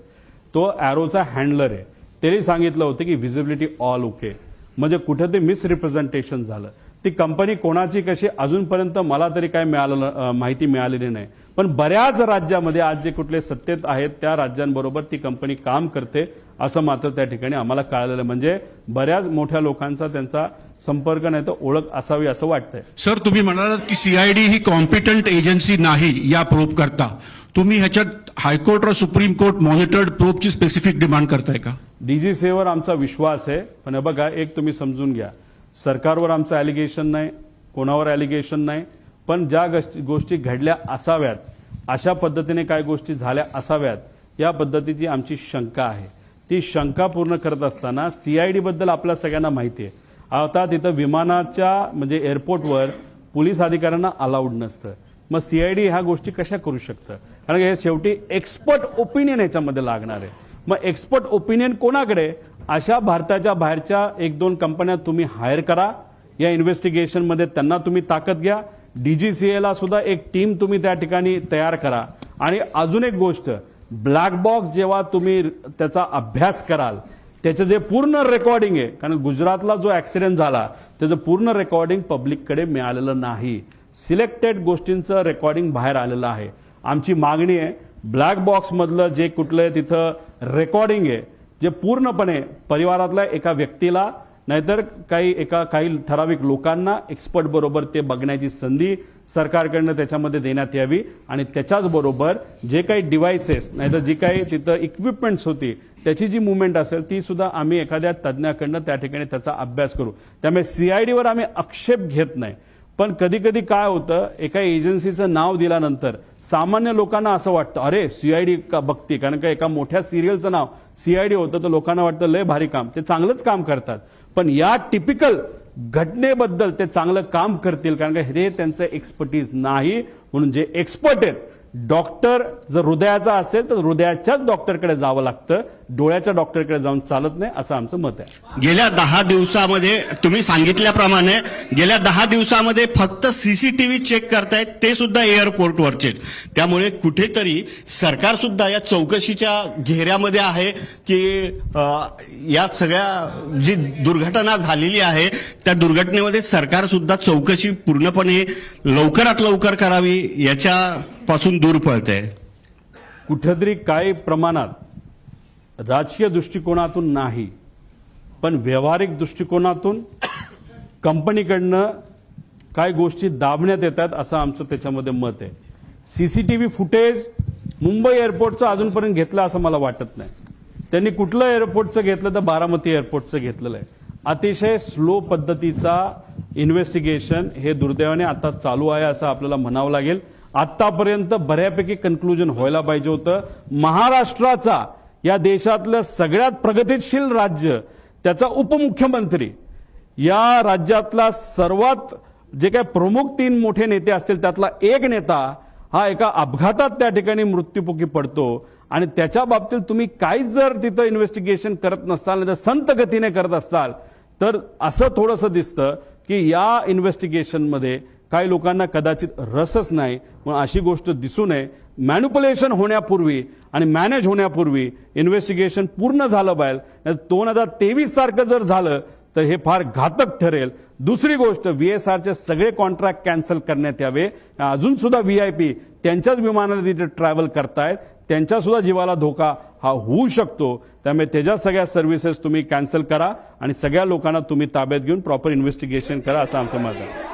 तो एरोचा हँडलर आहे. त्यांनी सांगितलं होतं की व्हिजिबिलिटी ऑल ओके. म्हणजे कुठे ते मिसरिप्रेझेंटेशन झालं. ती कंपनी कोणाची कशी अजूनपर्यंत मला तरी काय माहिती मिळालेली नाही. पण बऱ्याच राज्यामध्ये आज जे कुठले सत्तेत आहेत त्या राज्यांबरोबर ती कंपनी काम करते असं मात्र त्या ठिकाणी आम्हाला कळालेलं. म्हणजे बऱ्याच मोठ्या लोकांचा त्यांचा संपर्क नाही तर ओळख असावी असं वाटतंय. सर, तुम्ही म्हणालात की CID ही कॉम्पिटंट एजन्सी नाही या प्रोब करता. तुम्ही ह्याच्यात हायकोर्ट और सुप्रीम कोर्ट मॉनिटर्ड प्रोबची स्पेसिफिक डिमांड करताय का? DGCAवर आमचा विश्वास आहे. पण बघा, एक तुम्ही समजून घ्या, सरकारवर आमचं ॲलिगेशन नाही, कोणावर ॲलिगेशन नाही. पण ज्या गोष्टी घडल्या असाव्यात, अशा पद्धतीने काय गोष्टी झाल्या असाव्यात, या पद्धतीची आमची शंका आहे. ती शंका पूर्ण करत असताना CID बद्दल आपल्या सगळ्यांना माहिती आहे. आता तिथं विमानाच्या म्हणजे एअरपोर्टवर पोलीस अधिकाऱ्यांना अलाउड नसतं. मग CID ह्या गोष्टी कशा करू शकतं? कारण हे शेवटी एक्सपर्ट ओपिनियन याच्यामध्ये लागणार आहे. मग एक्सपर्ट ओपिनियन कोणाकडे? अशा भारताच्या बाहेरच्या 1-2 कंपन्या तुम्ही हायर करा. या इन्व्हेस्टिगेशनमध्ये त्यांना तुम्ही ताकद घ्या. DGCAला सुद्धा एक टीम तुम्ही त्या ठिकाणी तयार करा. आणि अजून एक गोष्ट, ब्लॅक बॉक्स जेव्हा तुम्ही त्याचा अभ्यास कराल, त्याचं जे पूर्ण रेकॉर्डिंग आहे, कारण गुजरातला जो ऍक्सिडेंट झाला त्याचं पूर्ण रेकॉर्डिंग पब्लिककडे मिळालेलं नाही. सिलेक्टेड गोष्टींचं रेकॉर्डिंग बाहेर आलेलं आहे. आमची मागणी आहे, ब्लॅक बॉक्स मधलं जे कुठलं तिथं रेकॉर्डिंग आहे, जे पूर्णपणे परिवारातल्या एका व्यक्तीला नाहीतर काही ठराविक लोकांना एक्सपर्ट बरोबर ते बघण्याची संधी सरकारकडनं त्याच्यामध्ये देण्यात यावी. आणि त्याच्याच बरोबर जे काही डिव्हाइसेस नाहीतर जी काही तिथं इक्विपमेंट्स होती त्याची जी मुवमेंट असेल ती सुद्धा आम्ही एखाद्या तज्ज्ञाकडनं त्या ठिकाणी त्याचा अभ्यास करू. त्यामुळे CIDवर आम्ही आक्षेप घेत नाही. पण कधी कधी काय होतं, एका एजन्सीचं नाव दिल्यानंतर सामान्य लोकांना असं वाटतं, अरे CID का बघते, कारण का एका मोठ्या सिरियलचं नाव CID होतं तर लोकांना वाटतं लय भारी काम, ते चांगलंच काम करतात. पण या टिपिकल घटनेबद्दल ते चांगलं काम करतील कारण का हे त्यांचं एक्सपर्टीज नाही. म्हणून जे एक्सपर्ट आहेत, डॉक्टर जर हृदयाचा असेल तर हृदयाच्याच डॉक्टरकडे जावं लागतं, डोळ्याच्या डॉक्टरकडे जाऊन चालत नाही असं आमचं मत आहे. गेल्या 10 दिवसामध्ये तुम्ही सांगितल्याप्रमाणे गेल्या 10 दिवसामध्ये फक्त CCTV चेक करतायत, ते सुद्धा एअरपोर्टवरचेच. त्यामुळे कुठेतरी सरकार सुद्धा या चौकशीच्या घेऱ्यामध्ये आहे की या सगळ्या जी दुर्घटना झालेली आहे त्या दुर्घटनेमध्ये सरकार सुद्धा चौकशी पूर्णपणे लवकरात लवकर करावी याच्यापासून दूर पळतंय. कुठेतरी काही प्रमाणात राजकीय दृष्टिकोनातून नाही पण व्यावहारिक दृष्टिकोनातून कंपनीकडनं काय गोष्टी दाबण्यात येतात असं आमचं त्याच्यामध्ये मत आहे. CCTV फुटेज मुंबई एअरपोर्टचं अजूनपर्यंत घेतलं असं मला वाटत नाही. त्यांनी कुठलं एअरपोर्टचं घेतलं तर बारामती एअरपोर्टचं घेतलेलं आहे. अतिशय स्लो पद्धतीचा इन्व्हेस्टिगेशन हे दुर्दैवाने आता चालू आहे असं आपल्याला म्हणावं लागेल. आतापर्यंत बऱ्यापैकी कन्क्लुजन व्हायला पाहिजे होतं. महाराष्ट्राचा, या देशातलं सगळ्यात प्रगतिशील राज्य, त्याचा उपमुख्यमंत्री, या राज्यातला सर्वात जे काही प्रमुख 3 मोठे नेते असतील त्यातला एक नेता हा एका अपघातात त्या ठिकाणी मृत्युमुखी पडतो आणि त्याच्या बाबतीत तुम्ही काहीच जर तिथं इन्व्हेस्टिगेशन करत नसाल नाही तर संत गतीने करत असाल तर असं थोडंसं दिसतं की या इन्व्हेस्टिगेशनमध्ये काही लोकांना कदाचित रसच नाही. म्हणून अशी गोष्ट दिसू नये. मॅन्युप्युलेशन होण्यापूर्वी आणि मॅनेज होण्यापूर्वी इन्व्हेस्टिगेशन पूर्ण झालं पाहिजे. 2023 सारखं जर झालं तर हे फार घातक ठरेल. दुसरी गोष्ट VSRचे सगळे कॉन्ट्रॅक्ट कॅन्सल करण्यात यावे. अजून सुद्धा VIP त्यांच्याच विमानाने तिथे ट्रॅव्हल करतायत, त्यांच्या सुद्धा जीवाला धोका हा होऊ शकतो. त्यामुळे त्याच्या सगळ्या सर्व्हिसेस तुम्ही कॅन्सल करा आणि सगळ्या लोकांना तुम्ही ताब्यात घेऊन प्रॉपर इन्व्हेस्टिगेशन करा असं आमचं मत आहे.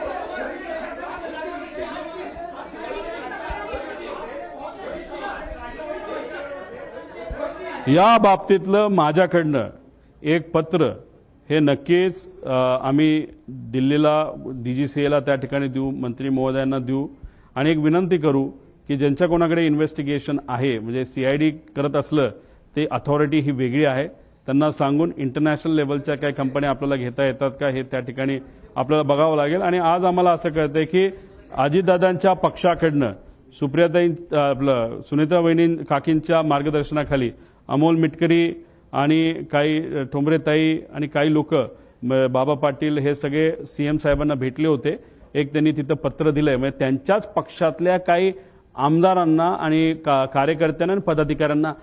या बाबतीतलं माझ्याकडनं एक पत्र हे नक्कीच आम्ही दिल्लीला DGCAला त्या ठिकाणी देऊ, मंत्री महोदयांना देऊ आणि एक विनंती करू की ज्यांच्या कोणाकडे इन्व्हेस्टिगेशन आहे म्हणजे CID करत असलं ते अथॉरिटी ही वेगळी आहे, त्यांना सांगून इंटरनॅशनल लेवलच्या काही कंपन्या आपल्याला घेता येतात का हे त्या ठिकाणी आपल्याला बघावं लागेल. आणि आज आम्हाला असं कळतंय की अजितदादांच्या पक्षाकडनं सुप्रियाताई सुनेत्रा वहिनी काकींच्या मार्गदर्शनाखाली अमोल मिटकरी आणि काही ठोंबरेताई आणि काही लोक बाबा पाटील हे सगळे CM साहेबांना भेटले होते. एक त्यांनी तिथं पत्र दिलंय म्हणजे त्यांच्याच पक्षातल्या काही आमदारांना आणि कार्यकर्त्यांना आणि पदाधिकाऱ्यांना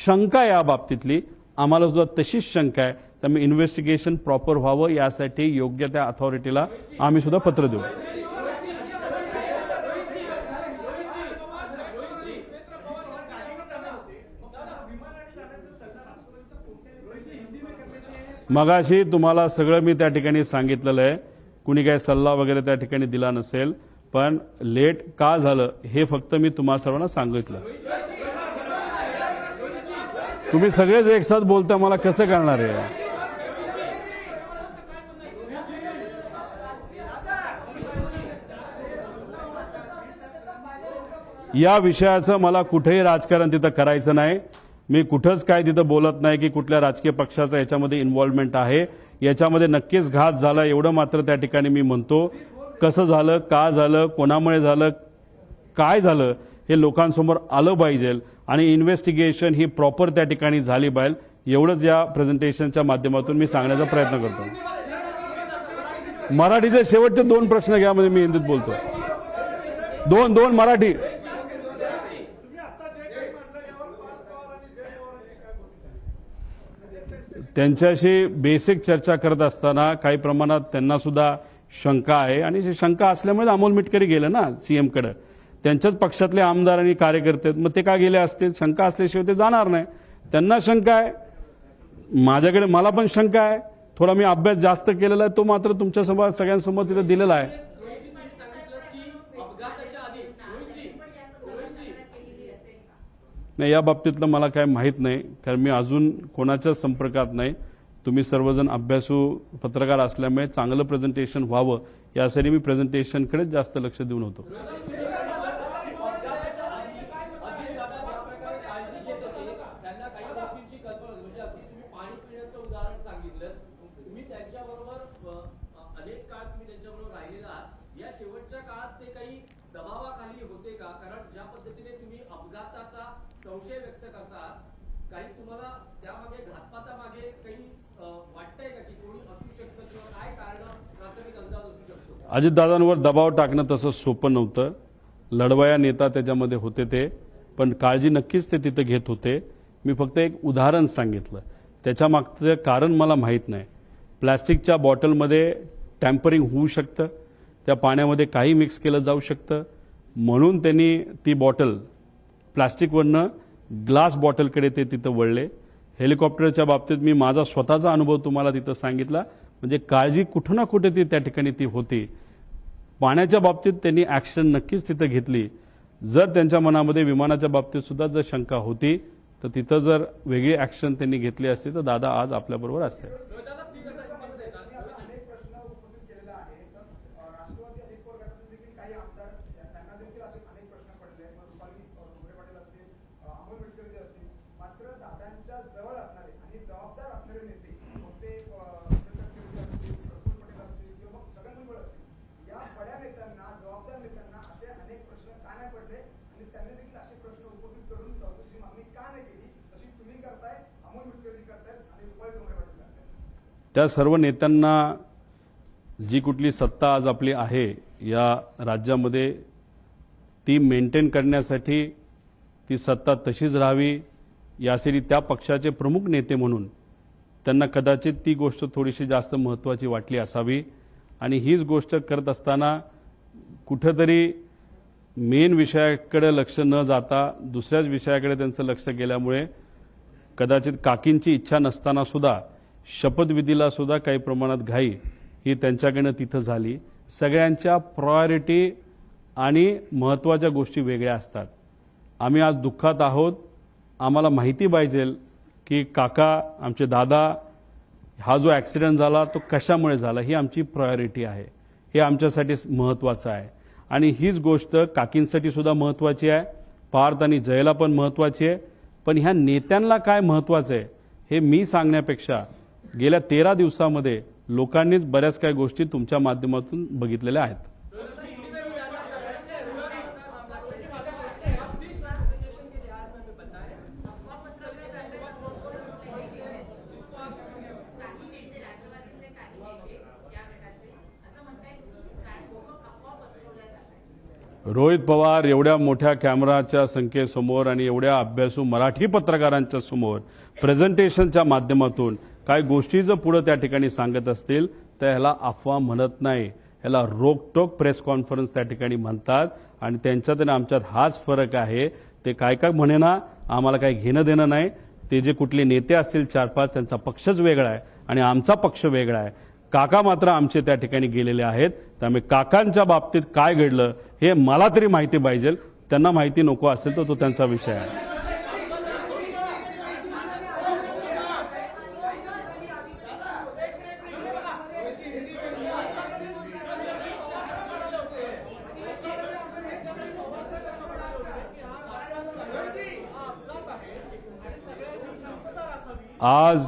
शंका या बाबतीतली आम्हाला सुद्धा तशीच शंका आहे. त्यामुळे इन्व्हेस्टिगेशन प्रॉपर व्हावं यासाठी योग्य त्या अथॉरिटीला आम्ही सुद्धा पत्र देऊ. मगाशी तुम्हाला सगळं मी त्या ठिकाणी सांगितलेलं आहे. कुणी काही सल्ला वगैरे त्या ठिकाणी दिला नसेल, पण लेट का झालं हे फक्त मी तुम्हा सर्वांना सांगितलं. तुम्ही सगळेच एक साथ बोलता, मला कसं कळणार आहे? या विषयाचं मला कुठेही राजकारण तिथं करायचं नाही. मी कुठंच काय तिथं बोलत नाही की कुठल्या राजकीय पक्षाचा याच्यामध्ये इन्व्हॉल्वमेंट आहे. याच्यामध्ये नक्कीच घात झाला एवढं मात्र त्या ठिकाणी मी म्हणतो. कसं झालं, का झालं, कोणामुळे झालं, काय झालं हे लोकांसमोर आलं पाहिजे आणि इन्व्हेस्टिगेशन ही प्रॉपर त्या ठिकाणी झाली पाहिजे. एवढंच या प्रेझेंटेशनच्या माध्यमातून मी सांगण्याचा प्रयत्न करतो. मराठीचे शेवटचे 2 प्रश्न घ्या म्हणजे मी हिंदीत बोलतो. दोन मराठी. त्यांच्याशी बेसिक चर्चा करत असताना काही प्रमाणात त्यांना सुद्धा शंका आहे आणि शंका असल्यामुळे अमोल मिटकरी गेले ना CM कडे. त्यांच्याच पक्षातले आमदार आणि कार्यकर्ते मग ते का गेले असतील? शंका असल्याशिवाय ते जाणार नाही. त्यांना शंका आहे, माझ्याकडे मला पण शंका आहे. थोडा मी अभ्यास जास्त केलेला आहे, तो मात्र तुमच्या समोर सगळ्यांसमोर तिथे दिलेला आहे. नाही, या बाबतीतलं मला काय माहीत नाही, कारण मी अजून कोणाच्याच संपर्कात नाही. तुम्ही सर्वजण अभ्यासू पत्रकार असल्यामुळे चांगलं प्रेझेंटेशन व्हावं यासाठी मी प्रेझेंटेशनकडेच जास्त लक्ष देऊन होतो. संशय व्यक्त करता काही तुम्हाला त्यामागे घातपातामागे काही वाटतंय का की कोणी असू शकतं किंवा काय कारण प्राथमिक अंदाज असू शकतो? अजितदादांवर दबाव टाकणं तसं सोपं नव्हतं. लढवया नेता त्याच्यामध्ये होते ते, पण काळजी नक्कीच ते तिथे घेत होते. मी फक्त एक उदाहरण सांगितलं, त्याच्या मागचं कारण मला माहीत नाही. प्लॅस्टिकच्या बॉटलमध्ये टॅम्परिंग होऊ शकतं, त्या पाण्यामध्ये काही मिक्स केलं जाऊ शकतं, म्हणून त्यांनी ती बॉटल प्लास्टिकवरनं ग्लास बॉटलकडे ते तिथं वळले. हेलिकॉप्टरच्या बाबतीत मी माझा स्वतःचा अनुभव तुम्हाला तिथं सांगितला. म्हणजे काळजी कुठं ना कुठे ती त्या ठिकाणी ती होती. पाण्याच्या बाबतीत त्यांनी ॲक्शन नक्कीच तिथं घेतली. जर त्यांच्या मनामध्ये विमानाच्या बाबतीत सुद्धा जर शंका होती तर तिथं जर वेगळी ॲक्शन त्यांनी घेतली असती तर दादा आज आपल्याबरोबर असते. त्या सर्व नेत्यांना जी कुठली सत्ता आज आपली आहे या राज्यामध्ये ती मेंटेन करण्यासाठी ती सत्ता तशीच राहावी यासाठी त्या पक्षाचे प्रमुख नेते म्हणून त्यांना कदाचित ती गोष्ट थोडीशी जास्त महत्त्वाची वाटली असावी आणि हीच गोष्ट करत असताना कुठेतरी मेन विषयाकडे लक्ष न जाता दुसऱ्याच विषयाकडे त्यांचं लक्ष गेल्यामुळे कदाचित काकींची इच्छा नसताना सुद्धा शपथविधीला सुद्धा काही प्रमाणात घाई ही त्यांच्याकडनं तिथं झाली. सगळ्यांच्या प्रायोरिटी आणि महत्त्वाच्या गोष्टी वेगळ्या असतात. आम्ही आज दुःखात आहोत. आम्हाला माहिती पाहिजे की काका आमचे दादा हा जो ॲक्सिडेंट झाला तो कशामुळे झाला ही आमची प्रायोरिटी आहे. हे आमच्यासाठी महत्त्वाचं आहे आणि हीच गोष्ट काकींसाठी सुद्धा महत्त्वाची आहे. पार्थ आणि जयला पण महत्त्वाची आहे. पण ह्या नेत्यांना काय महत्त्वाचं आहे हे मी सांगण्यापेक्षा गेल्या 13 दिवसामध्ये लोकांनीच बऱ्याच काही गोष्टी तुमच्या माध्यमातून बघितलेल्या आहेत. रोहित पवार एवढ्या मोठ्या कॅमेराच्या संख्येसमोर आणि एवढ्या अभ्यासू मराठी पत्रकारांच्या समोर प्रेझेंटेशनच्या माध्यमातून काही गोष्टी जर पुढे त्या ठिकाणी सांगत असतील तर ह्याला अफवा म्हणत नाही, ह्याला रोकटोक प्रेस कॉन्फरन्स त्या ठिकाणी म्हणतात. आणि त्यांच्यात आणि आमच्यात हाच फरक आहे. ते काय काय म्हणेना आम्हाला काही घेणं देणं नाही. ते जे कुठले नेते असतील 4-5 त्यांचा पक्षच वेगळा आहे आणि आमचा पक्ष वेगळा आहे. काका मात्र आमचे त्या ठिकाणी गेलेले आहेत. त्यामुळे काकांच्या बाबतीत काय घडलं हे मला तरी माहिती पाहिजे. त्यांना माहिती नको असेल तर तो त्यांचा विषय आहे. आज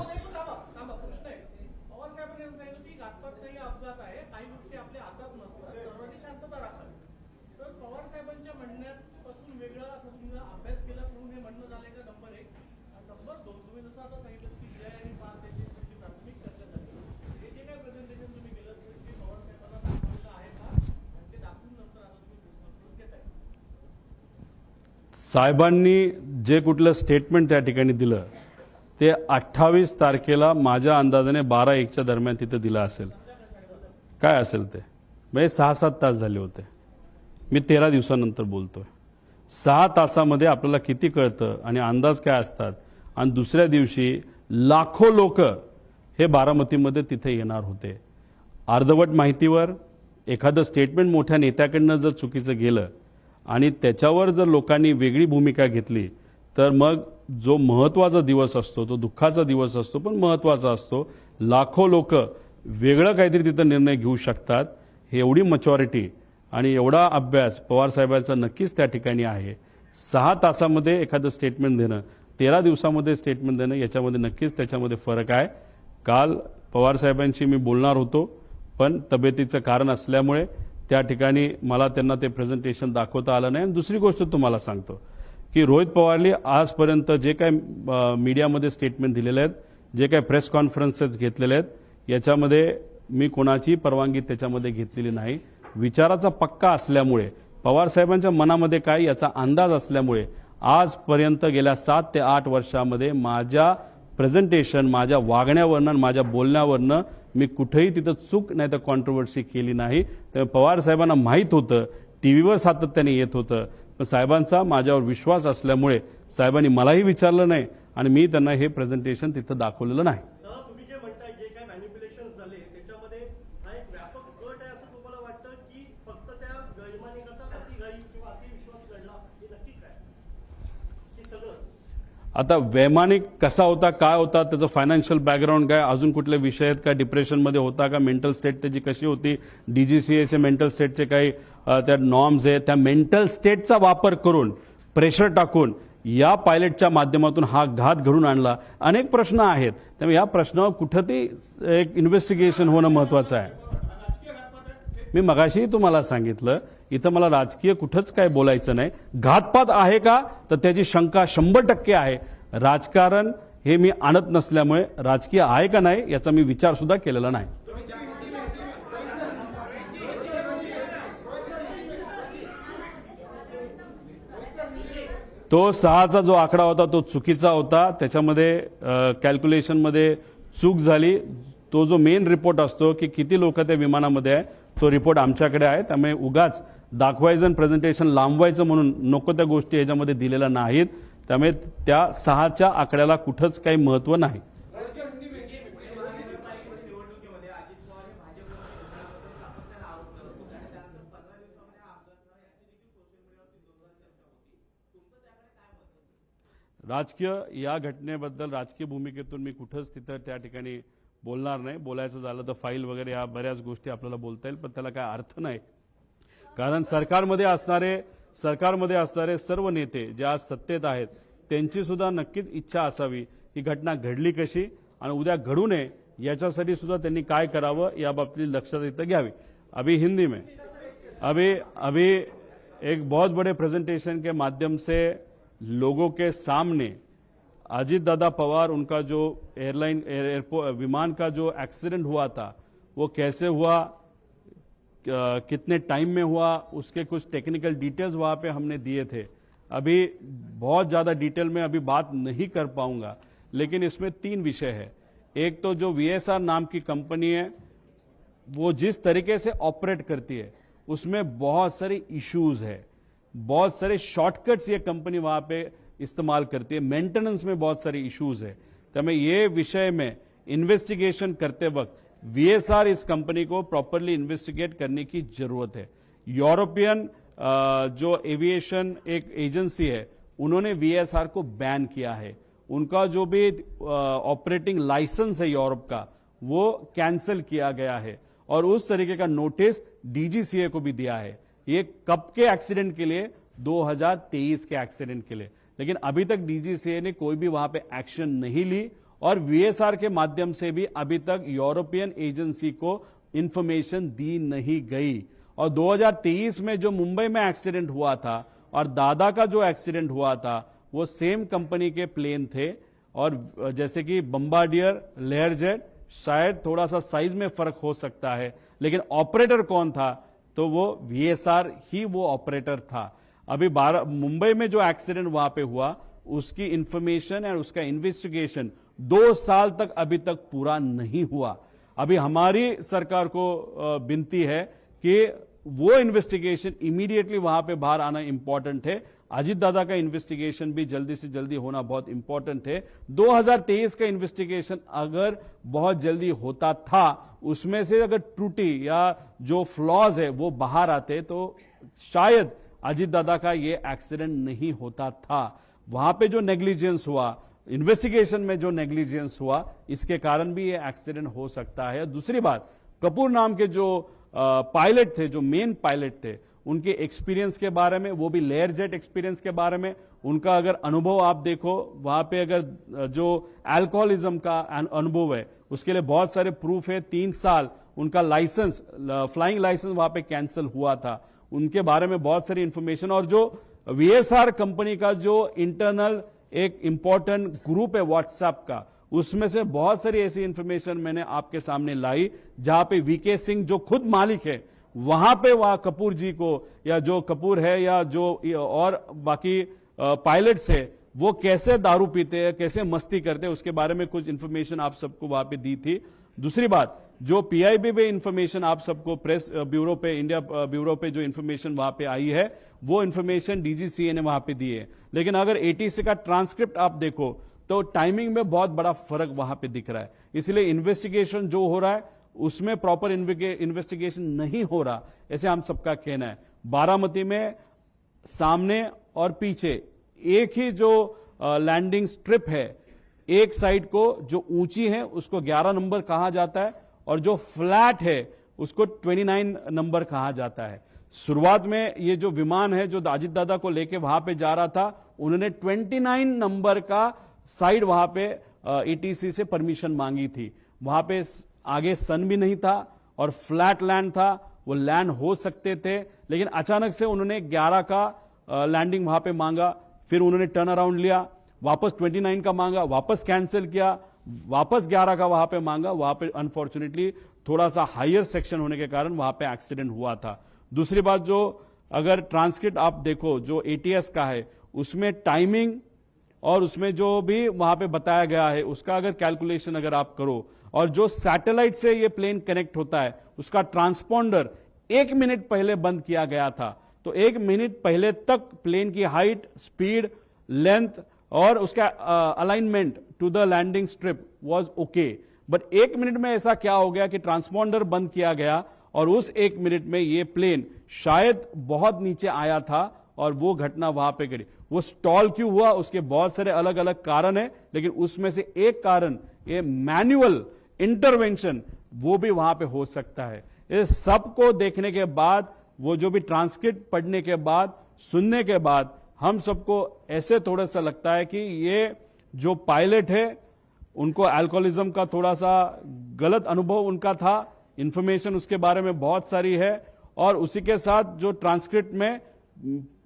साहेबांनी जे कुठलं स्टेटमेंट त्या ठिकाणी दिलं ते 28 तारखेला माझ्या अंदाजाने 12-1च्या दरम्यान तिथे दिलं असेल. काय असेल ते म्हणजे 6-7 तास झाले होते. मी 13 दिवसानंतर बोलतोय. 6 तासामध्ये आपल्याला किती कळतं आणि अंदाज काय असतात. आणि दुसऱ्या दिवशी लाखो लोक हे बारामतीमध्ये तिथे येणार होते. अर्धवट माहितीवर एखादं स्टेटमेंट मोठ्या नेत्याकडनं जर चुकीचं गेलं आणि त्याच्यावर जर लोकांनी वेगळी भूमिका घेतली तर मग जो महत्त्वाचा दिवस असतो तो दुःखाचा दिवस असतो पण महत्त्वाचा असतो. लाखो लोक वेगळं काहीतरी तिथं निर्णय घेऊ शकतात. हे एवढी मॅच्युरिटी आणि एवढा अभ्यास पवार साहेबांचा नक्कीच त्या ठिकाणी आहे. 6 तासामध्ये एखादं स्टेटमेंट देणं 13 दिवसामध्ये स्टेटमेंट देणं याच्यामध्ये नक्कीच त्याच्यामध्ये फरक आहे. काल पवार साहेबांशी मी बोलणार होतो पण तब्येतीचं कारण असल्यामुळे त्या ठिकाणी मला त्यांना ते प्रेझेंटेशन दाखवता आलं नाही. आणि दुसरी गोष्ट तुम्हाला सांगतो की रोहित पवारने आजपर्यंत जे काही मीडियामध्ये स्टेटमेंट दिलेले आहेत, जे काही प्रेस कॉन्फरन्सेस घेतलेले आहेत, याच्यामध्ये मी कोणाची परवानगी त्याच्यामध्ये घेतलेली नाही. विचाराचा पक्का असल्यामुळे पवार साहेबांच्या मनामध्ये काय याचा अंदाज असल्यामुळे आजपर्यंत गेल्या 7 ते 8 वर्षामध्ये माझ्या प्रेझेंटेशन माझ्या वागण्यावरनं माझ्या बोलण्यावरनं मी कुठेही तिथं चूक नाही तर कॉन्ट्रोवर्सी केली नाही. त्यामुळे पवार साहेबांना माहीत होतं, टीव्हीवर सातत्याने येत होतं. पण साहेबांचा माझ्यावर विश्वास असल्यामुळे साहेबांनी मलाही विचारलं नाही आणि मी त्यांना हे प्रेझेंटेशन तिथं दाखवलेलं नाही. तुम्ही जे म्हणताय जे काय मॅनिप्युलेशन झाले त्याच्यामध्ये हा एक व्यापक गट आहे असं तुम्हाला वाटतं की फक्त त्या गैरमानिकता अतिघाई किंवा अतिविश्वास घडला हे नक्की काय की सगळं आता वैमानिक कसा होता, काय होता, त्याचं फायनान्शियल बॅकग्राऊंड काय, अजून कुठले विषय आहेत का, डिप्रेशनमध्ये होता का, मेंटल स्टेट त्याची कशी होती, DGCAचे मेंटल स्टेटचे काही त्या नॉर्म्स आहेत, त्या मेंटल स्टेटचा वापर करून प्रेशर टाकून या पायलटच्या माध्यमातून हा घात घडून आणला. अनेक प्रश्न आहेत. त्यामुळे या प्रश्नावर कुठंतरी एक इन्व्हेस्टिगेशन होणं महत्त्वाचं आहे. मी मगाशीही तुम्हाला सांगितलं इथं मला राजकीय कुठंच काय बोलायचं नाही. घातपात आहे का तर त्याची शंका 100% आहे. राजकारण हे मी आणत नसल्यामुळे राजकीय आहे का नाही याचा मी विचार सुद्धा केलेला नाही. तो 6चा जो आकडा होता तो चुकीचा होता. त्याच्यामध्ये कॅल्क्युलेशनमध्ये चूक झाली. तो जो मेन रिपोर्ट असतो की किती लोक त्या विमानामध्ये आहे तो रिपोर्ट आमच्याकडे आहे. त्यामुळे उगाच दाखवायचं आणि प्रेझेंटेशन लांबवायचं म्हणून नको त्या गोष्टी याच्यामध्ये दिलेल्या नाहीत. त्यामुळे त्या 6च्या आकड्याला कुठंच काही महत्व नाही. राजकीय या घटनेबद्दल राजकीय भूमिकेतून मी कुठंच तिथं त्या ठिकाणी बोलणार नाही. बोलायचं झालं तर फाईल वगैरे या बऱ्याच गोष्टी आपल्याला बोलता येईल पण त्याला काय अर्थ नाही. कारण सरकारमध्ये असणारे सर्व नेते जे आज सत्तेत आहेत त्यांची सुद्धा नक्कीच इच्छा असावी ही घटना घडली कशी आणि उद्या घडू नये याच्यासाठी सुद्धा त्यांनी काय करावं या बाबतीत लक्षात इथं घ्यावी. अभी हिंदी में अभी एक बहुत बड़े प्रेजेंटेशन के माध्यम से लोगों के सामने अजीत दादा पवार उनका जो एयरपोर्ट विमान का जो एक्सीडेंट हुआ था वो कैसे हुआ, कितने टाइम में हुआ, उसके कुछ टेक्निकल डिटेल्स वहां पे हमने दिए थे. अभी बहुत ज्यादा डिटेल में अभी बात नहीं कर पाऊंगा लेकिन इसमें 3 विषय है. एक तो जो VSR नाम की कंपनी है वो जिस तरीके से ऑपरेट करती है उसमें बहुत सारे इश्यूज है. बहुत सारे शॉर्टकट्स ये कंपनी वहां पे इस्तेमाल करती है. मेंटेनेंस में बहुत सारे इश्यूज है. त्यामुळे ये विषय में इन्वेस्टिगेशन करते वक्त VSR इस कंपनी को प्रॉपरली इन्वेस्टिगेट करने की जरूरत है. यूरोपियन जो एविएशन एक एजेंसी है उन्होंने VSR को बैन किया है. उनका जो भी ऑपरेटिंग लाइसेंस है यूरोप का वो कैंसिल किया गया है और उस तरीके का नोटिस DGCA को भी दिया है. ये कब के एक्सीडेंट के लिए, 2023 के एक्सीडेंट के लिए. लेकिन अभी तक DGCA ने कोई भी वहां पे एक्शन नहीं ली और VSR के माध्यम से भी अभी तक यूरोपियन एजेंसी को इंफॉर्मेशन दी नहीं गई. और 2023 में जो मुंबई में एक्सीडेंट हुआ था और दादा का जो एक्सीडेंट हुआ था वो सेम कंपनी के प्लेन थे और जैसे कि बम्बार्डियर, लेयरजेट, शायद थोड़ा सा साइज में फर्क हो सकता है लेकिन ऑपरेटर कौन था तो वो VSR ही वो ऑपरेटर था. अभी मुंबई में जो एक्सीडेंट वहां पे हुआ उसकी इंफॉर्मेशन और उसका इन्वेस्टिगेशन 2 साल तक अभी तक पूरा नहीं हुआ. अभी हमारी सरकार को विनती है कि वो इन्वेस्टिगेशन इमीडिएटली वहां पे बाहर आना इंपॉर्टेंट है. अजीत दादा का इन्वेस्टिगेशन भी जल्दी से जल्दी होना बहुत इंपॉर्टेंट है. 2023 का इन्वेस्टिगेशन अगर बहुत जल्दी होता था उसमें से अगर त्रुटि या जो फ्लॉज है वो बाहर आते तो शायद अजीत दादा का ये एक्सीडेंट नहीं होता था. वहां पे जो नेग्लिजेंस हुआ, इन्वेस्टिगेशन में जो नेग्लिजेंस हुआ, इसके कारण भी ये एक्सीडेंट हो सकता है. दूसरी बात, कपूर नाम के जो पायलट थे, जो मेन पायलट थे, उनके एक्सपीरियंस के बारे में, वो भी लेयर जेट एक्सपीरियंस के बारे में उनका अगर अनुभव आप देखो, वहां पे अगर जो अल्कोहलिज्म का अनुभव है उसके लिए बहुत सारे प्रूफ है. 3 साल उनका लाइसेंस, फ्लाइंग लाइसेंस वहां पे कैंसिल हुआ था. उनके बारे में बहुत सारी इंफॉर्मेशन और जो VSR कंपनी का जो इंटरनल एक इंपॉर्टेंट ग्रुप है व्हाट्सएप का, उसमें से बहुत सारी ऐसी इंफॉर्मेशन मैंने आपके सामने लाई जहां पे VK सिंह जो खुद मालिक है वहां पे वहां कपूर जी को या जो कपूर है या जो और बाकी पायलट्स है वो कैसे दारू पीते हैं, कैसे मस्ती करते हैं, उसके बारे में कुछ इंफॉर्मेशन आप सबको वहां पे दी थी. दूसरी बात, जो PIB पे इंफॉर्मेशन आप सबको प्रेस ब्यूरो पे, इंडिया ब्यूरो पे जो इंफॉर्मेशन वहां पे आई है वो इंफॉर्मेशन DGCA ने वहां पे दी है. लेकिन अगर ATC का ट्रांसक्रिप्ट आप देखो तो टाइमिंग में बहुत बड़ा फर्क वहां पे दिख रहा है. इसलिए इन्वेस्टिगेशन जो हो रहा है उसमें प्रॉपर इन्वेस्टिगेशन नहीं हो रहा, ऐसे हम सबका कहना है. बारामती में सामने और पीछे एक ही जो लैंडिंग स्ट्रिप है, एक साइड को जो ऊंची है उसको 11 नंबर कहा जाता है और जो फ्लैट है उसको 29 नंबर कहा जाता है. शुरुआत में ये जो विमान है जो अजीत दादा को लेके वहां पे जा रहा था, उन्होंने 29 नंबर का साइड वहां पे ATC से परमिशन मांगी थी. वहां पे आगे सन भी नहीं था और फ्लैट लैंड था, वो लैंड हो सकते थे. लेकिन अचानक से उन्होंने 11 का लैंडिंग वहां पे मांगा, फिर उन्होंने टर्न अराउंड लिया वापस 29 का मांगा, वापस कैंसिल किया, वापस 11 का वहां पे मांगा। वहां पे अनफॉर्चुनेटली थोड़ा सा हायर सेक्शन होने के कारण वहां पे एक्सीडेंट हुआ था। दूसरी बात, जो अगर ट्रांसक्रिप्ट आप देखो जो एटीएस का है, उसमें टाइमिंग और उसमें जो भी वहां पे बताया गया है उसका अगर कैलकुलेशन अगर आप करो, और जो सैटेलाइट से ये प्लेन कनेक्ट होता है उसका ट्रांसपॉन्डर 1 मिनट पहले बंद किया गया था, तो 1 मिनट पहले तक प्लेन की हाइट, स्पीड, लेंथ और उसका alignment to the landing strip was okay. But 1 minute में ऐसा क्या हो गया कि ट्रांसपॉन्डर बंद किया गया और उस 1 मिनट में ये प्लेन शायद बहुत नीचे आया था और वो घटना वहां पे घटी। वो स्टॉल क्यों हुआ, उसके बहुत सारे अलग अलग कारण है, लेकिन उसमें से एक कारण ये मैनुअल इंटरवेंशन वो भी वहां पे हो सकता है। इस सबको देखने के बाद, वो जो भी ट्रांसक्रिप्ट पढ़ने के बाद, सुनने के बाद, हम सबको ऐसे थोड़ा सा लगता है कि ये जो पायलट है उनको अल्कोहलिज्म का थोड़ा सा गलत अनुभव उनका था, इंफॉर्मेशन उसके बारे में बहुत सारी है, और उसी के साथ जो ट्रांसक्रिप्ट में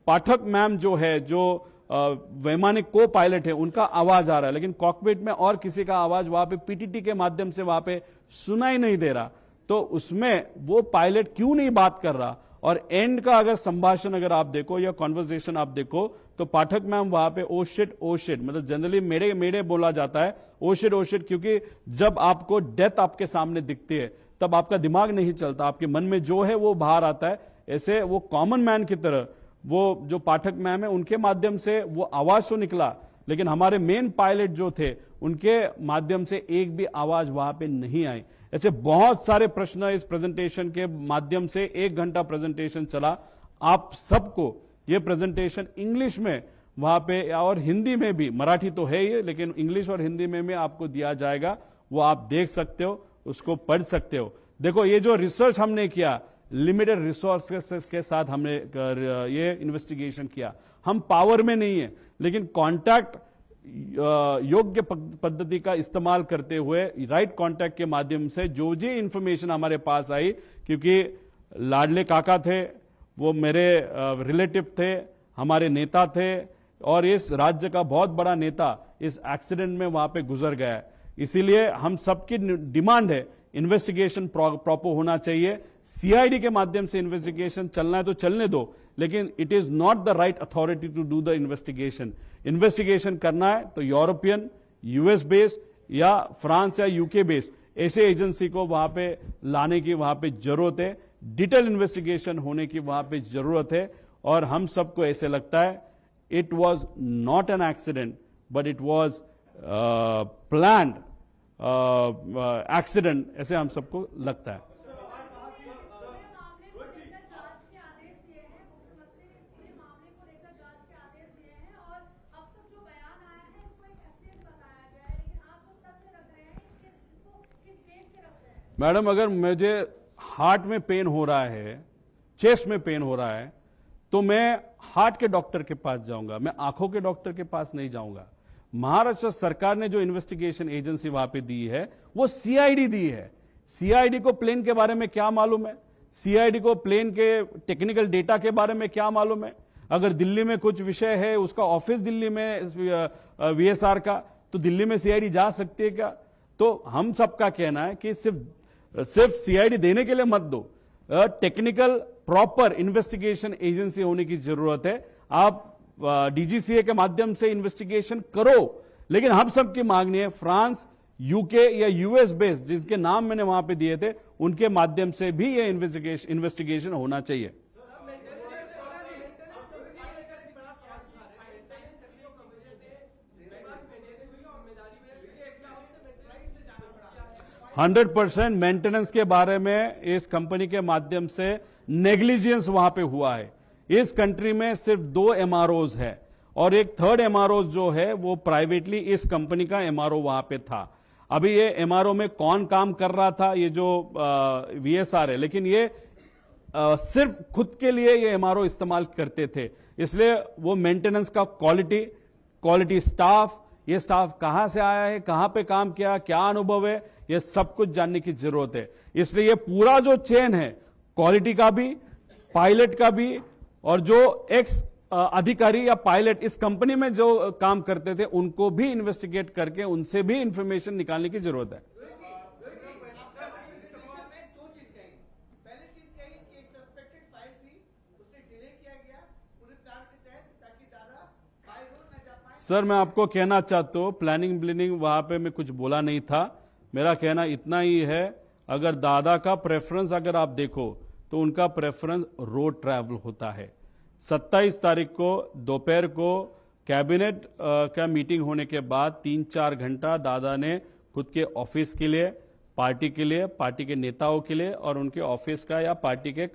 पाठक मैम जो है, जो वैमानिक को पायलट है, उनका आवाज आ रहा है, लेकिन कॉकपिट में और किसी का आवाज वहां पे पीटीटी के माध्यम से वहां पे सुनाई नहीं दे रहा। तो उसमें वो पायलट क्यों नहीं बात कर रहा, और एंड का अगर संभाषण अगर आप देखो या कॉन्वर्सेशन आप देखो, तो पाठक मैम वहां पे ओ शिट मतलब जनरली मेरे मेरे बोला जाता है ओ शिट, क्योंकि जब आपको डेथ आपके सामने दिखती है तब आपका दिमाग नहीं चलता, आपके मन में जो है वो बाहर आता है। ऐसे वो कॉमन मैन की तरह वो जो पाठक मैम है उनके माध्यम से वो आवाज तो निकला, लेकिन हमारे मेन पायलट जो थे उनके माध्यम से एक भी आवाज वहां पे नहीं आई। ऐसे बहुत सारे प्रश्न इस प्रेजेंटेशन के माध्यम से 1 घंटा प्रेजेंटेशन चला। आप सबको ये प्रेजेंटेशन इंग्लिश में वहां पे और हिंदी में भी, मराठी तो है ही, लेकिन इंग्लिश और हिंदी में भी आपको दिया जाएगा, वो आप देख सकते हो, उसको पढ़ सकते हो। देखो, ये जो रिसर्च हमने किया, लिमिटेड रिसोर्सेस के साथ हमने ये इन्वेस्टिगेशन किया। हम पावर में नहीं है, लेकिन कॉन्टैक्ट योग्य पद्धति का इस्तेमाल करते हुए राइट कॉन्टैक्ट के माध्यम से जो जी इंफॉर्मेशन हमारे पास आई, क्योंकि लाडले काका थे, वो मेरे रिलेटिव थे, हमारे नेता थे, और इस राज्य का बहुत बड़ा नेता इस एक्सीडेंट में वहां पे गुजर गया है। इसीलिए हम सबकी डिमांड है इन्वेस्टिगेशन प्रॉपर होना चाहिए। सीआईडी के माध्यम से इन्वेस्टिगेशन चलना है तो चलने दो, लेकिन it is not the right authority to do the investigation. Investigation करना है तो यूरोपियन, यूएस बेस्ड या फ्रांस या यूके बेस्ड ऐसे एजेंसी को वहां पे लाने की वहां पे जरूरत है। डिटेल इन्वेस्टिगेशन होने की वहां पे जरूरत है, और हम सबको ऐसे लगता है it was not an accident but it was planned accident, ऐसे हम सबको लगता है। मैडम, अगर मुझे हार्ट में पेन हो रहा है, चेस्ट में पेन हो रहा है, तो मैं हार्ट के डॉक्टर के पास जाऊंगा, मैं आंखों के डॉक्टर के पास नहीं जाऊंगा। महाराष्ट्र सरकार ने जो इन्वेस्टिगेशन एजेंसी वहां पे दी है वो सीआईडी दी है। सीआईडी को प्लेन के बारे में क्या मालूम है? सीआईडी को प्लेन के टेक्निकल डेटा के बारे में क्या मालूम है? अगर दिल्ली में कुछ विषय है, उसका ऑफिस दिल्ली में वीएसआर का, तो दिल्ली में सीआईडी जा सकती है क्या? तो हम सबका कहना है कि सिर्फ सीआईडी देने के लिए मत दो, टेक्निकल प्रॉपर इन्वेस्टिगेशन एजेंसी होने की जरूरत है। आप डीजीसीए के माध्यम से इन्वेस्टिगेशन करो, लेकिन हम सबकी मांगनी है फ्रांस, यूके या यूएस बेस्ड जिसके नाम मैंने वहां पे दिए थे, उनके माध्यम से भी ये इन्वेस्टिगेशन होना चाहिए। 100% मेंटेनेंस के बारे में इस कंपनी के माध्यम से नेग्लिजेंस वहां पे हुआ है। इस कंट्री में सिर्फ 2 एमआरओज है, और एक थर्ड एमआरओ जो है वो प्राइवेटली इस कंपनी का एमआरओ वहां पे था। अभी ये एमआरओ में कौन काम कर रहा था, ये जो वीएसआर है, लेकिन ये सिर्फ खुद के लिए ये एमआरओ इस्तेमाल करते थे, इसलिए वो मेंटेनेंस का क्वालिटी स्टाफ, ये स्टाफ कहां से आया है, कहां पे काम किया, क्या अनुभव है, ये सब कुछ जानने की जरूरत है। इसलिए ये पूरा जो चेन है, क्वालिटी का भी, पायलट का भी, और जो एक्स अधिकारी या पायलट इस कंपनी में जो काम करते थे उनको भी इन्वेस्टिगेट करके उनसे भी इंफॉर्मेशन निकालने की जरूरत है। सर मैं आपको कहना चाहता हूं प्लानिंग ब्लिनिंग वहां पे मैं कुछ बोला नहीं था। मेरा कहना इतना ही है, अगर दादा का प्रेफरेंस अगर आप देखो तो उनका प्रेफरेंस रोड ट्रैवल होता है। 27 तारीख को दोपहर को कैबिनेट का मीटिंग होने के बाद 3-4 घंटा दादा ने खुद के ऑफिस के लिए, पार्टी के लिए, पार्टी के नेताओं के लिए और उनके ऑफिस का या पार्टी के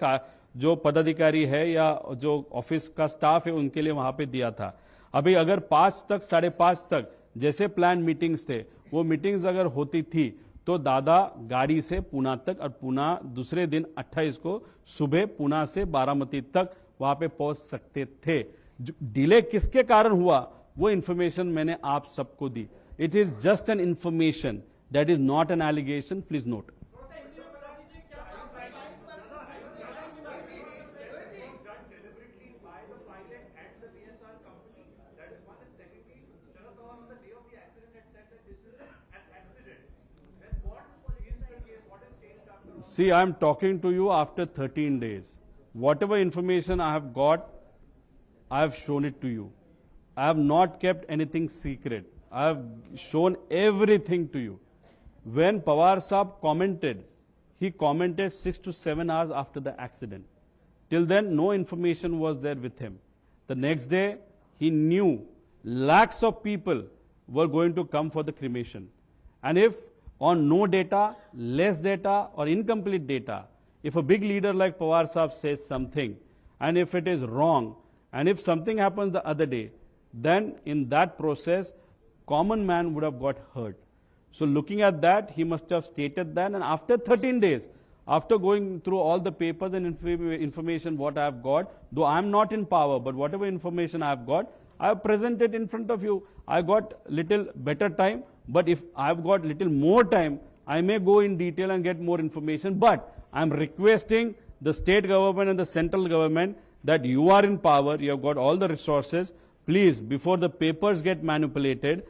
जो पदाधिकारी है या जो ऑफिस का स्टाफ है उनके लिए वहां पे दिया था। अभी अगर 5 तक 5:30 तक जैसे प्लान मीटिंग्स थे वो मीटिंग्स अगर होती थी तो दादा गाड़ी से पूना तक और पूना दूसरे दिन 28 को सुबह पूना से बारामती तक वहां पे पहुंच सकते थे। डिले किसके कारण हुआ वो इंफॉर्मेशन मैंने आप सबको दी। It is just an information, that is not an allegation, please note. See, I am talking to you after 13 days. Whatever information I have got, I have shown it to you. I have not kept anything secret. I have shown everything to you. When Pawar Saab commented, he commented 6 to 7 hours after the accident. Till then, no information was there with him. The next day, he knew lakhs of people were going to come for the cremation. And if on no data, less data or incomplete data, if a big leader like Pawar Saab says something and if it is wrong and if something happens the other day, then in that process, common man would have got hurt. So looking at that, he must have stated that, and after 13 days, after going through all the papers and information what I have got, though I am not in power, but whatever information I have got, I have presented in front of you. I got little better time, but if I have got little more time, I may go in detail and get more information. But I am requesting the state government and the central government that you are in power, you have got all the resources. Please, before the papers get manipulated,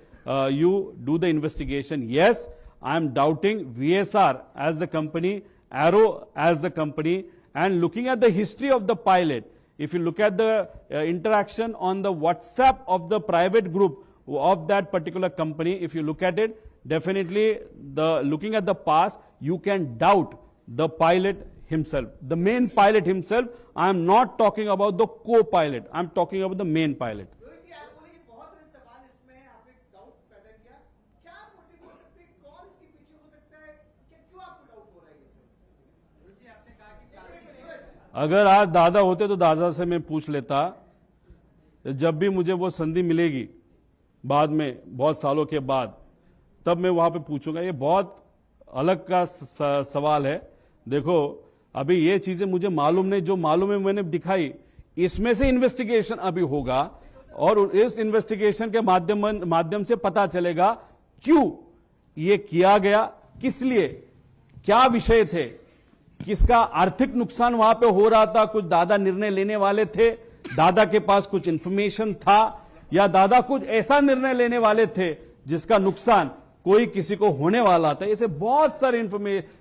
you do the investigation. Yes, I am doubting VSR as the company, Arrow as the company, and looking at the history of the pilot. If you look at the interaction on the WhatsApp of the private group of that particular company, if you look at it, definitely looking at the past, you can doubt the pilot himself, the main pilot himself. I am not talking about the co-pilot. I am talking about the main pilot. अगर आज दादा होते तो दादा से मैं पूछ लेता, जब भी मुझे वो संधि मिलेगी बाद में बहुत सालों के बाद, तब मैं वहां पे पूछूंगा। ये बहुत अलग का सवाल है। देखो अभी ये चीजें मुझे मालूम नहीं, जो मालूम है मैंने दिखाई। इसमें से इन्वेस्टिगेशन अभी होगा और इस इन्वेस्टिगेशन के माध्यम से पता चलेगा क्यों ये किया गया, किस लिए, क्या विषय थे, किसका आर्थिक नुकसान वहां पे हो रहा था। कुछ दादा निर्णय लेने वाले थे, दादा के पास कुछ इंफॉर्मेशन था, या दादा कुछ ऐसा निर्णय लेने वाले थे जिसका नुकसान कोई किसी को होने वाला था। ऐसे बहुत सारे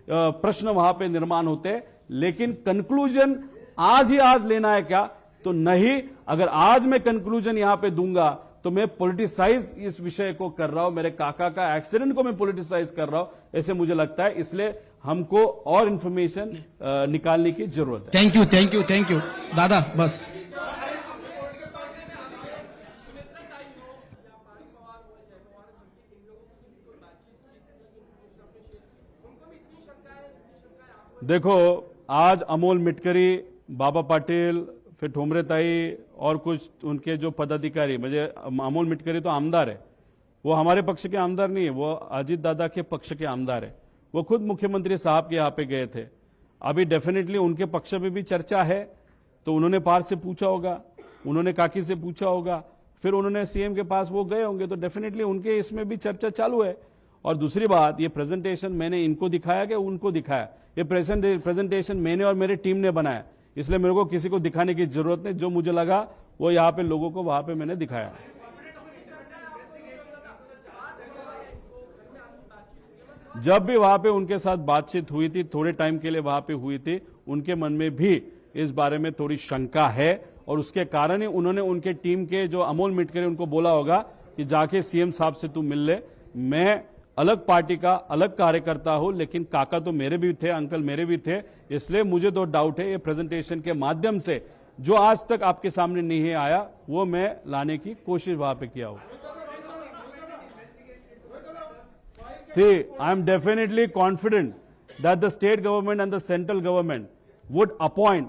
प्रश्न वहां पे निर्माण होते हैं, लेकिन कंक्लूजन आज ही आज लेना है क्या? तो नहीं। अगर आज मैं कंक्लूजन यहां पे दूंगा तो मैं पॉलिटिसाइज इस विषय को कर रहा हूं, मेरे काका का एक्सीडेंट को मैं पॉलिटिसाइज कर रहा हूं, ऐसे मुझे लगता है। इसलिए हमको और इंफॉर्मेशन निकालने की जरूरत है। थैंक यू दादा, बस। देखो आज अमोल मिटकरी, बाबा पाटिल, फिर ठोमरे ताई और कुछ उनके जो पदाधिकारी, मुझे अमोल मिटकरी तो आमदार है, वो हमारे पक्ष के आमदार नहीं है, वो अजीत दादा के पक्ष के आमदार है। वो खुद मुख्यमंत्री साहब के यहाँ पे गए थे। अभी डेफिनेटली उनके पक्ष में भी चर्चा है, तो उन्होंने पार से पूछा होगा, उन्होंने काकी से पूछा होगा, फिर उन्होंने सीएम के पास वो गए होंगे, तो डेफिनेटली उनके इसमें भी चर्चा चालू है। और दूसरी बात, ये प्रेजेंटेशन मैंने इनको दिखाया कि उनको दिखाया? ये प्रेजेंटेशन मैंने और मेरी टीम ने बनाया, इसलिए मेरे को किसी को दिखाने की जरूरत नहीं। जो मुझे लगा वो यहाँ पे लोगों को वहां पे मैंने दिखाया। जब भी वहां पे उनके साथ बातचीत हुई थी, थोड़े टाइम के लिए वहां पे हुई थी, उनके मन में भी इस बारे में थोड़ी शंका है और उसके कारण ही उन्होंने उनके टीम के जो अमोल मिटकरी उनको बोला होगा कि जाके सीएम साहब से तू मिल ले। मैं अलग पार्टी का अलग कार्यकर्ता हूं, लेकिन काका तो मेरे भी थे, अंकल मेरे भी थे, इसलिए मुझे तो डाउट है ये प्रेजेंटेशन के माध्यम से जो आज तक आपके सामने नहीं आया वो मैं लाने की कोशिश वहां पे किया हूं। See, I am definitely confident that the state government and the central government would appoint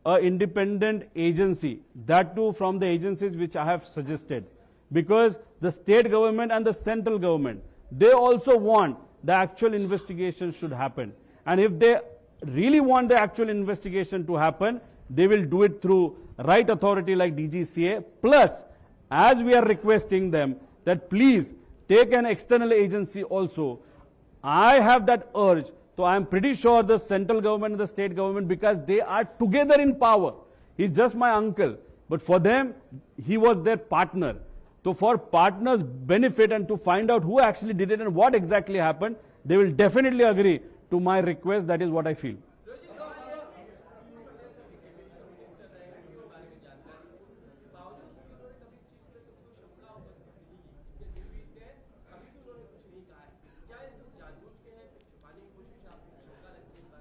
an independent agency, that too from the agencies which I have suggested. Because the state government and the central government, they also want the actual investigation should happen. And if they really want the actual investigation to happen, they will do it through right authority like DGCA. Plus, as we are requesting them that please take an external agency also. I have that urge. So I am pretty sure the central government and the state government, because they are together in power. He's just my uncle. But for them, he was their partner. So for partners' benefit and to find out who actually did it and what exactly happened, they will definitely agree to my request. That is what I feel.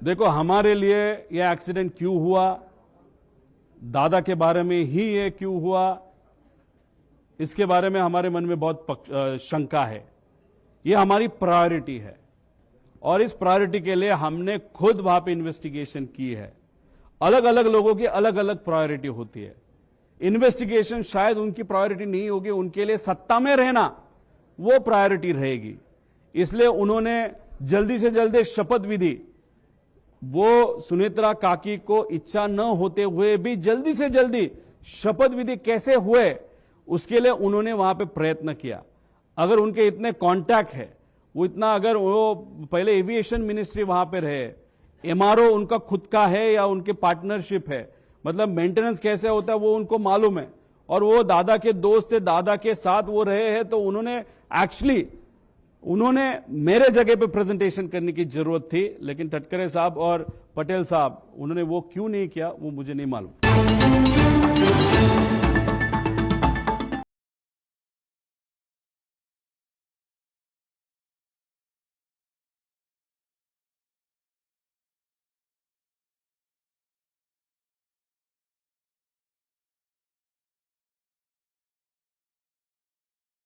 देखो, हमारे लिए यह एक्सीडेंट क्यों हुआ, दादा के बारे में ही ये क्यों हुआ, इसके बारे में हमारे मन में बहुत शंका है। ये हमारी प्रायोरिटी है और इस प्रायोरिटी के लिए हमने खुद वहां पे इन्वेस्टिगेशन की है। अलग अलग लोगों की अलग अलग प्रायोरिटी होती है। इन्वेस्टिगेशन शायद उनकी प्रायोरिटी नहीं होगी, उनके लिए सत्ता में रहना वो प्रायोरिटी रहेगी। इसलिए उन्होंने जल्दी से जल्दी शपथ विधि, वो सुनेत्रा काकी को इच्छा न होते हुए भी जल्दी से जल्दी शपथ विधि कैसे हुए उसके लिए उन्होंने वहां पे प्रयत्न किया। अगर उनके इतने कांटेक्ट है, वो इतना, अगर वो पहले एविएशन मिनिस्ट्री वहां पे रहे, एमआरओ उनका खुद का है या उनके पार्टनरशिप है, मतलब मेंटेनेंस कैसे होता है वो उनको मालूम है, और वो दादा के दोस्त थे, दादा के साथ वो रहे हैं, तो उन्होंने मेरे जगह पे प्रेजेंटेशन करने की जरूरत थी, लेकिन तटकरे साहब और पटेल साहब उन्होंने वो क्यों नहीं किया वो मुझे नहीं मालूम।